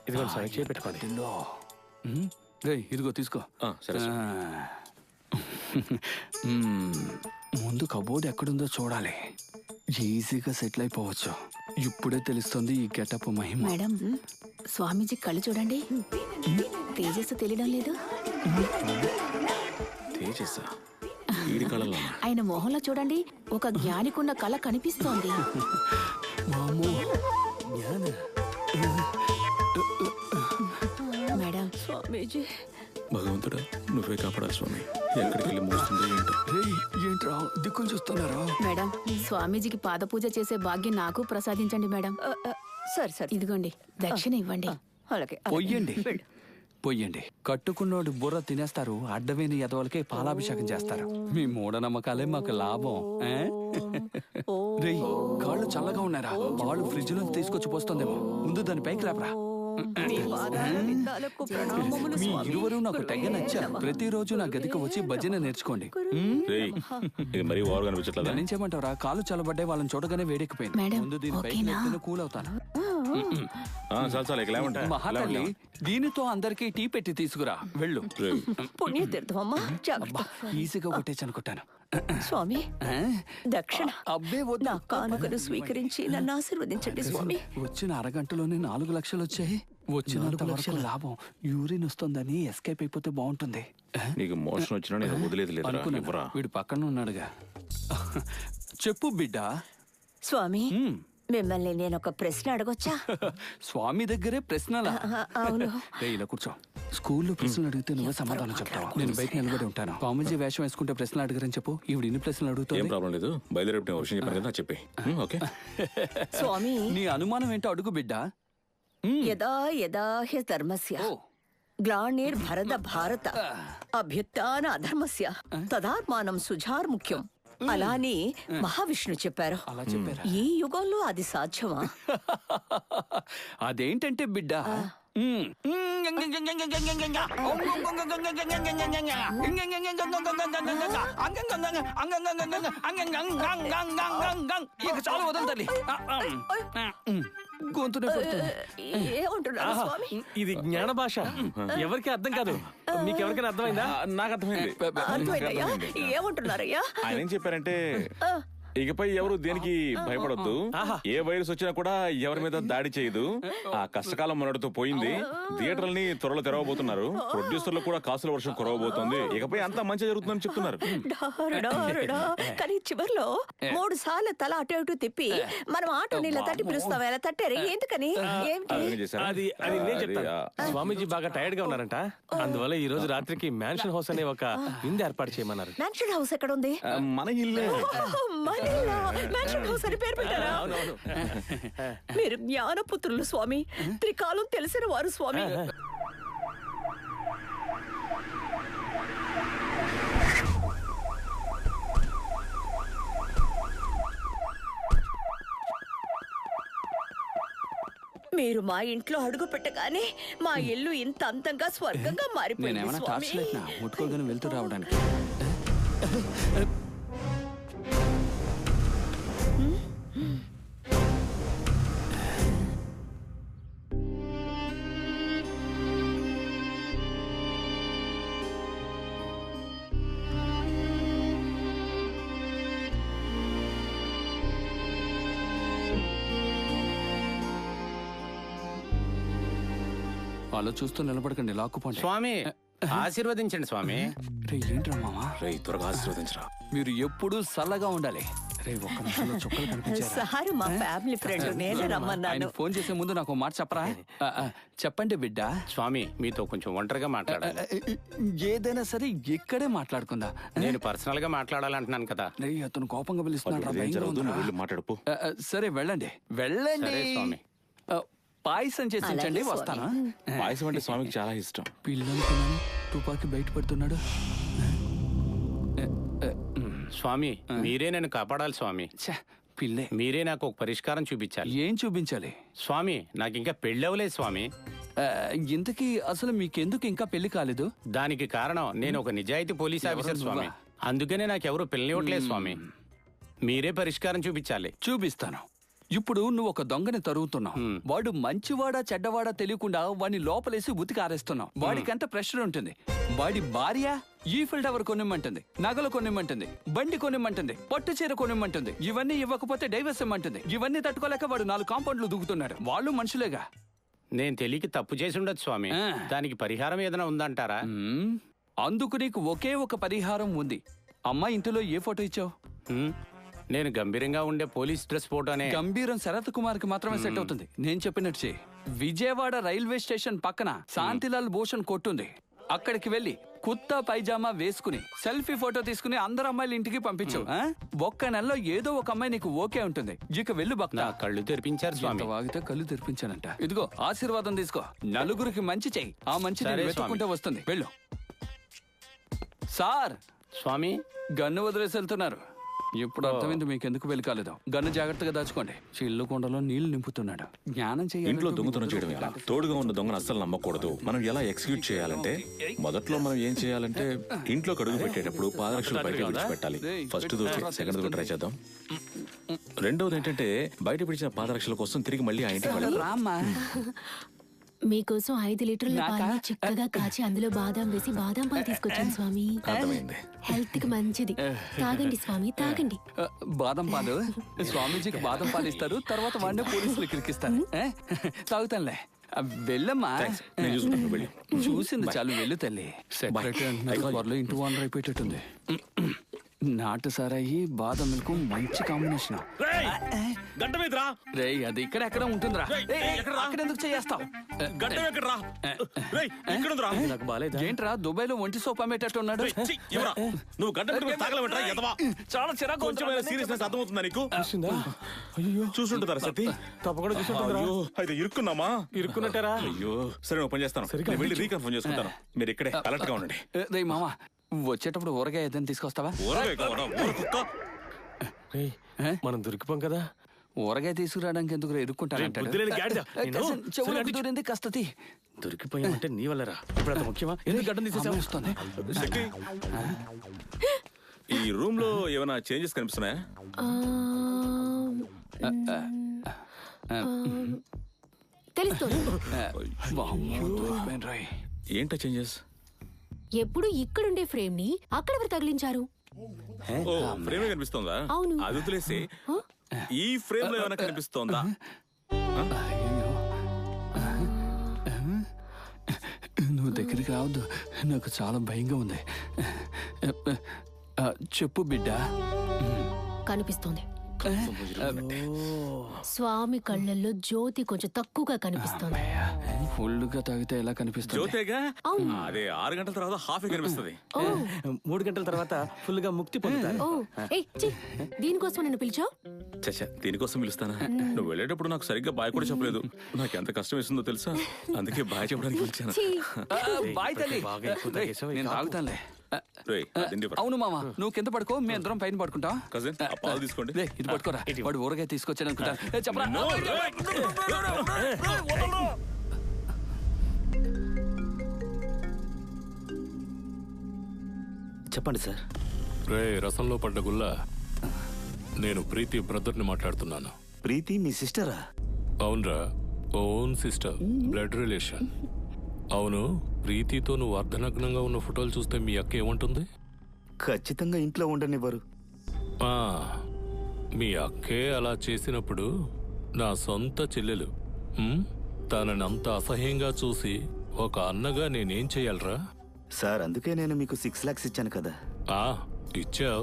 S10: ఇదిగో స్వామి, చేపెట్టుకోండి.
S3: ఇదిగో తీసుకో.
S6: సరే.
S3: ముందు కబోర్డ్ ఎక్కడుందో చూడాలి. ఈజీగా సెటిల్ అయిపోవచ్చు. ఇప్పుడే తెలుస్తుంది ఈ గెటప్ మహిమ.
S11: మేడం, స్వామీజీ కళ్ళు చూడండి. తేజస్సు తెలియడం లేదు. ఆయన మొహంలో చూడండి, ఒక జ్ఞానికున్న కళ కనిపిస్తోంది. మేడం,
S1: స్వామీజీ.
S6: భగవంతుడా, నువ్వే కాపాడాలి స్వామి. ఎక్కడికి వెళ్ళి మోస్తుంది
S3: ఏంట్రా దిక్కులు చూస్తున్నారా?
S11: మేడం, స్వామీజీకి పాద పూజ చేసే భాగ్యం నాకు ప్రసాదించండి మేడం.
S1: సరే సరే,
S11: ఇదిగోండి, దక్షిణ ఇవ్వండి.
S1: అలాగే.
S3: పొయ్యండి. కట్టుకున్నోడు బుర్ర తినేస్తారు, అడ్డమైన ఎదవలకే పాలాభిషేకం చేస్తారు. మీ మూఢనమ్మకాలే మాకు లాభం. రేయ్, కాళ్ళు చల్లగా ఉన్నారా? వాళ్ళు ఫ్రిడ్జ్ లో తీసుకొచ్చి పోస్తుందేమో. ముందు దాని పైకి లేపరా. మీ ఇరువురు నాకు తెగ నచ్చారు. ప్రతిరోజు నా గదికి వచ్చి భజన నేర్చుకోండి. చేయమంటారా? కాలు చల్లబడ్డాయి, వాళ్ళని చూడగానే వేడెక్కిపోయింది. ముందు దీని పైకి కూల్ అవుతాను. మహాతల్లి, దీనితో అందరికి టీ పెట్టి తీసుకురా. వెళ్ళు.
S1: పుణ్యతీర్థమమ్మా,
S3: ఈజీగా కొట్టేసి అనుకుంటాను.
S1: స్వామి, దక్షిణ అబ్బే నా కానుకను స్వీకరించి నన్ను ఆశీర్వదించండి స్వామి.
S3: వచ్చిన అరగంటలోనే 4 లక్షలు వచ్చాయి. వచ్చినంత వరకు లాభం. యూరిన్ వస్తుందని ఎస్కేప్ అయిపోతే బాగుంటుంది.
S6: నీకు మోషన్ వచ్చినా వదిలేదు.
S3: వీడు పక్కన ఉన్నాడుగా. చెప్పు బిడ్డ.
S1: స్వామి, మిమ్మల్ని నేను ఒక ప్రశ్న అడగొచ్చా?
S3: స్వామి దగ్గరే ప్రశ్నలా?
S1: అవును.
S3: ఇలా కూర్చో. స్కూల్లో ప్రశ్నలు అడిగితే నువ్వే సమాధానం చెప్తావా? నేను బయట నిలబడి ఉంటాను. స్వామీజీ వేషం వేసుకుంటే ప్రశ్నలు అడగరని చెప్పు. ఈవిడ ఇన్ని ప్రశ్నలు అడుగుతావు.
S6: ఏం ప్రాబ్లం లేదు. బయలుదేరి చెప్పి.
S1: స్వామి,
S3: నీ అనుమానం ఏంటో అడుగు బిడ్డ.
S1: యదా యదా హి ధర్మస్య గ్లానిర్భరత భారత అభ్యుత్థాన అధర్మస్య తదాత్మానం సుజార్ముఖ్యం. అలాని మహావిష్ణు చెప్పారు. ఈ యుగంలో అది సాధ్యమా?
S3: అదేంటంటే బిడ్డ, చాలా వదలతల్లి. గొంతునే
S1: ఏమంటున్నారు స్వామి?
S10: ఇది జ్ఞాన భాష, ఎవరికి అర్థం కాదు. మీకు ఎవరికైనా అర్థమైందా?
S6: నాకు అర్థమైంది.
S1: ఏమంటున్నారయ్యా?
S6: ఆయన ఏం చెప్పారంటే, ఇకపై ఎవరు దేనికి భయపడొద్దు. ఏ వైరస్ వచ్చినా కూడా ఎవరి మీద దాడి చేయదు. ఆ కష్టకాలం మొన్నటితో పోయింది. థియేటర్లని త్వరలో తెరవబోతున్నారు. ప్రొడ్యూసర్లు కూడా కాసుల వర్షం కురవబోతోంది. ఇకపై అంతా మంచి జరుగుతుందని చెప్తున్నారు.
S1: కానీ చివరిలో 3 సార్లు తల అటు ఇటు తిప్పి మనం ఆటో నీళ్ళ తట్టి పిలుస్తాం. ఎలా తట్టారు? ఎందుకని?
S10: అది నేను చెప్తాను. స్వామీజీ బాగా టైర్డ్ గా ఉన్నారంట. అందువల్ల ఈ రోజు రాత్రికి మ్యాన్షన్ హౌస్ అనే ఒక విందు ఏర్పాటు చేయమన్నారు.
S1: మ్యాన్షన్ హౌస్ ఎక్కడ ఉంది?
S6: మన ఇల్లే.
S1: మీరు జ్ఞానపుత్రులు స్వామి, త్రికాలం తెలిసిన వారు స్వామి. మీరు మా ఇంట్లో అడుగు పెట్టగానే మా ఇల్లు ఇంత అందంగా స్వర్గంగా మారిపోయింది స్వామి.
S3: ముట్టుకోగానే వెళ్తూ రావడానికి. అలా చూస్తూ నిలబడకండి, లాక్కుపోండి.
S5: స్వామి, ఆశీర్వదించండి స్వామి.
S3: ఏంట్రా మామా?
S6: త్వరగా ఆశీర్వదించరా.
S3: మీరు ఎప్పుడూ చల్లగా ఉండాలి. ఒక్క నిమిషంలో చుక్కలు కనిపించారా?
S1: సారు మా ఫ్యామిలీ ఫ్రెండ్, నేనే రమ్మన్నాను.
S3: ఆయన ఫోన్ చేసే ముందు నాకు మాట చెప్పరా? చెప్పండి బిడ్డ.
S5: స్వామి మీతో కొంచెం ఒంటరిగా మాట్లాడాలి.
S3: ఏదైనా సరే ఇక్కడే మాట్లాడుకుందా.
S5: నేను పర్సనల్ గా మాట్లాడాలంటున్నాను కదా.
S3: అతను కోపంగా పిలుస్తున్నాడు.
S6: మాట్లాడుకో.
S3: సరే వెళ్ళండి వెళ్ళండి.
S5: స్వామి
S3: పాయసం చేసి ఉంచండి, వస్తాను.
S6: పాయసం అంటే స్వామికి చాలా ఇష్టం.
S3: పిల్లలు తుపాకి బయట పెడుతున్నాడు.
S5: స్వామి మీరే నన్ను కాపాడాలి స్వామి.
S3: పిల్లే
S5: మీరే నాకు ఒక పరిష్కారం చూపించాలి.
S3: ఏం చూపించాలి?
S5: స్వామి నాకు ఇంకా పెళ్ళవలేదు స్వామి.
S3: ఇంతకీ అసలు మీకెందుకు ఇంకా పెళ్లి కాలేదు?
S5: దానికి కారణం నేను ఒక నిజాయితీ పోలీస్ ఆఫీసర్ స్వామి. అందుకనే నాకెవరూ పెళ్ళనివ్వట్లేదు స్వామి. మీరే పరిష్కారం చూపించాలి.
S3: చూపిస్తాను. ఇప్పుడు నువ్వు ఒక దొంగని తరుగుతున్నావు. వాడు మంచివాడా చెడ్డవాడా తెలియకుండా వాడిని లోపలేసి ఉతికి ఆరేస్తున్నావు. వాడికి ఎంత ప్రెషర్ ఉంటుంది. వాడి భార్య ఈఫిల్ టవర్ కొనిమ్మంటుంది, నగలు కొనిమ్మంటుంది, బండి కొనిమ్మంటుంది, పట్టు చీర కొనిమ్మంటుంది. ఇవన్నీ ఇవ్వకపోతే డైవర్స్ ఇమ్మంటుంది. ఇవన్నీ తట్టుకోలేక వాడు 4 కాంపౌండ్లు దూకుతున్నాడు. వాళ్ళు మనుషులేగా.
S5: నేను తెలియక తప్పు చేసి ఉండొచ్చు స్వామి. దానికి పరిహారం ఏదైనా ఉందంటారా?
S3: అందుకు నీకు ఒకే ఒక పరిహారం ఉంది. అమ్మ ఇంటిలో ఏ ఫోటో ఇచ్చావు?
S5: నేను గంభీరంగా ఉండే పోలీస్ డ్రెస్ ఫోటోనే.
S3: గంభీరం శరత్ కుమార్ కి మాత్రమే సెట్ అవుతుంది. నేను చెప్పినట్టు చేయి. విజయవాడ రైల్వే స్టేషన్ పక్కన శాంతిలాల్ భూషణ్ కొట్టుంది. అక్కడికి వెళ్లి కుత్తా పైజామా వేసుకుని సెల్ఫీ ఫోటో తీసుకుని అందరు అమ్మాయిలు ఇంటికి పంపించు. ఒక్క నెలలో ఏదో ఒక అమ్మాయి నీకు ఓకే ఉంటుంది. ఇక వెళ్ళు భక్త.
S5: కళ్ళు తెరిపించారు స్వామి.
S3: వాగితే కళ్ళు తెరిపించానంట. ఇదిగో ఆశీర్వాదం తీసుకో. నలుగురికి మంచి చెయ్యి. ఆ మంచి వెతుక్కుంటే వస్తుంది. వెళ్ళు. సార్
S5: స్వామి
S3: గన్ను వదిలేసి వెళ్తున్నారు. ఇప్పుడు అర్థమైంది మీకు ఎందుకు వెళ్ళి కాలేదు. గన్ను జాగ్రత్తగా దాచుకోండి. చిల్లు కొండలో నీళ్లు నింపుతున్నాడు. జ్ఞానం చేయాలి.
S6: ఇంట్లో దొంగతనం చేయడం ఎలా? తోడుగా ఉన్న దొంగను అస్సలు నమ్మకూడదు. మనం ఎలా ఎగ్జిక్యూట్ చేయాలంటే మొదట్లో మనం ఏం చేయాలంటే ఇంట్లో కడుగు పెట్టేటప్పుడు పాదరక్షలు బయట విడిచిపెట్టాలి. ఫస్ట్ దోచి సెకండ్ దో ట్రై చేద్దాం. రెండవది ఏంటంటే బయట పిడిచిన పాదరక్షల కోసం తిరిగి మళ్ళీ ఆ ఇంటికి వెళ్ళాలి.
S15: మీకోసం 5 లీటర్ల పాలు చిక్కగా కాచి అందులో బాదం వేసి బాదం పాలు తీసుకొచ్చాను స్వామి. హెల్త్ కి మంచిది. తాగండి స్వామి, తాగండి.
S3: బాదం పాలు స్వామీజీకి బాదం పాలు ఇస్తారు. తర్వాత వాడిని పోలీసులు కిరికిస్తారు. తాగుతానులే. వెళ్ళమ్మా. చూసింది చాలు. వెళ్ళు తల్లి. సెక్రటరీ ఇంటి ఓనర్ అయిపోయేటట్టుంది. నాటు సారాయి బాదం మిల్క్ మంచి కాంబినేషన్. రేయ్ అది ఇక్కడ ఎక్కడ ఉంటుందిరా. అక్కడ ఎందుకు చేస్తావు? ఏంట్రా దుబాయ్ లో ఒంటి సోప్ అమ్మేటట్టు ఉన్నాడు.
S6: నువ్వు చాలా చిరాకు. సీరియస్నెస్ అర్థమవుతుందా నీకు? చూసుంటుందా సతీ?
S10: తప్పకుండా చూసుంటుందా?
S6: అయితే ఇరుక్కున్నామా?
S10: ఇరుక్కున్నట్టారా?
S6: అయ్యో సరే నేను పని చేస్తాను. వెళ్ళి రీకన్ఫర్మ్ చేసుకుంటాను. మీరు ఇక్కడే అలర్ట్ గా ఉండండి.
S3: రే మామా వచ్చేటప్పుడు ఊరగాయ ఏదైనా తీసుకొస్తావా?
S10: మనం దొరికిపోం కదా.
S3: ఊరగాయ తీసుకురావడానికి ఎందుకు ఎదుర్కొంటానంటాడు. దూరింది కాస్త
S10: దొరికిపోయామంటే నీ వల్లరా. ఇప్పుడు అంత ముఖ్యమా? ఎందుకు గడ్డం తీసేస్తాను.
S6: ఈ రూమ్ లో ఏమైనా చేంజెస్ కనిపిస్తున్నాయా? ఏంటో చేంజెస్?
S15: ఎప్పుడు ఇక్కడుండే ఫ్రేమ్ ని అక్కడ తగిలించారు.
S6: ఫ్రేమే కనిపిస్తోందా? అది వదిలేసి ఈ ఫ్రేమ్ లో ఏమైనా కనిపిస్తోందా?
S3: నువ్వు దగ్గరికి రావద్దు. నాకు చాలా భయంగా ఉంది. చెప్పు బిడ్డ.
S15: కనిపిస్తోంది. స్వామి కళ్ళల్లో జ్యోతి కొంచెం తక్కువగా కనిపిస్తుంది.
S3: ఫుల్గా తాగితే ఎలా కనిపిస్తుంది?
S6: జ్యోతిగా అదే 6 గంటల తర్వాత హాఫ్ కనిపిస్తుంది.
S10: 3 గంటల తర్వాత ఫుల్ గా ముక్తి పొందుతారు.
S15: దీనికోసం నన్ను పిలిచావు?
S6: చచ్చా దీనికోసం పిలుస్తానా? నువ్వు వెళ్ళేటప్పుడు నాకు సరిగ్గా బాయ్ కూడా చెప్పలేదు. నాకు ఎంత కష్టం వేసిందో తెలుసా? అందుకే బాయ్ చెప్పడానికి పిలిచాను.
S3: బాయ్ తల్లి. నేను తాగుతానులే. అవును మామ, నువ్వు కింద పడుకో, మేము అందరం పైన పడుకుంటాం.
S6: కజిన్ పాలు తీసుకోండి.
S3: ఇది పట్టుకోరా. వాడు ఊరగాయ తీసుకొచ్చాను అనుకుంటా. చెప్పరా.
S7: చెప్పండి సార్.
S19: రే రసంలో పడ్డ గుల్ల, నేను ప్రీతి బ్రదర్ని మాట్లాడుతున్నాను.
S8: ప్రీతి మీ సిస్టరా?
S19: అవునరా, ఓన్ సిస్టర్, బ్లడ్ రిలేషన్. అవును, ప్రీతితో నువ్వు అర్ధనగ్నంగా ఉన్న ఫోటోలు చూస్తే మీ అక్క ఏమంటుంది?
S8: ఖచ్చితంగా ఇంట్లో ఉండనివ్వరు.
S19: మీ అక్కే అలా చేసినప్పుడు నా సొంత చెల్లెలు తనని అంత అసహ్యంగా చూసి ఒక అన్నగా నేనేం చెయ్యాలరా?
S8: సార్ అందుకే నేను మీకు 6 lakhs ఇచ్చాను కదా.
S19: ఇచ్చావు.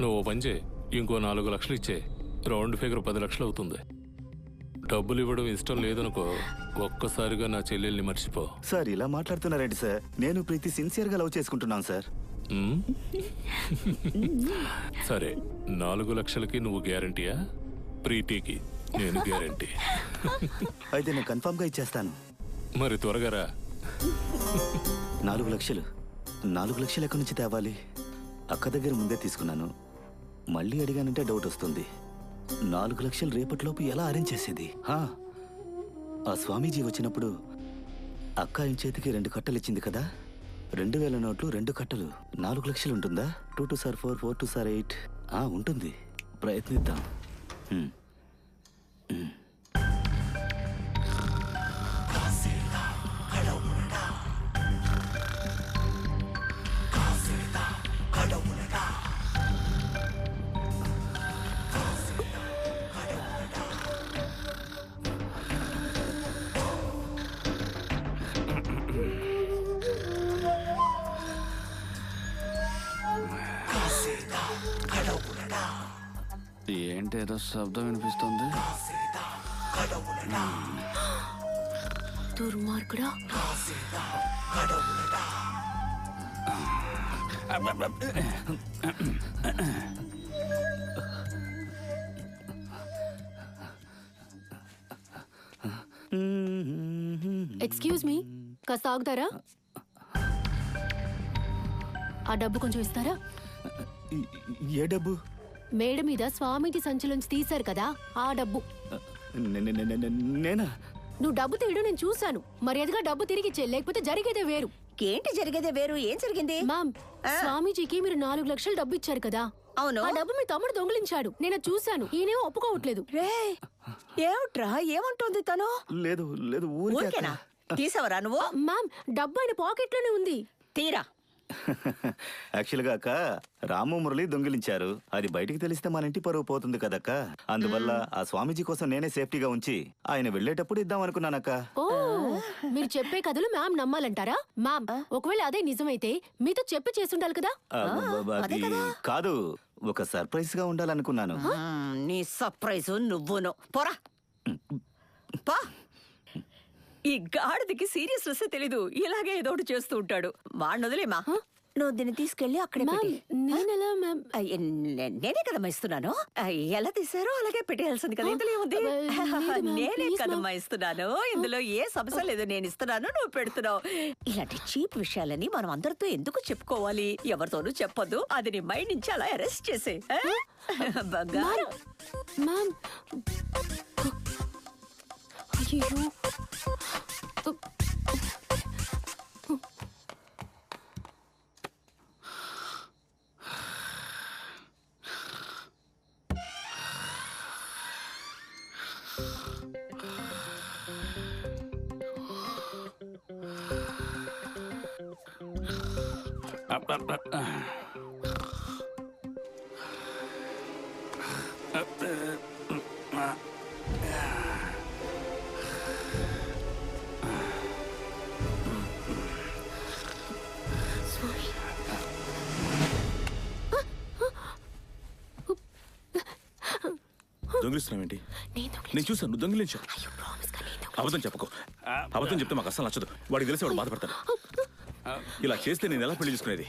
S19: నువ్వు ఓ పని చేయి, ఇంకో 4 లక్షలు ఇచ్చే, రౌండ్ ఫిగర్ 10 లక్షలు అవుతుంది. డబ్బులు ఇవ్వడం ఇష్టం లేదనుకో, ఒక్కసారిగా నా చెల్లెల్ని మర్చిపో.
S8: సార్ ఇలా మాట్లాడుతున్నారేంటి సార్? నేను ప్రీతి సిన్సియర్గా లవ్ చేసుకుంటున్నాను సార్.
S19: సరే, 4 లక్షలకి నువ్వు గ్యారంటీయా? ప్రీతికి నేను గ్యారంటీ.
S8: అయితే నేను కన్ఫర్మ్గా ఇచ్చేస్తాను.
S19: మరి త్వరగా రా.
S8: 4 లక్షలు 4 లక్షలు ఎక్కడి నుంచి తేవాలి? అక్క దగ్గర ముందే తీసుకున్నాను, మళ్ళీ అడిగానంటే డౌట్ వస్తుంది. 4 లక్షలు రేపటిలోపు ఎలా అరేంజ్ చేసేది? ఆ స్వామీజీ వచ్చినప్పుడు అక్క ఆయన చేతికి 2 కట్టలు ఇచ్చింది కదా, 2000 నోట్లు 2 కట్టలు, 4 లక్షలు ఉంటుందా? 2 2 సార్ 4, 4 2 సార్ 8. ఉంటుంది, ప్రయత్నిద్దాం.
S3: ఏంటి ఏదో శబ్దం వినిపిస్తుంది?
S15: దుర్మార్గుడా. ఎక్స్క్యూజ్ మీ, కాస్త ఆగుతారా? ఆ డబ్బు కొంచెం ఇస్తారా?
S8: ఏ డబ్బు?
S15: మేడ మీద స్వామీజీ సంచిలోంచి తీశారు కదా, ఆ డబ్బు.
S8: నేనా?
S15: నువ్వు డబ్బు తీయడం నేను చూశాను. మర్యాదగా డబ్బు తిరిగి ఇచ్చే, లేకపోతే జరిగేదే వేరు.
S1: ఏంటి జరిగేదే వేరు? ఏం జరిగింది?
S15: మామ్, స్వామీజీకి మీరు 4 లక్షలు డబ్బు ఇచ్చారు కదా,
S1: అవును.
S15: ఆ డబ్బు మీ తమ్ముడు దొంగిలించాడు. నేను చూశాను. ఈయనేమో ఒప్పుకోవట్లేదు.
S1: ఏమిట్రా, ఏమంటుంది తను?
S8: లేదు లేదు, ఊరికేనా?
S1: తీసావరా నువ్వు?
S15: మామ్, డబ్బు ఆయన పాకెట్ లోనే ఉంది.
S1: తీరా.
S8: యాక్చువల్గా అక్క, రాము మురళి దొంగిలించారు. అది బయటికి తెలిస్తే మన ఇంటి పరువు పోతుంది కదక్క. అందువల్ల ఆ స్వామీజీ కోసం నేనే సేఫ్టీగా ఉంచి ఆయన వెళ్ళేటప్పుడు ఇద్దాం అనుకున్నానక్క.
S15: ఓ, మీరు చెప్పే కథలు మ్యామ్ నమ్మాలంటారా? మ్యామ్, ఒకవేళ అదే నిజమైతే మీతో చెప్పి చేస్తుండాలి కదా.
S8: అది కాదు, ఒక సర్ప్రైజ్ గా ఉండాలనుకున్నాను.
S1: నీ సర్ప్రైజ్ నువ్వును పోరా. ఈ గాడిదికి సీరియస్నెస్ తెలీదు, ఇలాగే ఏదో ఒకటి చేస్తూ ఉంటాడు. వాడిని వదిలేమా, నువ్వు దీన్ని తీసుకెళ్ళి అక్కడే నేనే కదమ్మా ఇస్తున్నాను. ఎలా తీసారో అలాగే పెట్టేయాల్సింది కదా, ఇందులో ఏముంది? నేనే కదమ్మా ఇస్తున్నాను, ఇందులో ఏ సమస్య లేదు. నేను ఇస్తున్నాను, నువ్వు పెడుతున్నావు. ఇలాంటి చీప్ విషయాలని మనం అందరితో ఎందుకు చెప్పుకోవాలి? ఎవరితోనూ చెప్పొద్దు. అది నీ మైండ్ నుంచి అలా అరెస్ట్ చేసే. బంగారం.
S6: దొంగిలిస్తున్నావేంటి? నేను చూసాను, నువ్వు దొంగిలించావు. అబద్ధం చెప్పకు. అబద్ధం చెప్తే మాకు అసలు నచ్చదు. వాడికి తెలిసి వాడు బాధపడతాడు. ఇలా చేస్తే నేను ఎలా పెళ్లి చేసుకునేది?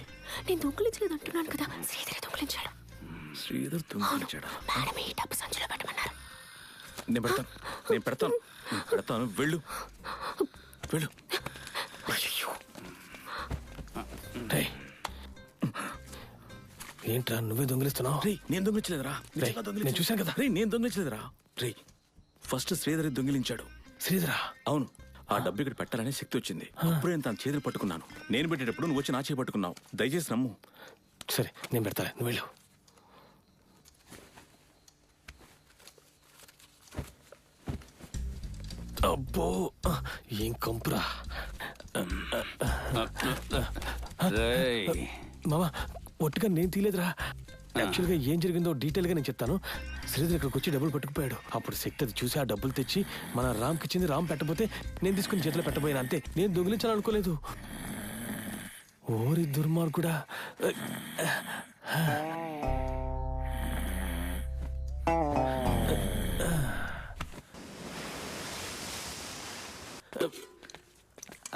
S15: నేను దొంగిలించలేదు అంటున్నాను కదా, శ్రీధర్ దొంగిలించాడు.
S6: శ్రీధర్ దొంగిలించాడా?
S15: మేడం ఈ డబ్బు సంచిలో పెట్టమన్నారు.
S6: నేను పెడతాను. వెళ్ళు.
S10: ఏంట్రా నువ్వే దొంగిలిస్తున్నావు?
S6: నేను దొంగిలించలేదురా,
S10: నేను చూశాను కదా.
S6: నేను దొంగిలించలేదురా. ఫస్ట్ శ్రీధర్ దొంగిలించాడు.
S10: శ్రీధరా?
S6: అవును. ఆ డబ్బు ఇక్కడ పెట్టాలనే శక్తి వచ్చింది. అప్పుడే నేను తన చేతులు పట్టుకున్నాను. నేను పెట్టేటప్పుడు నువ్వు వచ్చి నా చేయి పట్టుకున్నావు. దయచేసి నమ్ము.
S10: సరే, నేను పెడతా, నువ్వు వెళ్ళు. అబ్బో, ఏం కంపురా. మామా, ఒట్టుగా నేను తీయలేదురా. యాక్చువల్గా ఏం జరిగిందో డీటెయిల్ గా నేను చెప్తాను. శ్రీధర్ ఇక్కడికి వచ్చి డబ్బులు పట్టుకుపోయాడు. అప్పుడు శక్తి అది చూసి ఆ డబ్బులు తెచ్చి మన రామ్కి ఇచ్చింది. రామ్ పెట్టబోతే నేను తీసుకుని చేతిలో పెట్టబోయాను, అంతే. నేను దొంగిలించాలనుకోలేదు. ఓరి దుర్మార్గుడా.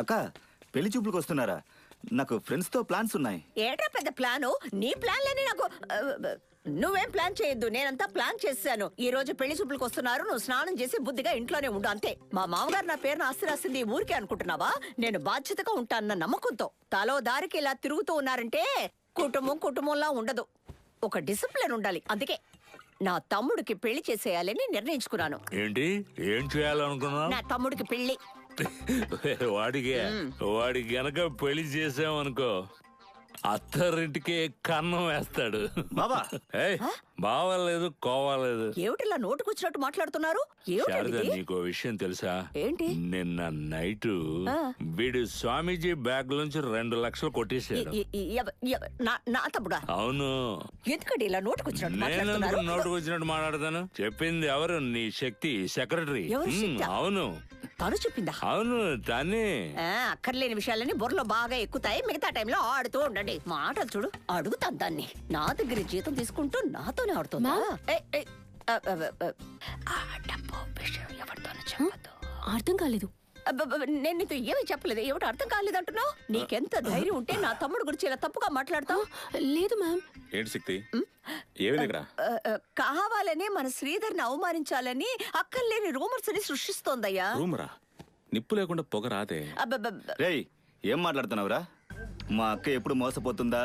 S8: అక్క పెళ్లి చూపులకు వస్తున్నారా? నాకు ఫ్రెండ్స్ తో ప్లాన్స్ ఉన్నాయి.
S1: ఏట్రా పెద్ద ప్లాను? నీ ప్లాన్లని నాకు నువ్వేం ప్లాన్ చేయొద్దు. నేనంతా ప్లాన్ చేశాను. ఈ రోజు పెళ్లి చూపులకు వస్తున్నారు. నువ్వు స్నానం చేసి బుద్ధిగా ఇంట్లోనే ఉండు అంతే. మా మామగారు నా పేరును ఆస్తి రాసింది ఊరికే అనుకుంటున్నావా? నేను బాధ్యతగా ఉంటానన్న నమ్మకంతో తలో దారికి ఇలా తిరుగుతూ ఉన్నారంటే కుటుంబంలా ఉండదు. ఒక డిసిప్లిన్ ఉండాలి. అందుకే నా తమ్ముడికి పెళ్లి చేసేయాలని నిర్ణయించుకున్నాను.
S14: ఏంటి ఏం చేయాలనుకున్నావు?
S1: నా తమ్ముడికి పెళ్లి.
S14: వాడికి గనక పెళ్లి చేసామనుకో అత్తారింటికి కన్నం వేస్తాడు.
S8: బాబా
S14: బావాలేదు కోవాలేదు.
S1: ఏమిటిలా నోటుకొచ్చినట్టు మాట్లాడుతున్నారు?
S14: శారదా, నీకో విషయం తెలుసా?
S1: ఏంటి?
S14: నిన్న నైట్ వీడు స్వామీజీ బ్యాగ్ నుంచి 2 లక్షలు కొట్టేశాడు.
S1: నా తమ్ముడా?
S14: అవును.
S1: ఎందుకంటే ఇలా నోటుకొచ్చినట్టు
S14: నేను
S1: మాట్లాడుతున్నారు?
S14: నోటుకు వచ్చినట్టు మాట్లాడతాను. చెప్పింది ఎవరు? నీ శక్తి సెక్రటరీ.
S1: ఎవరు శక్తి?
S14: అవును
S1: తను చెప్పిందా?
S14: అవును తనే.
S1: అక్కర్లేని విషయాలని బుర్రలో బాగా ఎక్కుతాయి. మిగతా టైంలో ఆడుతూ ఉండండి. మాటలు చూడు. అడుగుతాను దాన్ని. నా దగ్గర జీతం తీసుకుంటూ నాతోనే ఆడుతుందా?
S15: అర్థం కాలేదు.
S1: నేను నీతో ఏమీ చెప్పలేదు. ఏమిటి అర్థం కాలేదంటున్నావు? నీకెంత ధైర్యం ఉంటే నా తమ్ముడు గురించి ఇలా తప్పుగా మాట్లాడతావు?
S15: లేదు మ్యామ్.
S6: ఏంటి శక్తి? ఏమి దగ్గర
S1: కావాలని మన శ్రీధర్ని అవమానించాలని అక్కర్లేని రూమర్స్ అని సృష్టిస్తోందయ్యా.
S6: రూమరా? నిప్పు లేకుండా పొగ రాదే.
S8: రేయ్, ఏం మాట్లాడుతున్నావురా? మా అక్క ఎప్పుడు మోసపోతుందా?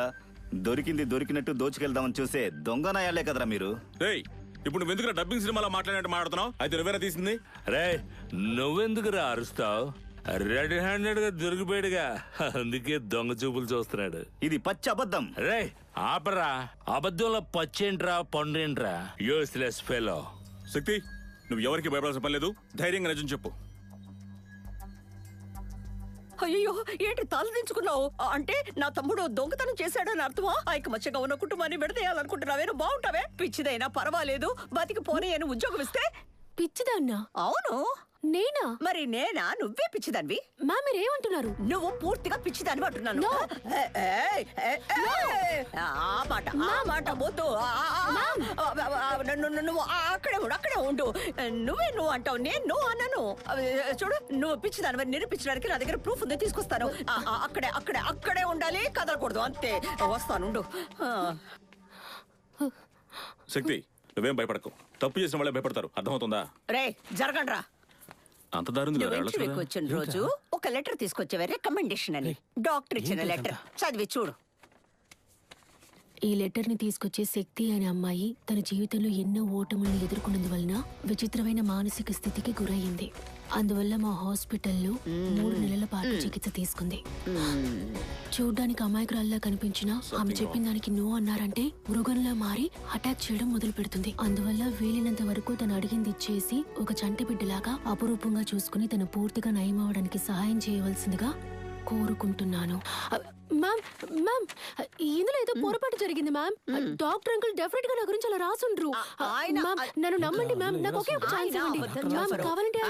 S8: దొరికినట్టు దోచుకెళ్దామని చూసే దొంగనాయాలే కదరా మీరు.
S6: రేయ్, ఇప్పుడు నువ్వెందుకు డబ్బింగ్ సినిమాలో మాట్లాడినట్టు మాట్లాడుతున్నావు? అయితే నువ్వేనా తీసింది?
S14: రే, నువ్వెందుకురా అరుస్తావు? రెడ్ హ్యాండెడ్ గా దొరికిపోయాడుగా, అందుకే దొంగ చూపులు చూస్తున్నాడు.
S8: ఇది పచ్చి అబద్ధం.
S14: రే ఆపరా, అబద్ధంలో పచ్చేంట్రా పండేంట్రా, యూస్లెస్ ఫెలో.
S6: శక్తి, నువ్వు ఎవరికి భయపడాల్సిన పని లేదు. ధైర్యంగా నిజం చెప్పు.
S1: అయ్యో, ఏంటి తలదించుకున్నావు? అంటే నా తమ్ముడు దొంగతనం చేశాడని అర్థమా? ఐకమత్యంగా ఉన్న కుటుంబాన్ని విడదీయాలనుకుంటున్నావేను? బాగుంటావే. పిచ్చిదైనా పర్వాలేదు, బతికి పోనీ అని ఉద్యోగం ఇస్తే.
S15: పిచ్చిదాన్నా?
S1: అవును.
S15: నేనా?
S1: మరి నేనా? నువ్వే పిచ్చిదానివి.
S15: మా మీరేమంటున్నారు?
S1: నువ్వు పూర్తిగా పిచ్చిదానివి అంటున్నాను. ఆ మాట పోతూ నువ్వు అక్కడే ఉండు. నువ్వు అంటావు, నేను నువ్వు అన్నాను. చూడు, నువ్వు పిచ్చిదానివి నిరూపించడానికి నా దగ్గర ప్రూఫ్ ఉంది, తీసుకొస్తాను. అక్కడే ఉండాలి, కదలకూడదు, అంతే. వస్తానుండు.
S6: శక్తి, నువ్వేం భయపడకు. తప్పు చేసిన వాళ్ళే భయపడతారు, అర్థమవుతుందా?
S1: రే జరగండ్రా.
S6: అంత దారుంది.
S1: వచ్చిన రోజు ఒక లెటర్ తీసుకొచ్చేవే, రికమెండేషన్ అని. డాక్టర్ ఇచ్చిన లెటర్ చదివి చూడు.
S15: ఈ లెటర్ ని తీసుకొచ్చే శక్తి అనే అమ్మాయి తన జీవితంలో ఎన్నో ఓటములను ఎదుర్కొన్నందువలన విచిత్రమైన మానసిక స్థితికి గురయ్యింది. అందువల్ల మా హాస్పిటల్లో 3 నెలల పాటు చికిత్స తీసుకుంది. చూడ్డానికి అమాయకురాల్లా కనిపించినా ఆమె చెప్పిన దానికి నో అన్నారంటే మృగంలా మారి అటాక్ చేయడం మొదలు పెడుతుంది. అందువల్ల వీలైనంత వరకు తను అడిగింది ఇచ్చేసి ఒక చంటి బిడ్డలాగా అపురూపంగా చూసుకుని తను పూర్తిగా నయమవడానికి సహాయం చేయవలసిందిగా కోరుకుంటున్నాను. మ్యామ్, ఇందులో ఏదో పొరపాటు జరిగింది మ్యామ్. డాక్టర్ అంకుల్ డెఫినెట్ గా నా గురించి అలా రాసుండ్రు. నన్ను నమ్మండి మ్యామ్, నాకు ఒకే ఒక ఛాన్స్ ఇవ్వండి మ్యామ్. కావాలంటే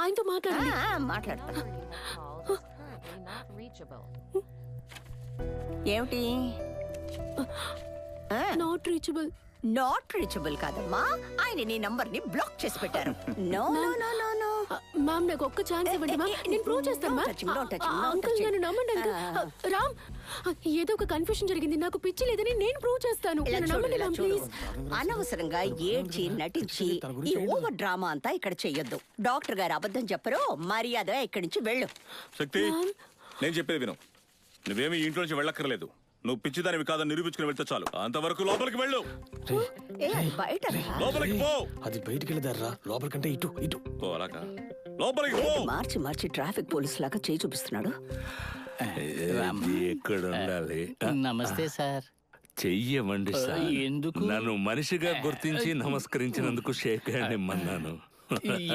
S15: ఆయనతో మాట్లాడండి.
S1: ఏమిటి?
S15: Not reachable.
S1: నాట్ రీచబుల్ కాదమ్మా, ఆయన నీ నంబర్ ని బ్లాక్ చేసి పెట్టారు. No no no no no
S15: ma'am, నాకు ఒక్క ఛాన్స్ ఇవ్వండి మ్యామ్, నేను ప్రూవ్ చేస్తాను మ్యామ్. అంకుల్ నన్ను నమ్మండి అంకుల్. రామ్, ఏదో ఒక కన్ఫ్యూషన్ జరిగింది, నాకు పిచ్చి లేదని నేను ప్రూవ్ చేస్తాను. నమ్మండి మ్యామ్ ప్లీజ్.
S1: అనవసరంగా ఏడ్చి నటించి ఈ ఓవర్ డ్రామా అంతా ఇక్కడ చెయ్యొద్దు. డాక్టర్ గారు అబద్ధం చెప్పరు, మర్యాద ఇక్కడి నుంచి వెళ్ళు.
S6: శక్తి, నేను చెప్పేది విను. నువ్వేమి ఇంట్లో నుంచి వెళ్ళక్కర్లేదు. నువ్వు పిచ్చిదానివి కాదని నిరూపించుకుని వెళ్తే చాలు. అంతవరకు లోపలికి వెళ్ళు. లోపలికి పో.
S10: అది బయటికి వెళ్ళదారా, లోపలికంటే ఇటు ఇటు
S6: అలాగా. లోపలికి పో.
S1: మార్చి ట్రాఫిక్ పోలీస్ లాగా చేయి చూపిస్తున్నాడు.
S14: ఎక్కడ ఉండాలి?
S13: నమస్తే సార్.
S14: చెయ్యమండి సార్.
S13: ఎందుకు?
S14: నన్ను మనిషిగా గుర్తించి నమస్కరించినందుకు షేక్ హ్యాండ్ ఇమ్మన్నాను.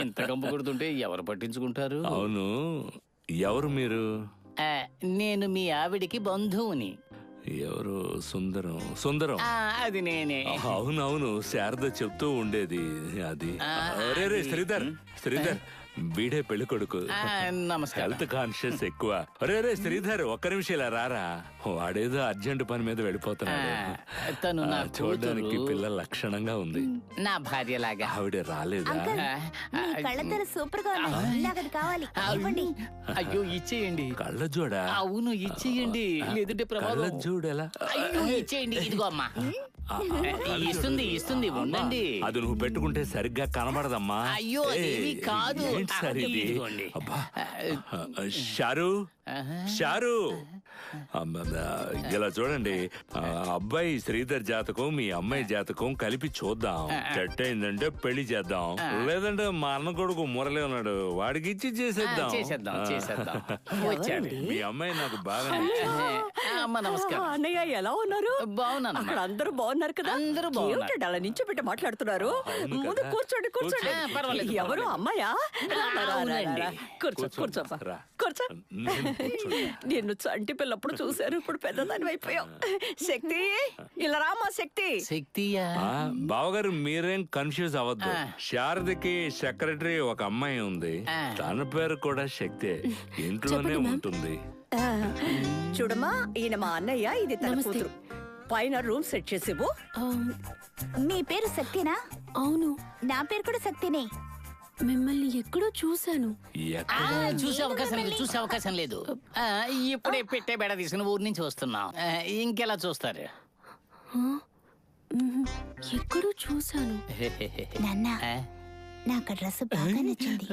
S13: ఇంత కంపు కొడుతుంటే ఎవరు పట్టించుకుంటారు?
S14: అవును, ఎవరు మీరు?
S13: నేను మీ ఆవిడికి బంధువుని.
S14: ఎవరు? సుందరం.
S13: అది నేనే.
S14: అవునవును, శారద చెప్తూ ఉండేది అది. రే శ్రీధర్, వీడే పెళ్లి కొడుకు.
S13: నమస్కారం.
S14: హెల్త్ కాన్షియస్ ఎక్కువ. రే శ్రీధర్, ఒక్క నిమిషం ఇలా రారా. వాడేదో అర్జెంట్ పని మీద వెళ్ళిపోతున్నాడు.
S13: తను నా
S14: చూడడానికి పిల్ల లక్షణంగా ఉంది.
S13: నా భార్య లాగా.
S14: ఆవిడ రాలేదా?
S17: కళ్ళతర సూపర్ గా ఉన్నాయి. నాకు అది కావాలి. ఇవ్వండి.
S13: అయ్యో ఇచ్చేయండి.
S14: కళ్ళజోడా?
S13: అవును ఇచ్చేయండి, లేదంటే ప్రమాదం.
S14: కళ్ళజోడెలా?
S13: అయ్యో ఇచ్చేయండి. ఇదిగో అమ్మా. ఇస్తుంది ఉండండి.
S14: అది నువ్వు పెట్టుకుంటే సరిగ్గా కనబడదమ్మా.
S13: అయ్యో అదేమీ కాదు.
S14: ఏంటి సార్ ఇది?
S13: ఇదిగోండి.
S14: అబ్బా. షారు షారు, ఇలా చూడండి, అబ్బాయి శ్రీధర్ జాతకం మీ అమ్మాయి జాతకం కలిపి చూద్దాం. సెట్ అయిందంటే పెళ్లి చేద్దాం, లేదంటే మా అన్న కొడుకు మురళి ఉన్నాడు, వాడికి ఇచ్చి చేసేద్దాం. మీ అమ్మాయి నాకు బాగా
S13: నమస్కారం.
S1: అన్నయ్య ఎలా ఉన్నారు?
S13: బాగున్నాను.
S1: అక్కడ అందరూ బాగున్నారు కదా?
S13: అందరూ బాగున్నారు.
S1: ఏమిటండి అలా నించో పెట్టి మాట్లాడుతున్నారు? ముందు కూర్చోండి కూర్చోండి.
S13: పర్వాలేదు.
S1: ఎవరు అమ్మాయా? కూర్చో కూర్చోప్పా కూర్చో. నిన్ను చంటి పిల్లప్పుడు చూశారు, ఇప్పుడు పెద్దదాని అయిపోయావు. శక్తి ఇలా రామా. శక్తి
S14: బావగారు మీరేం కన్ఫ్యూజ్ అవ్వద్దు. శారదకి సెక్రటరీ ఒక అమ్మాయి ఉంది, తన పేరు కూడా శక్తే, ఇంట్లోనే ఉంటుంది.
S1: చూడమ్మా, ఈయన మా అన్నయ్య, ఇది తన కూతురు. పైన రూమ్ సెట్ చేసేవు.
S17: మీ పేరు శక్తినా?
S15: అవును,
S17: నా పేరు కూడా శక్తినే.
S15: మిమ్మల్ని ఎక్కడో చూశాను.
S13: చూసే అవకాశం లేదు. ఇప్పుడే పెట్టే బెడ తీసుకుని ఊరి నుంచి వస్తున్నాం. ఇంకెలా చూస్తారు?
S15: ఎక్కడో చూశాను.
S17: నాన్న, నాకు డ్రెస్ బాగా నచ్చింది.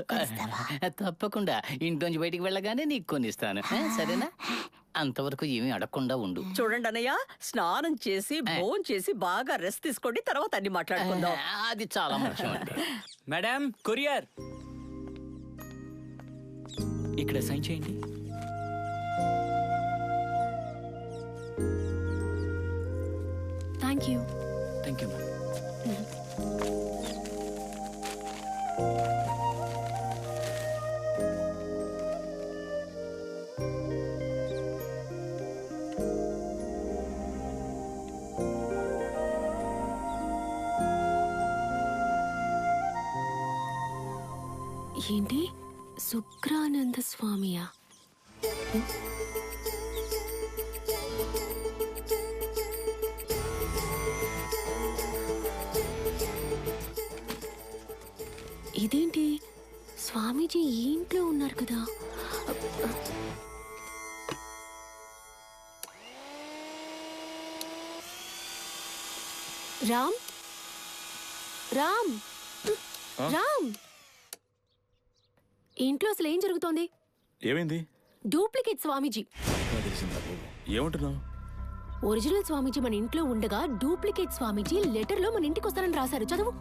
S13: తప్పకుండా ఇంట్లోంచి బయటికి వెళ్ళగానే నీకు కొనిస్తాను, సరేనా? అంతవరకు ఏమీ అడగకుండా ఉండు.
S1: చూడండి అన్నయ్య, స్నానం చేసి భోజనం చేసి బాగా రెస్ట్ తీసుకోండి, తర్వాత అన్ని మాట్లాడుకుందాం.
S13: అది చాలా ముఖ్యం.
S21: మేడం, కొరియర్ ఇక్కడ సైన్ చేయండి.
S15: Thank you.
S21: Thank you ma'am.
S15: ఏంటి, శుక్రానంద స్వామియా? ఇదేంటి, స్వామీజీ ఈ ఇంట్లో ఉన్నారు కదా? రామ్ రామ్ రామ్, ఇంట్లో అసలు ఏం జరుగుతోంది?
S6: ఏమైంది?
S15: డూప్లికేట్ స్వామీజీ.
S6: ఏమంటున్నావు?
S15: ఒరిజినల్ స్వామీజీ మన ఇంట్లో ఉండగా డూప్లికేట్ స్వామీజీ లెటర్ లో మన ఇంటికి వస్తారని రాశారు. చదువు.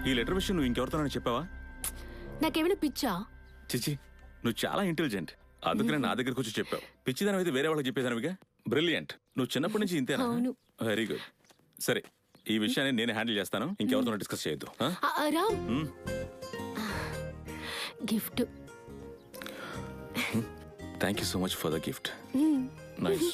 S6: ఈ లెటర్ విషయం నువ్వు ఇంకెవరితోనని చెప్పావా?
S15: నాకేమైనా పిచ్చా?
S6: చిచి, నువ్వు చాలా ఇంటెలిజెంట్, అందుకనే నా దగ్గరకు వచ్చి చెప్పావు. పిచ్చిదాని అయితే వేరే వాళ్ళకి చెప్పేదానివిగా. బ్రిలియంట్. నువ్వు చిన్నప్పటి నుంచి ఇంతేనా? Very good. సరే, ఈ విషయాన్ని నేను హ్యాండిల్ చేస్తాను, ఇంకెవరితో డిస్కస్ చేయొద్దు.
S15: Ram, gift.
S6: Thank you so much for the gift. Nice.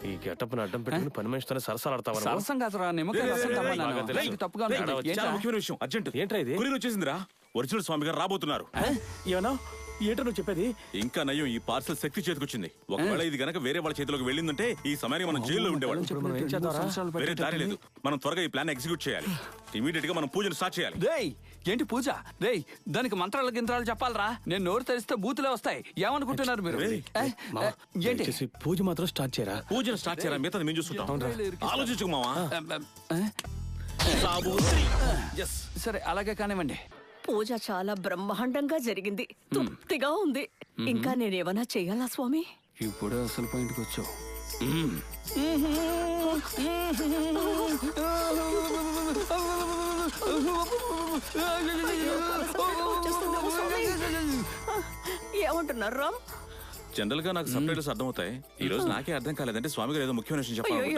S10: ఈ గెటప్ను అడ్డం పెట్టుకుని పని మనిషితోనే సరసాలాడతావా?
S3: సరసం కాదురా, నిమ్మకాయ రసం తెమ్మన్నాను. తప్పుగా ఉంది.
S6: చాలా ముఖ్యమైన విషయం, అర్జెంట్.
S10: ఏంట్రా ఇది?
S6: కొరియర్ వచ్చేసిందిరా. ఒరిజినల్ స్వామి గారు రాబోతున్నారు.
S10: ఏమన్నా? ఏంటో నువ్వు చెప్పేది?
S6: ఇంకా నయ్యం, ఈ పార్సల్ శక్తి చేతికొచ్చింది. ఒకవేళ ఇది గనక వేరే వాళ్ళ చేతిలోకి వెళ్ళిందంటే ఈ సమయానికి మనం జైల్లో ఉండేవాళ్ళం. వేరే దారి లేదు. మనం త్వరగా ఈ ప్లాన్ ఎగ్జిక్యూట్ చేయాలి. ఇమీడియట్ గా మనం పూజను స్టార్ట్ చేయాలి.
S3: రేయ్, ఏంటి పూజ? రేయ్, దానికి మంత్రాలు గింత్రాలు చెప్పాలరా? నేను నోరు తెరిస్తే బూతులే వస్తాయి. ఏమనుకుంటున్నారు మీరు?
S10: ఏంటి పూజ మాత్రం స్టార్ట్ చేయరా?
S6: పూజను స్టార్ట్ చేయరా, మిగతాది మేము చూసుకుంటాం. ఆలోచించుకో మావా.
S3: సరే, అలాగే కానివ్వండి.
S1: పూజ చాలా బ్రహ్మాండంగా జరిగింది, తృప్తిగా ఉంది. ఇంకా నేనేమన్నా చెయ్యాలా స్వామి?
S3: ఇప్పుడు అసలు పాయింట్కి వచ్చావు.
S1: ఏమంటున్నారు రామ్?
S6: జనరల్ గా నాకు సబ్ టైటిల్స్ అర్థమవుతాయి. ఈ రోజు నాకే అర్థం కాలేదంటే స్వామి గారు ఏదో ముఖ్యమైన విషయం చెప్పాలి.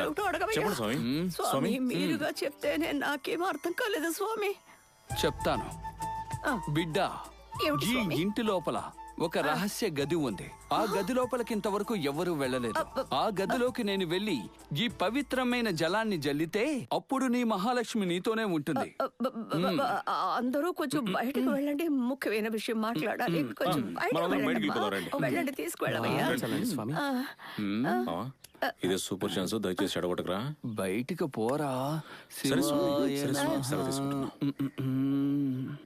S6: చెప్పండి స్వామి.
S1: స్వామి, మీరుగా చెప్తేనే నాకేం అర్థం కాలేదు స్వామి.
S3: చెప్తాను బిడ్డ. ఈ ఇంటి లోపల ఒక రహస్య గది ఉంది. ఆ గది లోపలికి ఇంతవరకు ఎవరూ వెళ్ళలేదు. ఆ గదిలోకి నేను వెళ్ళి ఈ పవిత్రమైన జలాన్ని జల్లితే అప్పుడు నీ మహాలక్ష్మి నీతోనే ఉంటుంది.
S1: అందరూ కొంచెం బయటకు వెళ్ళండి, ముఖ్యమైన విషయం మాట్లాడాలి. కొంచెం వెళ్ళండి, తీసుకువెళ్ళవయ్యా.
S6: ఇదే సూపర్ ఛాన్స్, దయచేసి అడగొట్టకురా.
S3: బయటికి పోరా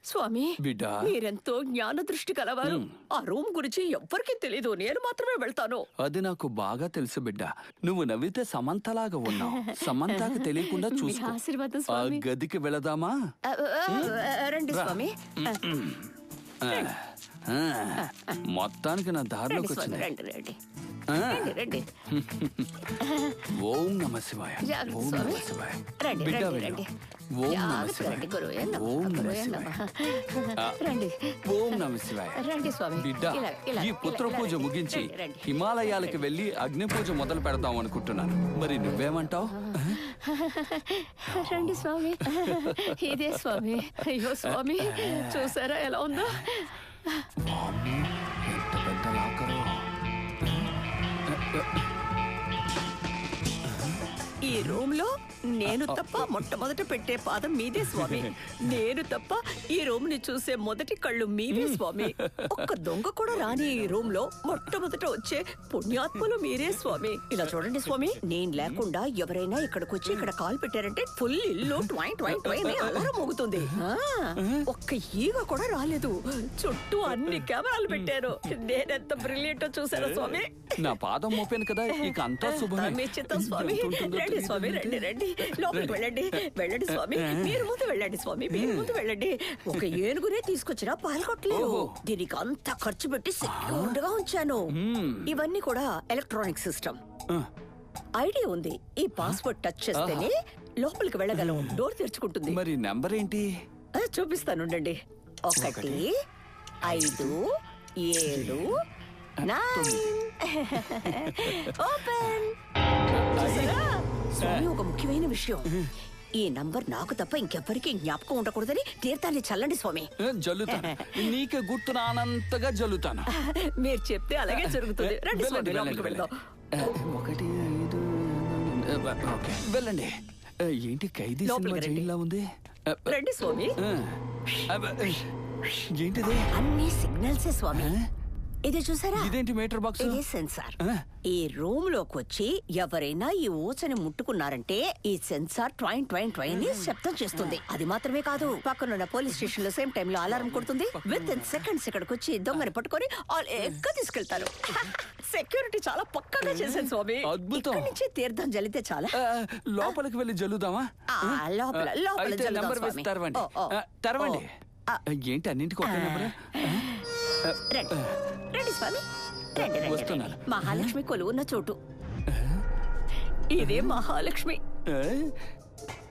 S1: స్వామి.
S3: బిడ్డ,
S1: మీరెంతో జ్ఞాన దృష్టి కలవారు. ఆ రూమ్ గురించి ఎవ్వరికీ తెలీదు, నేను మాత్రమే వెళ్తాను.
S3: అది నాకు బాగా తెలుసు బిడ్డ. నువ్వు నవ్వితే సమంతలాగా ఉన్నావు. సమంతకు తెలియకుండా చూసుకో. ఆ గదికి వెళదామా?
S1: రండి స్వామి.
S3: మొత్తానికి నా దారిలోకి వచ్చింది.
S1: రండి.
S3: ఓం నమ శివాయ. ఓం నమ శివాయ. బిడ్డ వెళ్ళు. ఓం నమ శివాయ. ఓం నమ శివాయ. ఓం నమ శివాయ. బిడ్డ, ఈ పుత్ర పూజ ముగించి హిమాలయాలకు వెళ్లి అగ్ని పూజ మొదలు పెడదాం అనుకుంటున్నాను. మరి నువ్వేమంటావు?
S1: రండి స్వామి. ఇదే స్వామి. అయ్యో స్వామి, చూసారా ఎలా ఉందో?
S3: ఎంత పెద్ద లాకరో.
S1: ఈ రూమ్ లో నేను తప్ప మొట్టమొదట పెట్టే పాదం మీదే స్వామి. నేను తప్ప ఈ రూమ్ ని చూసే మొదటి కళ్ళు మీవే స్వామి. ఒక్క దొంగ కూడా రాని ఈ రూమ్ లో మొట్టమొదట వచ్చే పుణ్యాత్ములు మీరే స్వామి. ఇలా చూడండి స్వామి, నేను లేకుండా ఎవరైనా ఇక్కడికి వచ్చి ఇక్కడ కాల్ పెట్టారంటే ఫుల్ ఇల్లు ట్వైన్ ట్వైన్ ట్వైన్ అలారం మోగుతుంది. ఒక్క ఈగ కూడా రాలేదు. చుట్టూ అన్ని కెమెరాలు పెట్టారు. నేనెంత బ్రిలియంటో చూసారా స్వామి?
S3: నా పాదం మోపాను కదా, ఇక అంతా శుభమే.
S1: మీ చిత్తం స్వామి. రండి స్వామి, రండి రండి, లోపలికి వెళ్ళండి. వెళ్ళండి స్వామి, మీరు ముందు వెళ్ళండి స్వామి, మీరు ముందు వెళ్ళండి. ఒక ఏనుగునే తీసుకొచ్చినా పాల్గొట్టలేదు. దీనికి అంతా ఖర్చు పెట్టి సెక్యూర్డ్ గా ఉంచాను. ఇవన్నీ కూడా ఎలక్ట్రానిక్ సిస్టమ్. ఐడియా ఉంది. ఈ పాస్వర్డ్ టచ్ చేస్తేనే లోపలికి వెళ్ళగలం. డోర్ తెరుచుకుంటుంది.
S3: మరి నంబర్ ఏంటి?
S1: చూపిస్తాను. 1 5 7 9 ఓపెన్. స్వామి, ఒక ముఖ్యమైన విషయం. ఈ నంబర్ నాకు తప్ప ఇంకెవ్వరికి జ్ఞాపకం ఉండకూడదని తీర్థాన్ని చల్లండి స్వామి.
S3: జల్లుతాను. నీకే గుర్తురానంతగా జల్లుతాను.
S1: మీరు చెప్తే అలాగే జరుగుతుంది. రండి స్వామి, లోపలికి వెళ్దాం.
S3: 1 5 ఓకే, వెళ్ళండి. ఏంటి ఖైదీ సినిమా జైల్లో ఉంది?
S1: రండి స్వామి.
S3: ఏంటిది?
S1: అన్ని సిగ్నల్సే స్వామి. ఇది చూసారా?
S3: ఇదేంటి మీటర్ బాక్స్?
S1: ఇది సెన్సార్. ఈ రూమ్ లోకి వచ్చి ఎవరైనా ఈ ఊచని ముట్టుకున్నారంటే ఈ సెన్సార్ ట్వైన్ ట్వైన్ ట్వైన్ ని శబ్దం చేస్తుంది. అది మాత్రమే కాదు, పక్కనున్న పోలీస్ స్టేషన్ లో సేమ్ టైం లో అలారం కొడుతుంది. విత్ ఇన్ సెకండ్స్ ఇక్కడికి వచ్చి దొంగని పట్టుకొని ఎక్క తీసుకెళ్తారు. సెక్యూరిటీ చాలా పక్కగా చేశాను స్వామి.
S3: అద్భుతం.
S1: నుంచి తీర్థం జల్లితే చాలా.
S3: లోపలికి వెళ్ళి జల్లుదామా?
S1: లోపల
S3: నంబర్ వేసి తెరవండి. తెరవండి. ఏంటి అన్నింటికి ఒక నెంబర్?
S1: రండి స్వామి, రండి. మహాలక్ష్మి కొలువున్న చోటు. ఇదే మహాలక్ష్మి.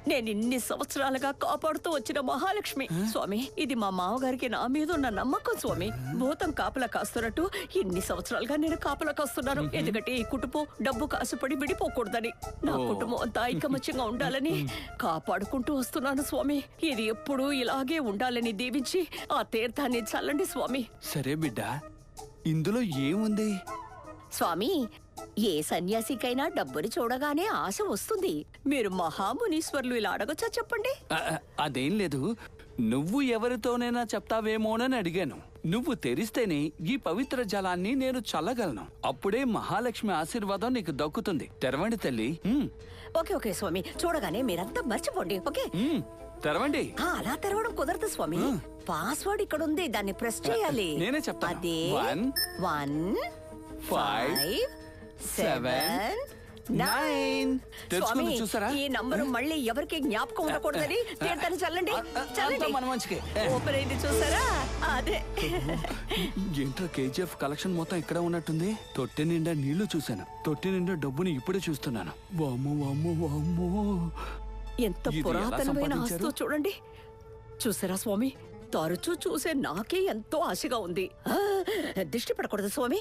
S1: నేను ఇన్ని సంవత్సరాలుగా కాపాడుతూ వచ్చిన మహాలక్ష్మి స్వామి. ఇది మా మామగారికి నా మీద ఉన్న నమ్మకం స్వామి. భూతం కాపలా కాస్తున్నట్టు ఇన్ని సంవత్సరాలుగా నేను కాపలా కాస్తున్నాను. ఎందుకంటే ఈ కుటుంబం డబ్బు కాసుపడి విడిపోకూడదని, నా కుటుంబం అంతా ఐకమత్యంగా ఉండాలని కాపాడుకుంటూ వస్తున్నాను స్వామి. ఇది ఎప్పుడూ ఇలాగే ఉండాలని దీవించి ఆ తీర్థాన్ని చల్లండి స్వామి.
S3: సరే బిడ్డ, ఇందులో ఏముంది?
S1: స్వామి, ఏ సన్యాసికైనా డబ్బుని చూడగానే ఆశ వస్తుంది. మీరు మహామునీశ్వర్లు ఇలా అడగచ్చా చెప్పండి?
S3: అదేం లేదు, నువ్వు ఎవరితోనైనా చెప్తావేమోనని అడిగాను. నువ్వు తెరిస్తేనే ఈ పవిత్ర జలాన్ని నేను చల్లగలను. అప్పుడే మహాలక్ష్మి ఆశీర్వాదం నీకు దక్కుతుంది. తెరవండి తల్లి.
S1: ఓకే స్వామి, చూడగానే మీరంతా మర్చిపోండి. ఓకే,
S3: తెరవండి.
S1: అలా తెరవడం కుదరదు స్వామి. పాస్వర్డ్ ఇక్కడ ఉంది, దాన్ని ప్రెస్ చేయాలి.
S3: నేనే చెప్తాను.
S1: అదే
S3: 1 5 7 9.
S1: స్వామి, ఈ నంబరు మళ్ళీ ఎవరికి జ్ఞాపకం ఉండకూడదని తీర్థాన్ని చల్లండి.
S3: మన మంచికే.
S1: ఓపెన్ అయింది చూసారా? అదే.
S3: ఏంట్రా కేజీఎఫ్ కలెక్షన్ మొత్తం ఇక్కడ ఉన్నట్టుంది. తొట్టె నిండా నీళ్లు చూశాను, తొట్టె నిండా డబ్బుని ఇప్పుడే చూస్తున్నాను. వామ్మో వామ్మో వామ్మో,
S1: ఎంత పురాతనమైన ఆస్తో చూడండి. చూసారా స్వామి? తరచూ చూసే నాకే ఎంతో ఆశగా ఉంది. దిష్టి పడకూడదు స్వామి.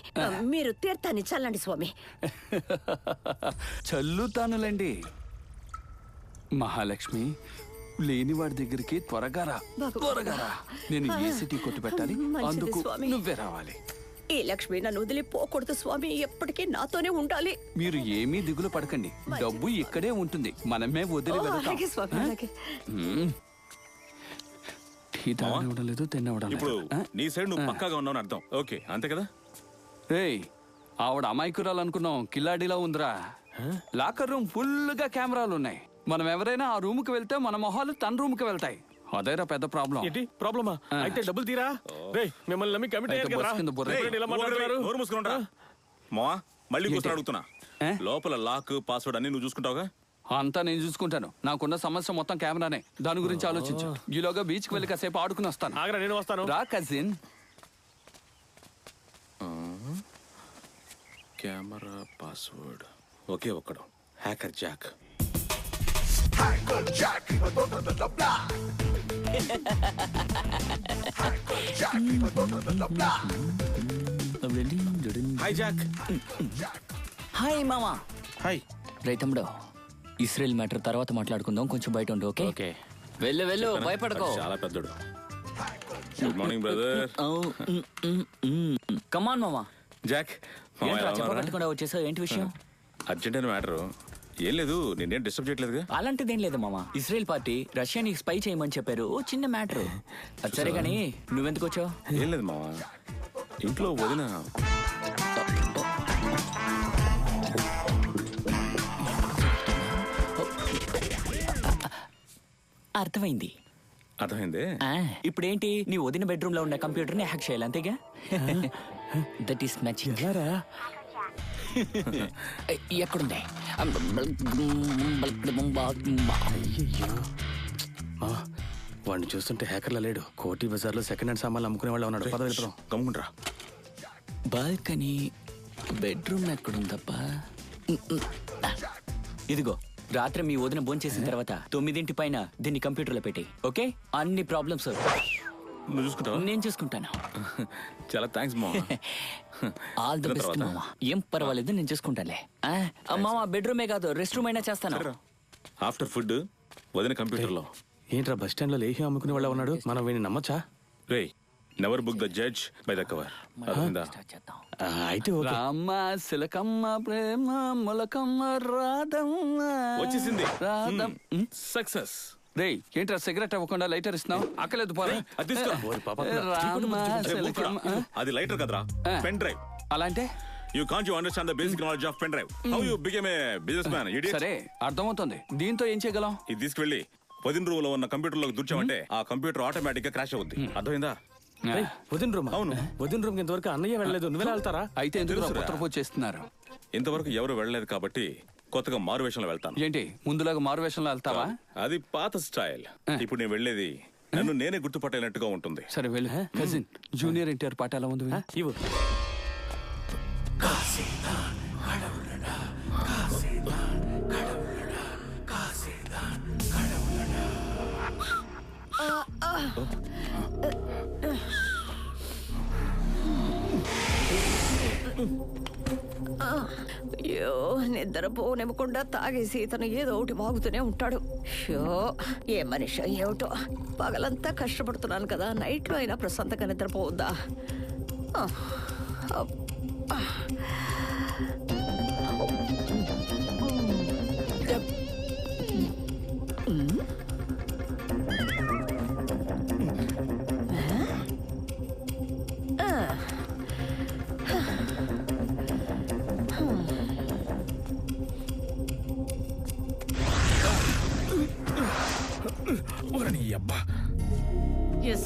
S1: మీరు తీర్థాన్ని చల్లండి స్వామి.
S3: చల్లుతానులేండి. మహాలక్ష్మి, లేనివాడి దగ్గరికి త్వరగా రా. నేను ఏ సిటీ కొట్టి పెట్టాలి, అందుకు నువ్వే రావాలి.
S1: ఈ లక్ష్మి నన్ను వదిలిపోకూడదు స్వామి, ఎప్పటికీ నాతోనే ఉండాలి.
S3: మీరు ఏమీ దిగులు పడకండి, డబ్బు ఇక్కడే ఉంటుంది, మనమే వదిలి వెళ్తాం.
S1: అలాగే స్వామి, అలాగే.
S3: టీ తాగడం లేదు, తినవడం లేదు.
S6: ఇప్పుడు నీ సైడ్ నువ్వు పక్కాగా ఉన్నావు అర్థం. ఓకే, అంతే కదా?
S3: రేయ్, ఆవిడ అమాయకురాలు అనుకున్నాం, కిల్లాడిలా ఉందిరా. లాకర్ రూమ్ ఫుల్ గా కెమెరాలు ఉన్నాయి. మనం ఎవరైనా ఆ రూమ్ కి వెళ్తే మన మొహాలు తన రూమ్ కి వెళ్తాయి. అదేరా పెద్ద ప్రాబ్లం.
S10: ఏంటి ప్రాబ్లమా? అయితే డబ్బులు తీరా. రేయ్, మిమ్మల్ని నమ్మి కమిట్ అయ్యారు కదరా. ఇలా మాట్లాడుతున్నారు.
S6: నోరు మూసుకుంటా మావా. మళ్ళీ కూర్చొని అడుగుతున్నా, లోపల లాక్ పాస్వర్డ్ అన్ని నువ్వు చూసుకుంటావుగా?
S3: అంతా నేను చూసుకుంటాను. నాకున్న సమస్య మొత్తం కెమెరానే. దాని గురించి ఆలోచించు. ఈలోగా బీచ్ కి వెళ్ళి కాసేపు ఆడుకుని వస్తాను.
S10: ఆగరా, నేను వస్తాను.
S3: రా కజిన్.
S6: కెమెరా పాస్వర్డ్ ఒకే ఒక్కడు, hacker Jack. Hi Jack.
S21: Hi మామా.
S6: హాయ్.
S21: రైట్ తమ్ముడు, ఇస్రాయల్ మ్యాటర్ తర్వాత మాట్లాడుకుందాం, కొంచెం బయట ఉండు. ఓకే ఓకే, వెళ్ళు వెళ్ళు, భయపడకో.
S6: చాలా పెద్దడు. Good morning brother.
S21: కమాన్ మామా.
S6: జాక్,
S21: చెప్పకుండా వచ్చేసావు, ఏంటి విషయం?
S6: అర్జెంట్ అయిన మ్యాటర్. ఏం లేదు, నేనేం డిస్టర్బ్ చేయట్లేదుగా.
S21: అలాంటిదేం లేదు మామా. ఇస్రాయల్ పార్టీ రష్యాని స్పై చేయమని చెప్పారు, చిన్న మ్యాటర్. అది సరే కానీ నువ్వెందుకు వచ్చావు?
S6: ఏం లేదు మావా, ఇంట్లో వదిన
S21: అర్థమైంది.
S6: అర్థమైంది.
S21: ఇప్పుడేంటి, నీ వదిన బెడ్రూమ్ లో ఉన్న కంప్యూటర్ ని హ్యాక్ చేయాలి, అంతేగా? That is matching. ఎక్కడుంది?
S10: వాడిని చూస్తుంటే హ్యాకర్లా లేడు. కోటి బజార్ లో సెకండ్ హ్యాండ్ సామాన్లు అమ్ముకునే వాళ్ళు ఉన్నాడు.
S6: గమ్ముకుంటారా.
S21: బాల్కనీ, బెడ్రూమ్ ఎక్కడుందప్పా? ఇదిగో, రాత్రి మీ వదిన భోంచేసిన తర్వాత 9 పైన దీన్ని కంప్యూటర్ లో పెట్టి, ఓకే? అన్ని ప్రాబ్లమ్స్
S6: నువ్వు చూసుకుంటావా?
S21: నేను చూసుకుంటాను.
S6: చాలా థ్యాంక్స్ మామ.
S21: ఆల్ ది బెస్ట్ మామ. ఏం పర్వాలేదు, నేను చూసుకుంటానులే. మామ, బెడ్రూమే కాదు, రెస్ట్ రూమ్ అయినా చేస్తాను.
S6: ఆఫ్టర్ ఫుడ్ వదిన కంప్యూటర్ లో.
S10: ఏంట్రా, బస్ స్టాండ్ లో లేహ్యం అమ్ముకునే వాళ్ళ ఉన్నాడు, మనం వీడిని నమ్మచ్చా?
S6: రే, never book the judge by the cover.
S10: అయితే
S3: రామ్మ సిలకమ్మ ప్రేమ మొలకమ్మ రాధమ్మ
S6: వచ్చేసింది. సక్సెస్.
S3: రే, ఏంట్రా సిగరెట్ అవ్వకుండా లైటర్ ఇస్తున్నావు? అక్కలేదు పోరా.
S6: అది లైటర్ కదరా, పెన్ డ్రైవ్.
S3: అలా అంటే
S6: you can't you understand the basic knowledge of pen drive. How you become a business man? Idiot.
S3: సరే, అర్థమవుతుంది. దీంతో ఏం చేయగలం?
S6: ఇది తీసుకెళ్ళి వదిన రూమ్ లో ఉన్న కంప్యూటర్ లోకి దూర్చామంటే ఆ కంప్యూటర్ ఆటోమేటిక్ గా క్రాష్ అవుద్ది. అర్థమైందా?
S10: వదిన రూమ్? అవును, వదిన రూమ్ ఇంతవరకు అన్నయ్య వెళ్ళలేదు, నువ్వే వెళ్తారా?
S3: అయితే ఎందుకు కొత్త పూజ చేస్తున్నారు?
S6: ఇంతవరకు ఎవరు వెళ్ళలేదు కాబట్టి కొత్తగా మారు వేషంలో వెళ్తాను.
S3: ఏంటి, ముందులాగా మారు వేషంలో వెళ్తావా?
S6: అది పాత స్టైల్. ఇప్పుడు నేను వెళ్ళేది నన్ను నేనే గుర్తుపట్టేనట్టుగా ఉంటుంది.
S3: సరే వెళ్ళు. కజిన్, జూనియర్ ఎన్టీఆర్ పాట ఎలా ఉంది?
S10: ఇవ్వు.
S1: అయ్యో, నిద్రపోనివ్వకుండా తాగేసి ఇతను ఏదో ఒకటి వాగుతూనే ఉంటాడు. షో, ఏ మనిషి ఏమిటో. పగలంతా కష్టపడుతున్నాను కదా, నైట్ లో అయినా ప్రశాంతంగా నిద్రపోవద్దా?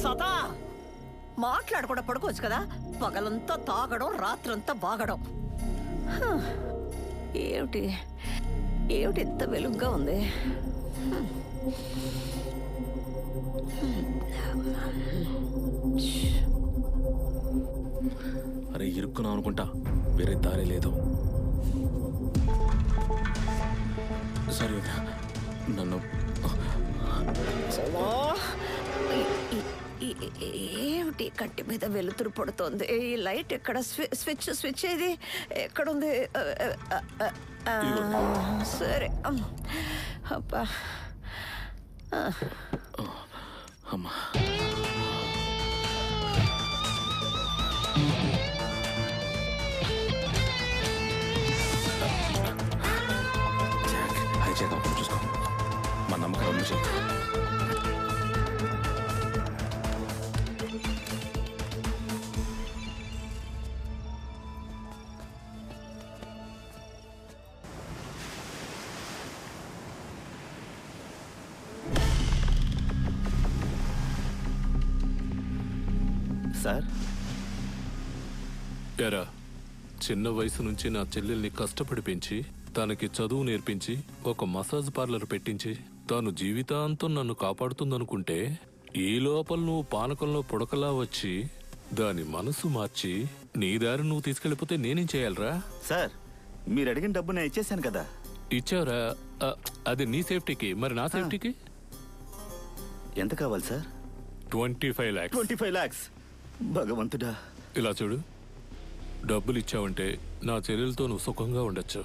S1: సదా మాట్లాడకుండా పడుకోవచ్చు కదా. పగలంతా తాగడం, రాత్రంతా బాగడం. ఏమిటి ఏమిటి ఎంత వెలుగ్గా ఉంది?
S6: అరే, ఇరుక్కున్నాం అనుకుంటా, వేరే దారి లేదు. సరే, నన్ను
S1: ఏమిటి కంటి మీద వెలుతురు పడుతోంది? ఈ లైట్ ఎక్కడ? స్విచ్ ఇది ఎక్కడుంది? సరే, అబ్బా,
S6: అమ్మా.
S8: సార్
S19: ఎరా చిన్న వయసు నుంచి నా చెల్లెల్ని కష్టపడి పెంచి తనకి చదువు నేర్పించి ఒక మసాజ్ పార్లర్ పెట్టించి తాను జీవితాంతం నన్ను కాపాడుతుందనుకుంటే ఈ లోపల నువ్వు పానకంలో పుడకలా వచ్చి దాని మనసు మార్చి నీ దారి నువ్వు తీసుకెళ్ళిపోతే నేనేం చేయాలరా?
S8: సార్ మీరు అడిగిన డబ్బు నేను ఇచ్చేసాను కదా.
S19: ఇచ్చావురా, అది నీ సేఫ్టీకి, మరి నా సేఫ్టీకి
S8: ఎంత కావాలి సార్?
S19: 25 lakhs.
S8: 25 lakhs. భగవంతుడా.
S19: ఇలా చూడు, డబ్బులు ఇచ్చావంటే నా చెల్లెలతో నువ్వు సుఖంగా ఉండొచ్చు,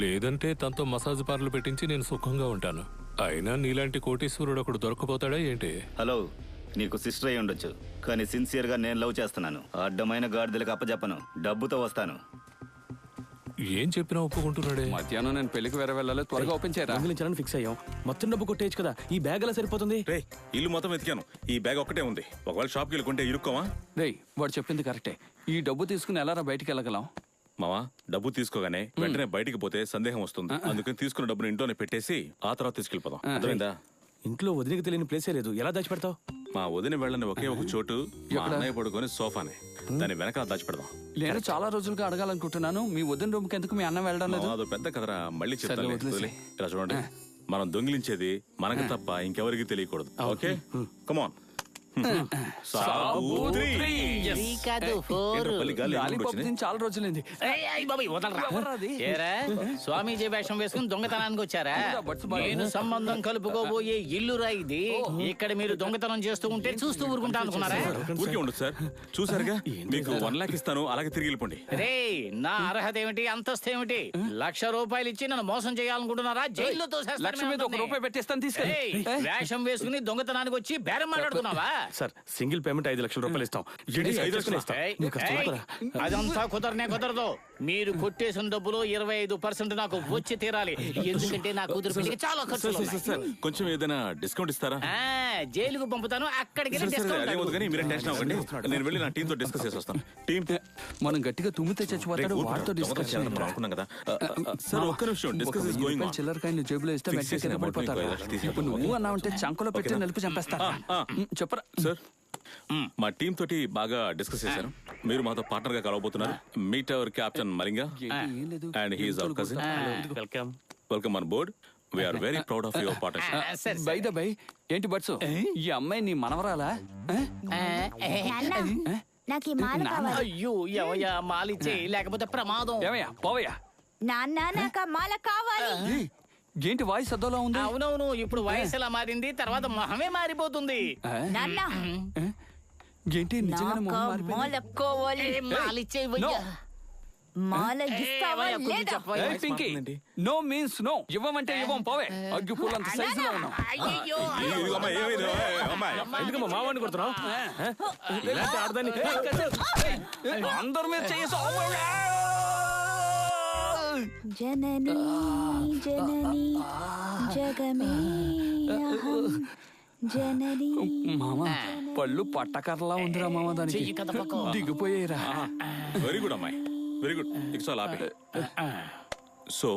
S19: లేదంటే తనతో మసాజ్ పార్లర్ పెట్టించి నేను సుఖంగా ఉంటాను. అయినా నీలాంటి కోటీశ్వరుడు ఒకడు దొరకపోతాడా ఏంటి?
S8: హలో, నీకు సిస్టర్ అయి ఉండొచ్చు, కానీ సిన్సియర్ గా నేను లవ్ చేస్తున్నాను. అడ్డమైన గాడిదలకు అప్పచెప్పను, డబ్బుతో వస్తాను.
S19: ఏం చెప్పినా ఒప్పుకుంటున్నాడే.
S3: మధ్యాహ్నం నేను పెళ్లికి వేరే వెళ్ళాలి, త్వరగా ఓపెన్ చేయరా.
S10: దొంగిలించాలని ఫిక్స్ అయ్యాం. మొత్తం డబ్బు కొట్టేయచ్చు కదా, ఈ బ్యాగ్ ఎలా సరిపోతుంది?
S6: రే, ఇల్లు మొత్తం వెతికాను, ఈ బ్యాగ్ ఒక్కటే ఉంది. ఒకవేళ షాప్కి వెళ్ళుకుంటే ఇరుక్కోమా?
S3: రేయ్, వాడు చెప్పింది కరెక్టే. ఈ డబ్బు తీసుకుని ఎలా బయటికి వెళ్ళగలం?
S6: మావా, డబ్బు తీసుకోగానే వెంటనే బయటికి పోతే సందేహం వస్తుంది. అందుకని తీసుకున్న డబ్బును ఇంట్లోనే పెట్టేసి ఆ తర్వాత తీసుకెళ్ళిపోదాం. అర్థమైందా?
S10: ఇంట్లో వదిలికి తెలియని ప్లేసే లేదు, ఎలా దాచిపెడతావు?
S6: మా వదిన వెళ్ళని ఒకే ఒక చోటు మా అన్నయ్య పడుకొని సోఫానే, దాని వెనకాల దాచిపెడదాం.
S3: నేను చాలా రోజులుగా అడగాలనుకుంటున్నాను, మీ వదిన రూమ్కి ఎందుకు మీ అన్న వెళ్ళడం లేదు?
S6: అదో పెద్ద కదరా, మళ్ళీ చెప్తాను. ఇలా చూడండి, మనం దొంగిలించేది మనకు తప్ప ఇంకెవరికి తెలియకూడదు. ఓకే, కమాన్.
S3: చాలా రోజులైంది.
S13: స్వామీజీ వేషం వేసుకుని దొంగతనానికి వచ్చారా? నేను సంబంధం కలుపుకోబోయే ఇల్లురా ఇది. ఇక్కడ మీరు దొంగతనం చేస్తూ ఉంటే చూస్తూ ఊరుకుంటా అనుకున్నారా?
S6: ఊరికే ఉండదు సార్, చూసారుగా, మీకు 1 lakh ఇస్తాను, అలాగే తిరిగి వెళ్ళిపోండి.
S13: రే, నా అర్హత ఏమిటి, అంతస్తు ఏమిటి? ₹1,00,000 ఇచ్చి నన్ను మోసం చేయాలనుకుంటున్నారా? జైల్లో
S3: రూపాయి పెట్టేస్తాను, తీసుకెళ్ళి.
S13: వేషం వేసుకుని దొంగతనానికి వచ్చి బేరం మాట్లాడుతున్నావా?
S10: సార్, సింగిల్ పేమెంట్ 5 లక్షల రూపాయలు ఇస్తాం. 5 లక్షలు ఇస్తాం.
S13: అదంతా కుదరదు. మీరు కొట్టేసిన డబ్బులో 25% నాకు వచ్చి తీరాలి. ఎందుకంటే నా కూతురు పెళ్లికి చాలా ఖర్చు.
S6: కొంచెం ఏదైనా డిస్కౌంట్ ఇస్తారా?
S13: జైలుకు పంపుతాను, అక్కడికి
S6: నేను వెళ్ళి నా టీంతో డిస్కస్ చేసి వస్తాను. టీం
S3: మనం గట్టిగా తుమ్మితే చచ్చిపోతాడు, వాటితో డిస్కస్
S6: అనుకున్నాం కదా సార్. ఒక్క నిమిషం, డిస్కస్ ఇస్ గోయింగ్ ఆన్.
S3: చిల్లరకాయలు జేబులో ఇస్తే పడిపోతారు. ఇప్పుడు నువ్వు అన్నావంటే చంకలో పెట్టి నలిపి చంపేస్తా. చెప్పరా
S6: సార్, మా టీం తోటి బాగా డిస్కస్ చేశాను. మీరు మాతో పార్ట్నర్ గా కలవబోతున్నారు. Meet our captain Malinga and he is our cousin. Welcome on board. We are very proud of your partnership.
S3: By the by, ఏంటి బట్సు, ఈ అమ్మాయి నీ మనవరాలా?
S17: నాకు ఈ మాల కావాలి.
S13: అయ్యో, ఎవయ్యా మాలిచ్చే, లేకపోతే ప్రమాదం.
S3: ఏమయ్యా, పోవయ్యా.
S17: నాన్న, నాకు ఆ మాల కావాలి.
S3: ఏంటి వాయిస్ అద్దోలా ఉంది?
S13: అవునవును, ఇప్పుడు వయసు ఎలా మారింది, తర్వాత మొహమే మారిపోతుంది.
S17: నాన్న,
S3: ఏంటి నిజంగానే మొహం మారిపోయింది?
S17: మాల కావాలి.
S13: మాలిచ్చే
S17: మాల ఇస్తావా లేదా?
S3: Pinky, no means no. ఇవ్వమంటే ఇవ్వం, పోవే. అగ్గి పూలంత సైజులో ఉన్నాం.
S10: ఎందుకమ్మా మావాడిని కొడుతున్నావు?
S3: అందరి మీద చేసి
S17: జననీ జననీ జగమే జననీ.
S3: మామ, పళ్ళు పట్టకర్లా ఉందిరా మామ, దానికి దిగిపోయేరా.
S6: వెరీ గుడ్ అమ్మాయి, very good. It's all happy. So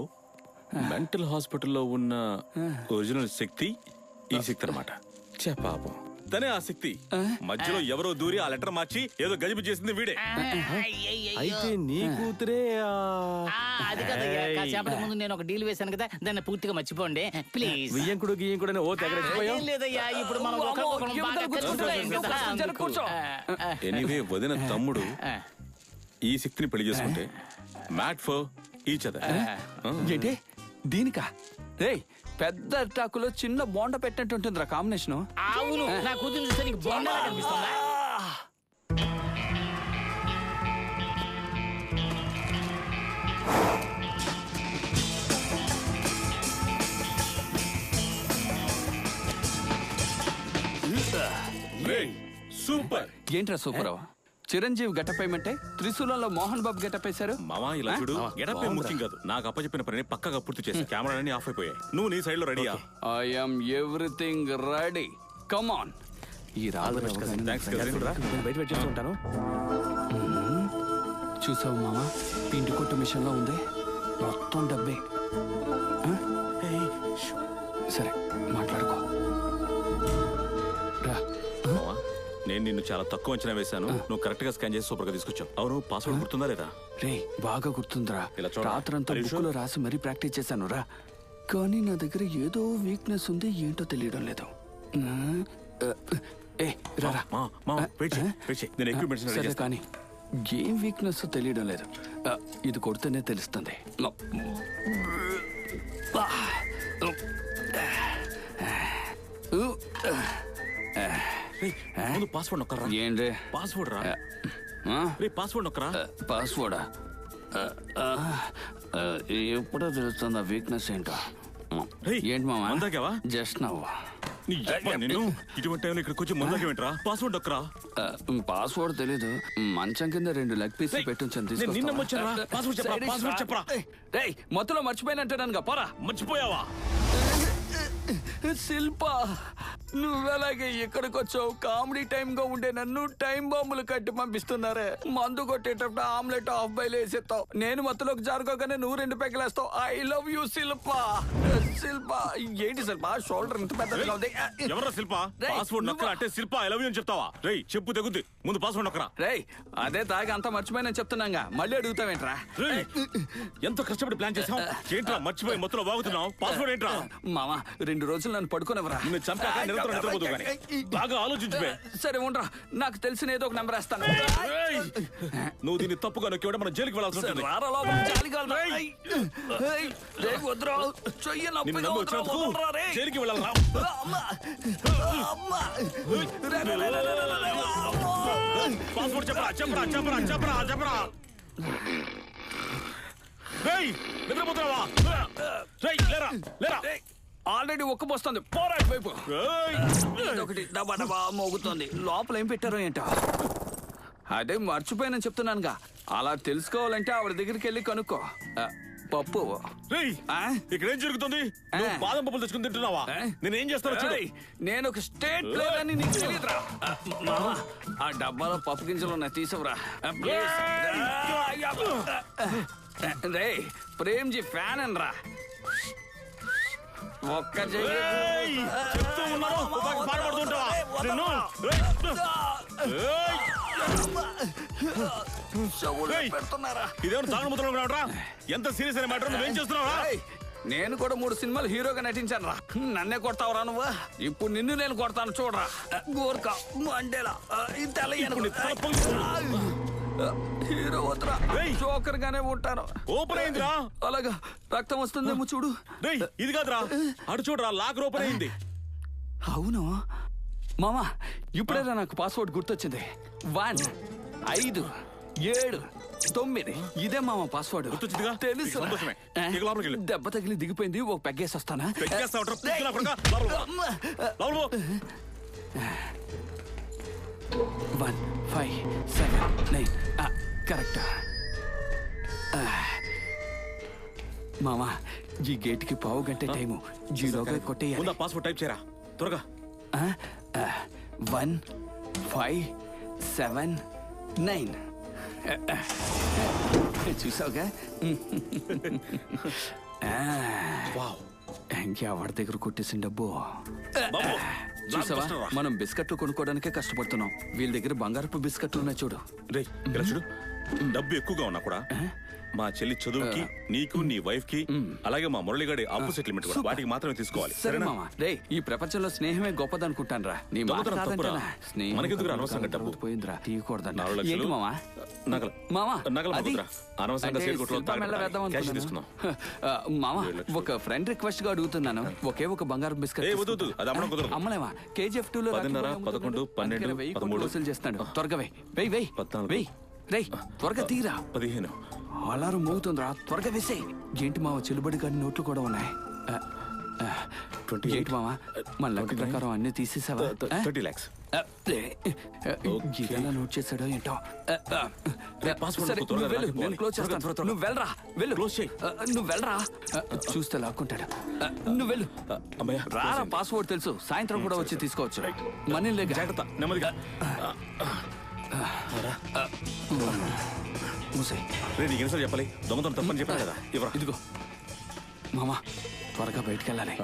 S6: mental హాస్పిటల్లో ఉన్న ఒరిజినల్ శక్తి ఈ శక్తి అన్నమాట. పాపం, తనే ఆ శక్తి. మధ్యలో ఎవరో దూరి ఆ లెటర్ మార్చి ఏదో గజిబి చేసింది వీడే.
S10: అయితే నీ కూతురే?
S13: అది కదా, కాసేపటి ముందు నేను ఒక డీల్ వేశాను కదా, దాన్ని పూర్తిగా మర్చిపోండి ప్లీజ్.
S10: వియ్యంకుడు గియ్యంకుడు ఓ తెగ
S13: లేదయ్యా, ఇప్పుడు మనం
S6: ఎనీవే, వదిన తమ్ముడు ఈ శక్తిని పెళ్లి చేసుకుంటే మ్యాట్ ఫర్ ఈచ్ అదర్.
S3: ఏంటి దీనికా? రే, పెద్ద అరిటాకులో చిన్న బోండ పెట్టినట్టు ఉంటుందిరా కాంబినేషన్.
S13: అవును, నా కూతురు చూస్తే నీకు బోండా కనిపిస్తుందా?
S6: సూపర్.
S3: ఏంట్రా సూపర్? చిరంజీవి గెటప్ ఏమంటే త్రిశూలంలో మోహన్ బాబు గెటప్ వేశారు.
S6: మామా ఇలా చూడు, గెటప్ ముఖ్యం కాదు, నాకు అప్పచెప్పిన పని పక్కగా పూర్తి చేసి కెమెరాలన్నీ ఆఫ్ అయిపోయాయి. నువ్వు నీ సైడ్ లో రెడీయా?
S3: I'm everything ready. Come on. ఈ
S10: ఉంటాను.
S3: చూసావు మామా, పిండి కొట్టు మిషన్ లో ఉంది, మొత్తం డబ్బే. సరే మాట్లాడుకో.
S6: నేను నిన్ను చాలా తక్కువ అంచనా వేశాను. నువ్వు కరెక్ట్ గా స్కాన్ చేసి సూపర్ గా తీసుకొచ్చావు. అవును, పాస్వర్డ్ గుర్తుందా లేదా?
S3: రే బాగా గుర్తుందిరా. రాత్రంతా బుక్ లో రాసి మరీ ప్రాక్టీస్ చేశాను రా. కానీ నా దగ్గర ఏదో వీక్నెస్ ఉంది, ఏంటో తెలియడం లేదు. సరే కానీ ఏం వీక్నెస్ తెలియడం లేదు. ఇది కొడితేనే తెలుస్తుంది.
S6: పాస్వర్డ్ నొక్కరా.
S3: ఏంటి
S6: పాస్వర్డ్ రా? పాస్వర్డ్ నొక్కరా.
S3: పాస్వర్డా? ఎప్పుడో తెలుస్తుంది ఆ వీక్నెస్ ఏంటో. ఏంటి మామా జస్ట్ నవ్వు.
S6: ఇటువంటి టైంలో ఇక్కడికి వచ్చి ముందాకేంట్రా? పాస్వర్డ్ నొక్కరా.
S3: పాస్వర్డ్ తెలీదు, మంచం కింద 2 లెగ్ పీసులు పెట్టించాను. మొత్తంలో మర్చిపోయినట్టు పోరా.
S6: మర్చిపోయావా?
S3: శిల్ప, నువ్వెలాగే ఇక్కడికి వచ్చావు? కామెడీ టైం గా ఉండే నన్ను టైం బాంబులు కట్టి పంపిస్తున్నారే. మందు కొట్టేటప్పుడు ఆమ్లెట్ హాఫ్ బాయిల్ వేసేస్తావు, నేను మత్తులోకి జారుకోగానే నువ్వు 2 పెగ్గలేస్తావు. ఐ లవ్ యూ శిల్ప. శిల్ప ఏంటి శిల్ప షోల్డర్ ఇంత పెద్దగా ఉంది?
S6: ఎవరా శిల్ప? పాస్వర్డ్ నొక్కరా అంటే శిల్ప ఐ లవ్ యూ అని చెప్తావా? రేయ్ చెప్పు తెగుద్ది, ముందు పాస్వర్డ్ నొక్కరా.
S3: రేయ్ అదే తాగి అంతా మర్చిపోయినా చెప్తున్నాగా, మళ్ళీ అడుగుతావేంట్రా?
S6: ఎంతో కష్టపడి ప్లాన్ చేసాం, ఏంట్రా మర్చిపోయి మొత్తంలో వాగుతున్నావు? పాస్వర్డ్ ఏంట్రా?
S3: మామా 2 రోజులు నన్ను పడుకోనివ్వరా.
S6: బాగా ఆలోచించువే.
S3: సరే ఉండరా, నాకు తెలిసిన ఏదో ఒక నెంబర్ వేస్తాను.
S6: నువ్వు దీన్ని తప్పుగా నొక్కి మనం జైలుకి వెళ్ళాల్సి ఉంటుంది. జైలుకి వెళ్ళాలి. పాస్వర్డ్ చెప్పరా చెప్పరా చెప్పరా చెప్పరా చెప్పరా. నిద్రపోతున్నావా? లేరా లేరా.
S3: ఆల్రెడీ ఒక్కపోస్తుంది, పోరాటి వైపు ఒకటి డబా డబా మోగుతుంది. లోపల ఏం పెట్టారో ఏంటో. అదే మర్చిపోయానని చెప్తున్నానుగా. అలా తెలుసుకోవాలంటే ఆవిడ దగ్గరికి వెళ్ళి కనుక్కో. పప్పు
S6: ఇక్కడ ఏం జరుగుతుంది? బాదం పప్పులు తెచ్చుకుని తింటున్నావా? నేనేం చేస్తాను?
S3: నేను ఒక స్టేట్ ప్లేయర్ అని నీకు తెలియదురా. ఆ డబ్బాలో పప్పు గింజలు ఉన్నాయి, తీసుకురా. రే ప్రేమ్జీ ఫ్యాన్ అని రా. ఒక్క
S6: చెప్తూ ఉన్నాను, బాధపడుతుంటావా? ఇదేమన్నా తాను ముద్రలో రావట్రా? ఎంత సీరియస్ అయిన మ్యాటర్, నువ్వేం చేస్తున్నావా?
S3: నేను కూడా 3 సినిమాలు హీరోగా నటించాను రా. నన్నే కొడతావురా నువ్వు? ఇప్పుడు నిన్ను నేను కొడతాను చూడరా. గోర్ఖా మండేలా హీరో వద్దురా, జోకర్ గానే ఉంటాను.
S6: ఓపెన్ అయిందిరా.
S3: అలాగా రక్తం వస్తుందేమో చూడు.
S6: ఇది కాదురా, అటు చూడరా, లాకర్ ఓపెన్ అయింది.
S3: అవును మామా, ఇప్పుడేరా నాకు పాస్వర్డ్ గుర్తొచ్చింది. 1 5 7 9 ఇదే మామ పాస్వర్డ్. తెలుసు. దెబ్బ తగిలి దిగిపోయింది, ఒక పెగ్గేసి వస్తానా? 1 5 7 9 కరెక్ట్. మామా ఈ గేట్కి పావు గంట టైము, 0గా కొట్టేయాలి.
S6: పాస్వర్డ్ టైప్ చేయరా త్వరగా.
S3: 1 5 7 9 చూసావుగా? ఇంకెవరి దగ్గర కొట్టేసిన డబ్బు చూసావా? మనం బిస్కెట్లు కొనుక్కోవడానికే కష్టపడుతున్నాం, వీళ్ళ దగ్గర బంగారపు బిస్కెట్లు ఉన్నాయి చూడు.
S6: రే ఇలా చూడు, డబ్బు ఎక్కువగా ఉన్నా కూడా మా చెల్లి చదువుకి, నీకు, నీ వైఫ్ కి, అలాగే మా మురళిగాడి అప్పు సెటిల్మెంట్ కూడా వాటికి మాత్రమే తీసుకోవాలి.
S3: సరే మామా. రే ఈ ప్రపంచంలో స్నేహమే గొప్పదనుకుంటాను రా. నీ
S6: మనకెందుకు అనవసరంగా డబ్బు
S3: పోయిందిరా, తీయకూడదంట. ఏంటి మామా?
S6: నగలు
S3: మామా
S6: నగలు తీసుకున్నాం.
S3: మామా ఒక ఫ్రెండ్ రిక్వెస్ట్ గా అడుగుతున్నాను, ఒకే ఒక బంగారం బిస్కెట్ అమ్మలేమా? KGF 2 లో
S6: 10, 11, 12, 13
S3: వసూలు చేస్తాడు. త్వరగా వెయ్యి 14 రేయ్ త్వరగా తీరా.
S6: 15
S3: అలారం మోగుతుందిరా, త్వరగా వేసే. ఏంటి మావ చెలుబడి గారి నోట్లు కూడా ఉన్నాయి. ఏంటి మావా మన లెక్క ప్రకారం అన్ని తీసేసావా?
S6: 30 lakhs.
S3: ఇదేలా నోట్ చేశాడో ఏంటో.
S6: పాస్పోర్ట్
S3: సరే,
S6: త్వరగా
S3: నువ్వు వెళ్ళు,
S6: రాకపోవాలి.
S3: నేను క్లోజ్ చేస్తాను.
S6: త్వరగా.
S3: నువ్వు వెళ్ళరా, వెళ్ళు.
S6: క్లోజ్ చేయి.
S3: నువ్వు వెళ్ళరా. చూస్తే లాక్కుంటాడు. నువ్వు వెళ్ళు. రారా, పాస్పోర్ట్ తెలుసు. సాయంత్రం కూడా వచ్చి తీసుకోవచ్చు. మనీ లేక
S6: జాగ్రత్త, నెమ్మదిగా.
S3: మూసాయి.
S6: రే, నీకు ఎన్నిసార్లు చెప్పాలి? దొంగతనం తప్పని చెప్పాను కదా. ఇవ్వరా.
S3: ఇదిగో మామా, త్వరగా బయటికి వెళ్ళాలి.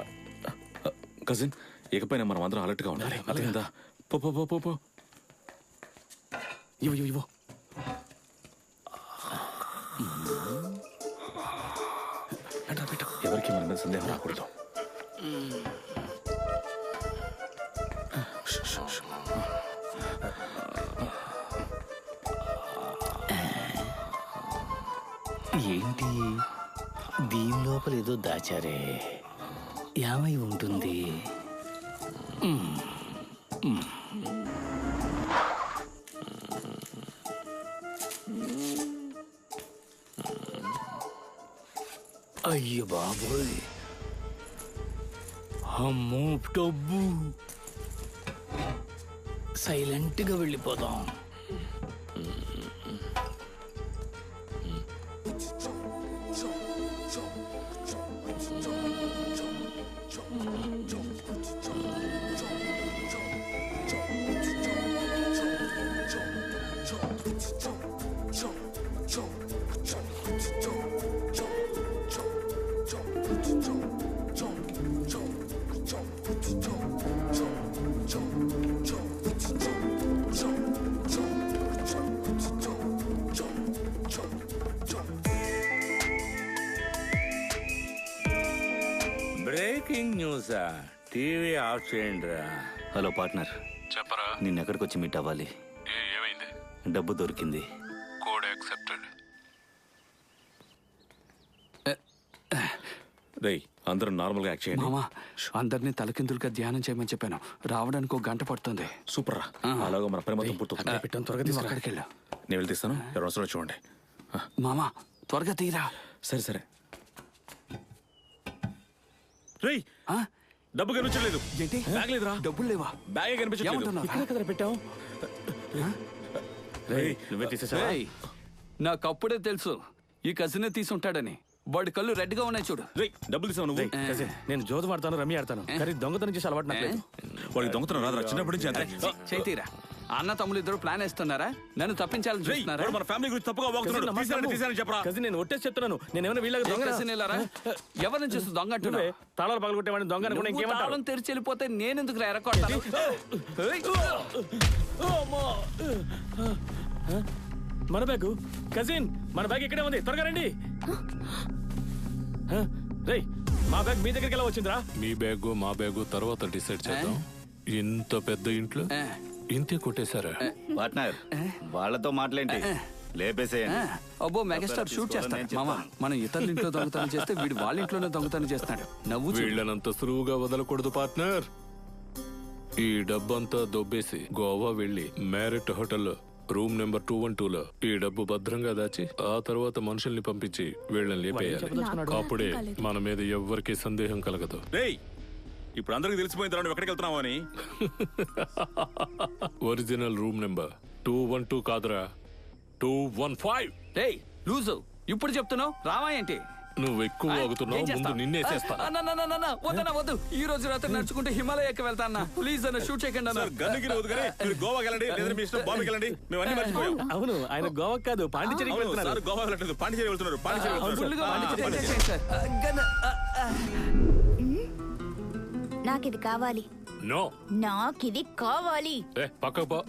S6: కజిన్, ఇకపైన మనం అందరం అలర్ట్ గా ఉండాలి. అర్థమైందా? పో పో పో పో పో.
S10: ఇవ్వు
S6: ఎవరికి మన మీద సందేహం రాకూడదు.
S13: ఏంటి దీని లోపల ఏదో దాచారే, ఏమై ఉంటుంది? అయ్యో బాబోయ్, అమ్మో డబ్బు. సైలెంట్గా వెళ్ళిపోదాం.
S14: బ్రేకింగ్ న్యూసా? టీవీ ఆఫ్ చేయండి రా.
S8: హలో పార్ట్నర్,
S19: చెప్పరా.
S8: నిన్న ఎక్కడికి వచ్చి మీట్ అవ్వాలి?
S19: ఏమైంది?
S8: డబ్బు దొరికింది.
S19: Code accepted.
S6: రేయ్, అందరూ నార్మల్ గా యాక్ట్ చేయండి.
S3: మామా, అందరినీ తలకిందులుగా ధ్యానం చేయమని చెప్పాను. రావడానికి 1 గంట పడుతుంది.
S6: సూపర్ రా. అలాగా మన పని మొత్తం పూర్తవుతుంది.
S10: పెట్టాను, త్వరగా
S3: నువ్వు
S10: తీసుకురా.
S3: అక్కడికి వెళ్ళు.
S6: నేను వెళ్ళి తీస్తాను, ఎవరు వస్తారో చూడండి.
S3: మామా, త్వరగా తీరా.
S6: సరే సరే. రేయ్, డబ్బు కనిపించలేదు.
S3: ఏంటి?
S6: బ్యాగ్ లేదురా.
S3: డబ్బులు లేవా?
S6: బ్యాగే కనిపించలేదు.
S3: ఏమంటున్నావు?
S10: ఇక్కడ కదా పెట్టావు.
S6: రేయ్, నువ్వే తీసేసావా?
S3: రేయ్, నాకప్పుడే తెలుసు ఈ కజినే తీసి ఉంటాడని. వాడి కళ్ళు రెడ్ గా ఉన్నాయి చూడు.
S6: రేయ్, డబ్బులు తీసావు నువ్వు?
S10: కజిన్, నేను జోదం ఆడతాను, రమ్మి ఆడతాను, కానీ దొంగతనం చేసి అలవాటు నాకు లేదు.
S6: వాడికి దొంగతనం రాదురా, చిన్నప్పటి నుంచి అంతే.
S3: చేతీరా. అన్న తమ్ముళ్ళు ఇద్దరు ప్లాన్ వేస్తున్నారా? నన్ను తప్పించాలని
S6: రేయ్,
S3: చూస్తున్నారా?
S6: వాడు మన ఫ్యామిలీ గురించి తప్పుగా వాగుతున్నాడు. తీసానని చెప్పరా.
S10: కజిన్, నేను ఒట్టేసి చెప్తున్నాను, నేను ఏమైనా వీళ్ళకి దొంగ
S3: ఎవరిని చూస్తూ దొంగ అంటున్నా?
S10: తాళాలు పగలగొట్టేవాడిని దొంగ అనుకున్నా ఇంకేమంటారు?
S3: తాళం తెరిచి వెళ్ళిపోతే నేనెందుకు ఎరకొడతాను?
S10: మన బ్యాగు కజిన్, మన బ్యాగ్ ఇక్కడే ఉంది, త్వరగా రండి. రేయ్, మా బ్యాగ్ మీ దగ్గరికి ఎలా వచ్చిందిరా?
S19: మీ బ్యాగు మా బ్యాగు తర్వాత డిసైడ్ చేద్దాం. ఇంత పెద్ద ఇంట్లో ఇంతే కొట్టేశారా?
S8: పార్ట్నర్, వాళ్ళతో మాట్లాడి లేపేసేయండి.
S3: అబ్బో, మెగాస్టార్ షూట్ చేస్తాడు. మామ, మనం ఇతరుల ఇంట్లో దొంగతనం చేస్తే వీడు వాళ్ళ ఇంట్లోనే దొంగతనం చేస్తున్నాడు. నవ్వు
S19: వీళ్ళనంత సులువుగా వదలకూడదు పార్ట్నర్. ఈ డబ్బంతా దొబ్బేసి గోవా వెళ్ళి మ్యారిట్ హోటల్లో రూమ్ నెంబర్ 212లో ఈ డబ్బు భద్రంగా దాచి ఆ తర్వాత మనుషుల్ని పంపించి వీళ్ళని లేపేయాలి. అప్పుడే మన మీద ఎవ్వరికీ సందేహం కలగదు.
S6: రేయ్, ఇప్పుడు అందరికి తెలిసిపోయిన తర్వాత ఎక్కడికి వెళ్తున్నావు అని.
S19: ఒరిజినల్ రూమ్ నెంబర్ 212 కాదురా, 215.
S3: రేయ్ లూజు, ఇప్పుడు చెప్తున్నావు రావా ఏంటి?
S19: నువ్వు ఎక్కువ వాగుతున్నావు, ముందు నిన్నే చేస్తా.
S3: వద్దన్నా, వద్దు. ఈ రోజు రాత్రి నడుచుకుంటే హిమాలయకి వెళ్తాన్నా. ప్లీజ్ అన్న, షూట్ చేయకండి అన్న.
S6: గన్నుకి వద్దు కానీ మీరు గోవాకి వెళ్ళండి, లేదా మీ ఇష్టం బాంబేకి వెళ్ళండి. మేము అన్ని మర్చిపోయాం.
S10: అవును, ఆయన గోవాకి కాదు పాండిచేరికి వెళ్తున్నారు.
S6: గోవా వెళ్ళట్లేదు, పాండిచేరి వెళ్తున్నారు. పాండిచేరి
S17: నాకిది కావాలి.
S19: నో,
S17: నాకిది కావాలి.
S19: పక్కకు పో.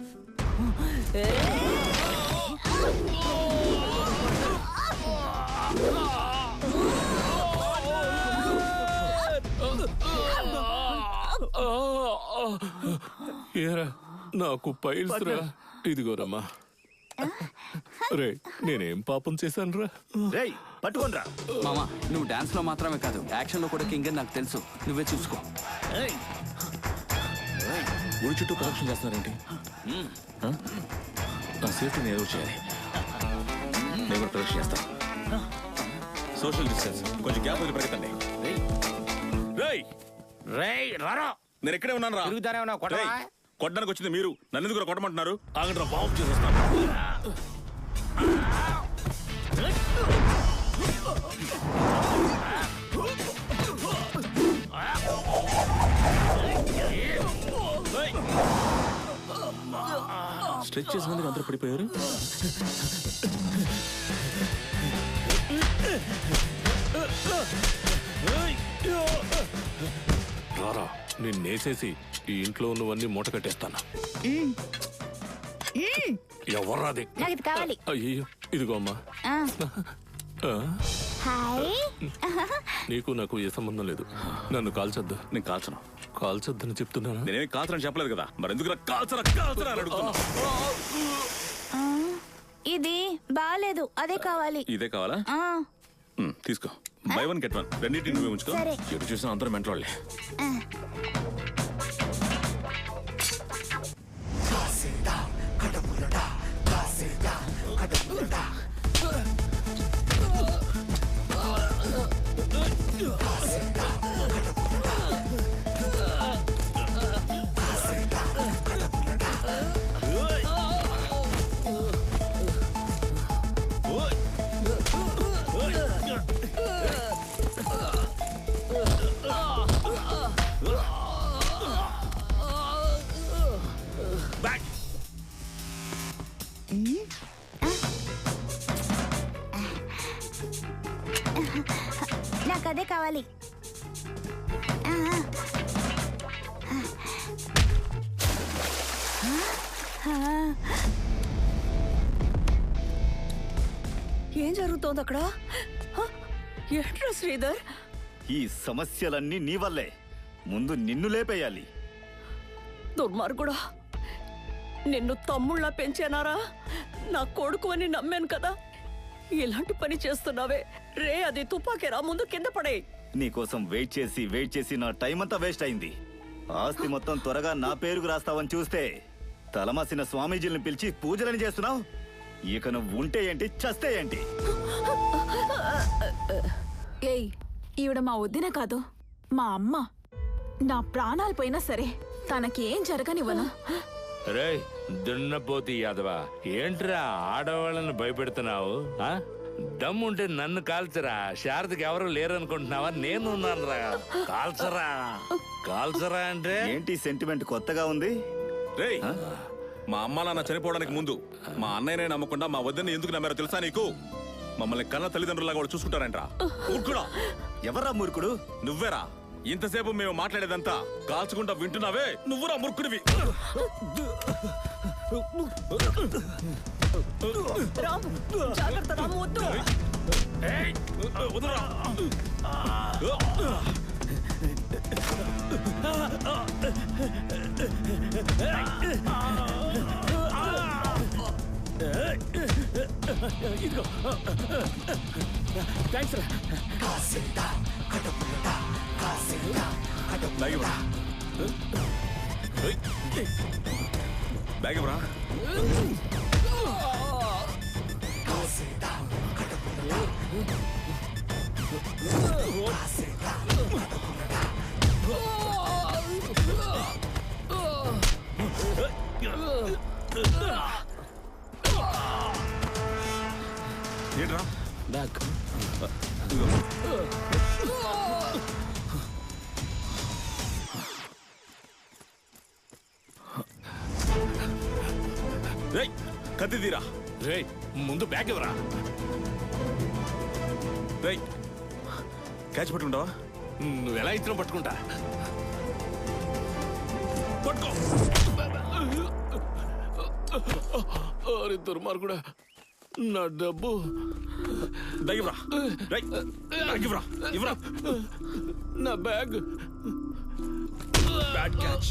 S19: ఏరా, నాకు పైల్స్ రా. ఇదిగోరమ్మా. రే, నేనేం పాపం చేశాను రా?
S8: రేయ్, పట్టుకోనరా.
S3: మామా, నువ్వు డాన్స్ లో మాత్రమే కాదు, యాక్షన్ లో కూడా కింగ్ అని నాకు తెలుసు. నువ్వే చూసుకో.
S6: గుడి చుట్టూ ప్రదక్షిణ చేస్తున్నారేంటి? నా సేఫ్టీ నేను ఏదో చేయాలి. నేను కూడా ప్రదక్షిణ చేస్తాను. సోషల్ డిస్టెన్స్, కొంచెం గ్యాప్ వదిలి పరిగెత్తండి. రేయ్
S5: రేయ్ రారా,
S6: నేను ఎక్కడే ఉన్నాను రా.
S5: తిరుగుతానే ఉన్నావు, కొట్టవా?
S6: కొట్టడానికి వచ్చింది మీరు, నన్ను ఎందుకు కొట్టమంటున్నారు? ఆగండి, బాంబు చేసేస్తాను.
S7: స్ట్రెచ్ చేసినందుకు అందరూ పడిపోయారు.
S19: రారా, నిన్నేసేసి ఈ ఇంట్లో ఉన్నవన్నీ మూట కట్టేస్తాను. ఎవర్రాది?
S17: నాకు ఇది కావాలి.
S19: అయ్యో, ఇదిగో అమ్మా. ఆ?
S17: హాయ్.
S19: నీకు నాకు ఏ సంబంధం లేదు. నన్ను కాల్చొద్దు.
S6: నేను కాల్చను.
S19: కాల్చొద్దని చెప్తున్నాను.
S6: నేనేం కాల్చనని చెప్పలేదు కదా, మరి ఎందుకు కాల్చరా కాల్చరా అని అడుగుతున్నా?
S17: ఇది బాలేదు, అదే కావాలి.
S6: ఇదే కావాలా? తీసుకో. బై వన్ గెట్ వన్, రెండింటిని నువ్వే ఉంచుకో. ఎటు చూసినా అందరూ మెంటలోళ్ళే.
S17: నాకు అదే కావాలి.
S1: ఏం జరుగుతోంది అక్కడ? ఏంట్రా శ్రీధర్?
S8: ఈ సమస్యలన్నీ నీ వల్లే. ముందు నిన్ను లేపేయాలి.
S1: దుర్మార్గుడా, నిన్ను తమ్ముళ్ళ పెంచానారా? నా కొడుకు అని నమ్మాను కదా, ఇలాంటి పని చేస్తున్నావే. రే, అది తుపాకేరా, ముందు కింద పడే.
S8: నీకోసం వెయిట్ చేసి నా టైం అంతా వేస్ట్ అయింది. ఆస్తి మొత్తం త్వరగా నా పేరుకు రాస్తావని చూస్తే తలమాసిన స్వామీజీని పిలిచి పూజలని చేస్తున్నావు. ఇక నువ్వు ఉంటే ఏంటి, చస్తే ఏంటి?
S9: ఏయ్, ఈవిడ మా వదిన కాదు, మా అమ్మ. నా ప్రాణాలు పోయినా సరే తనకి ఏం జరగనివ్వను.
S14: రే దున్నపోతి యాదవా, ఏంట్రా ఆడవాళ్ళని భయపెడుతున్నావు? దమ్ముంటే నన్ను కాల్చరా. శారదకి ఎవరు లేరనుకుంటున్నావా? నేను ఉన్నానురా. కాల్చరా అంటే
S8: ఏంటి సెంటిమెంట్ కొత్తగా ఉంది?
S6: రేయ్, మా అమ్మ నాన్న చనిపోవడానికి ముందు మా అన్నయ్యనే నమ్మకుండా మా వద్దని ఎందుకు నమ్మారో తెలుసా నీకు? మమ్మల్ని కన్న తల్లిదండ్రులాగా కూడా చూసుకుంటారంట్రా. మూర్ఖుడా!
S8: ఎవర్రా మూర్ఖుడు?
S6: నువ్వేరా. ఇంతసేపు మేము మాట్లాడేదంతా కాల్చుకుంటా వింటున్నావే, నువ్వురా మూర్ఖుడివి.
S1: జాగ్రత్త, రాము, వద్దు.
S6: వదరా.
S10: ఇదిగో థ్యాంక్స్ రా.
S6: బ్యాగ్ ఇవ్వరా. ఏంట్రా?
S10: బ్యాగ్.
S6: రేయ్, కత్తి తీరా.
S19: రేయ్, ముందు బ్యాగ్ ఇవ్వరా.
S6: రేయ్, క్యాచ్ పట్టుకుంటావా?
S19: నువ్వు ఎలా ఇచ్చిన పట్టుకుంటా.
S6: పట్టుకో.
S19: అరే దుర్మార్గుడా, నా డబ్బు.
S6: ఇవ్వరా. ఇవ్వరా, ఇవ్వరా.
S19: నా బ్యాగ్.
S6: Bad catch.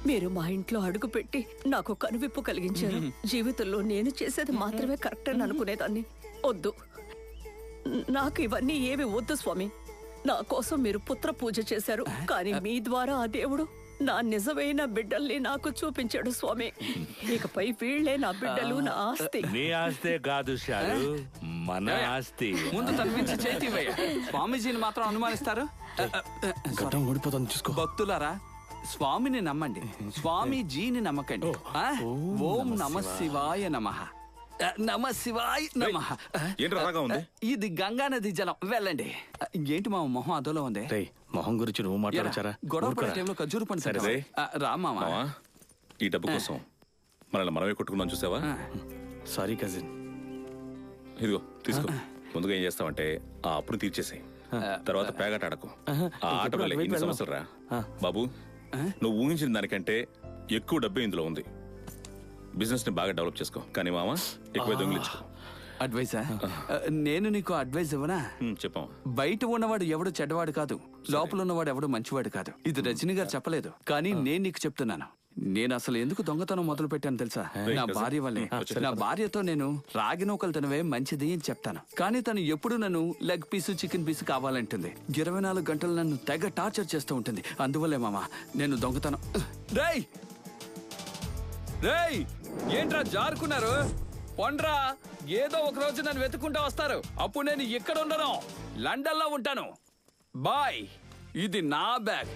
S1: మీరు మా ఇంట్లో అడుగు పెట్టి నాకు కనువిప్పు కలిగించారు. జీవితంలో నేను చేసేది మాత్రమే కరెక్ట్ అని అనుకునేదాన్ని. వద్దు, నాకు ఇవన్నీ ఏవి వద్దు స్వామి. నా కోసం మీరు పుత్ర పూజ చేశారు, కానీ మీ ద్వారా ఆ దేవుడు నా నిజమైన బిడ్డల్ని నాకు చూపించాడు స్వామి. ఇకపై వీళ్లే నా బిడ్డలు, నా ఆస్తి.
S14: నీ ఆస్తే కాదు షారు, మన ఆస్తి.
S3: ముందు తనిపించి చేతి స్వామీజీని మాత్రం అనుమానిస్తారు.
S10: చూసుకో.
S3: భక్తులారా, స్వామిని నమ్మండి, స్వామీజీని నమ్మకండి. ఓం నమ శివాయ నమః. నమ శివాయ నమః. ఇది గంగా నది జలం, వెళ్ళండి. ఏంటి మా మొహం అదోలో ఉంది?
S10: మొహం గురించి నువ్వు మాట్లాడచారా?
S3: గొడవ పడే టైంలో ఖర్జూరు పండు
S6: సరే
S3: రా మామ.
S6: ఈ డబ్బు కోసం మనల్ని మనమే కొట్టుకున్నాం చూసావా?
S10: Sorry cousin.
S6: ఇదిగో తీసుకో. ముందుగా ఏం చేస్తావంటే ఆ అప్పును తీర్చేసాయి, తర్వాత పేగట ఆడకు. ఆ ఆట వల్ల ఎన్ని సమస్యలు రా బాబు. నువ్వు ఊహించిన దానికంటే ఎక్కువ డబ్బే ఇందులో ఉంది. బిజినెస్ ని బాగా డెవలప్ చేసుకో. కానీ మామ ఎక్కువ దొంగిలించుకో.
S3: అడ్వైజా? నేను నీకు అడ్వైజ్ ఇవ్వనా?
S6: చెప్పాం.
S3: బయట ఉన్నవాడు ఎవడు చెడ్డవాడు కాదు, లోపల ఉన్నవాడు ఎవడు మంచివాడు కాదు. ఇది రజనీ గారు చెప్పలేదు, కానీ నేను నీకు చెప్తున్నాను. నేను అసలు ఎందుకు దొంగతనం మొదలు పెట్టాను తెలుసా? నా భార్య వల్లే. నా భార్యతో నేను రాగి నూకలు తినవే మంచిది అని చెప్తాను, కానీ తను ఎప్పుడు నన్ను లెగ్ పీసు చికెన్ పీసు కావాలంటుంది. 24 గంటలు నన్ను తెగ టార్చర్ చేస్తూ ఉంటుంది. అందువల్లే మామ నేను దొంగతనం. రేయ్ రేయ్, ఏంట్రా జారుకున్నారు? పొండ్రా, ఏదో ఒక రోజు నన్ను వెతుకుంటా వస్తారు. అప్పుడు నేను ఇక్కడ ఉండను, లండన్ లో ఉంటాను. బాయ్. ఇది నా బ్యాగ్.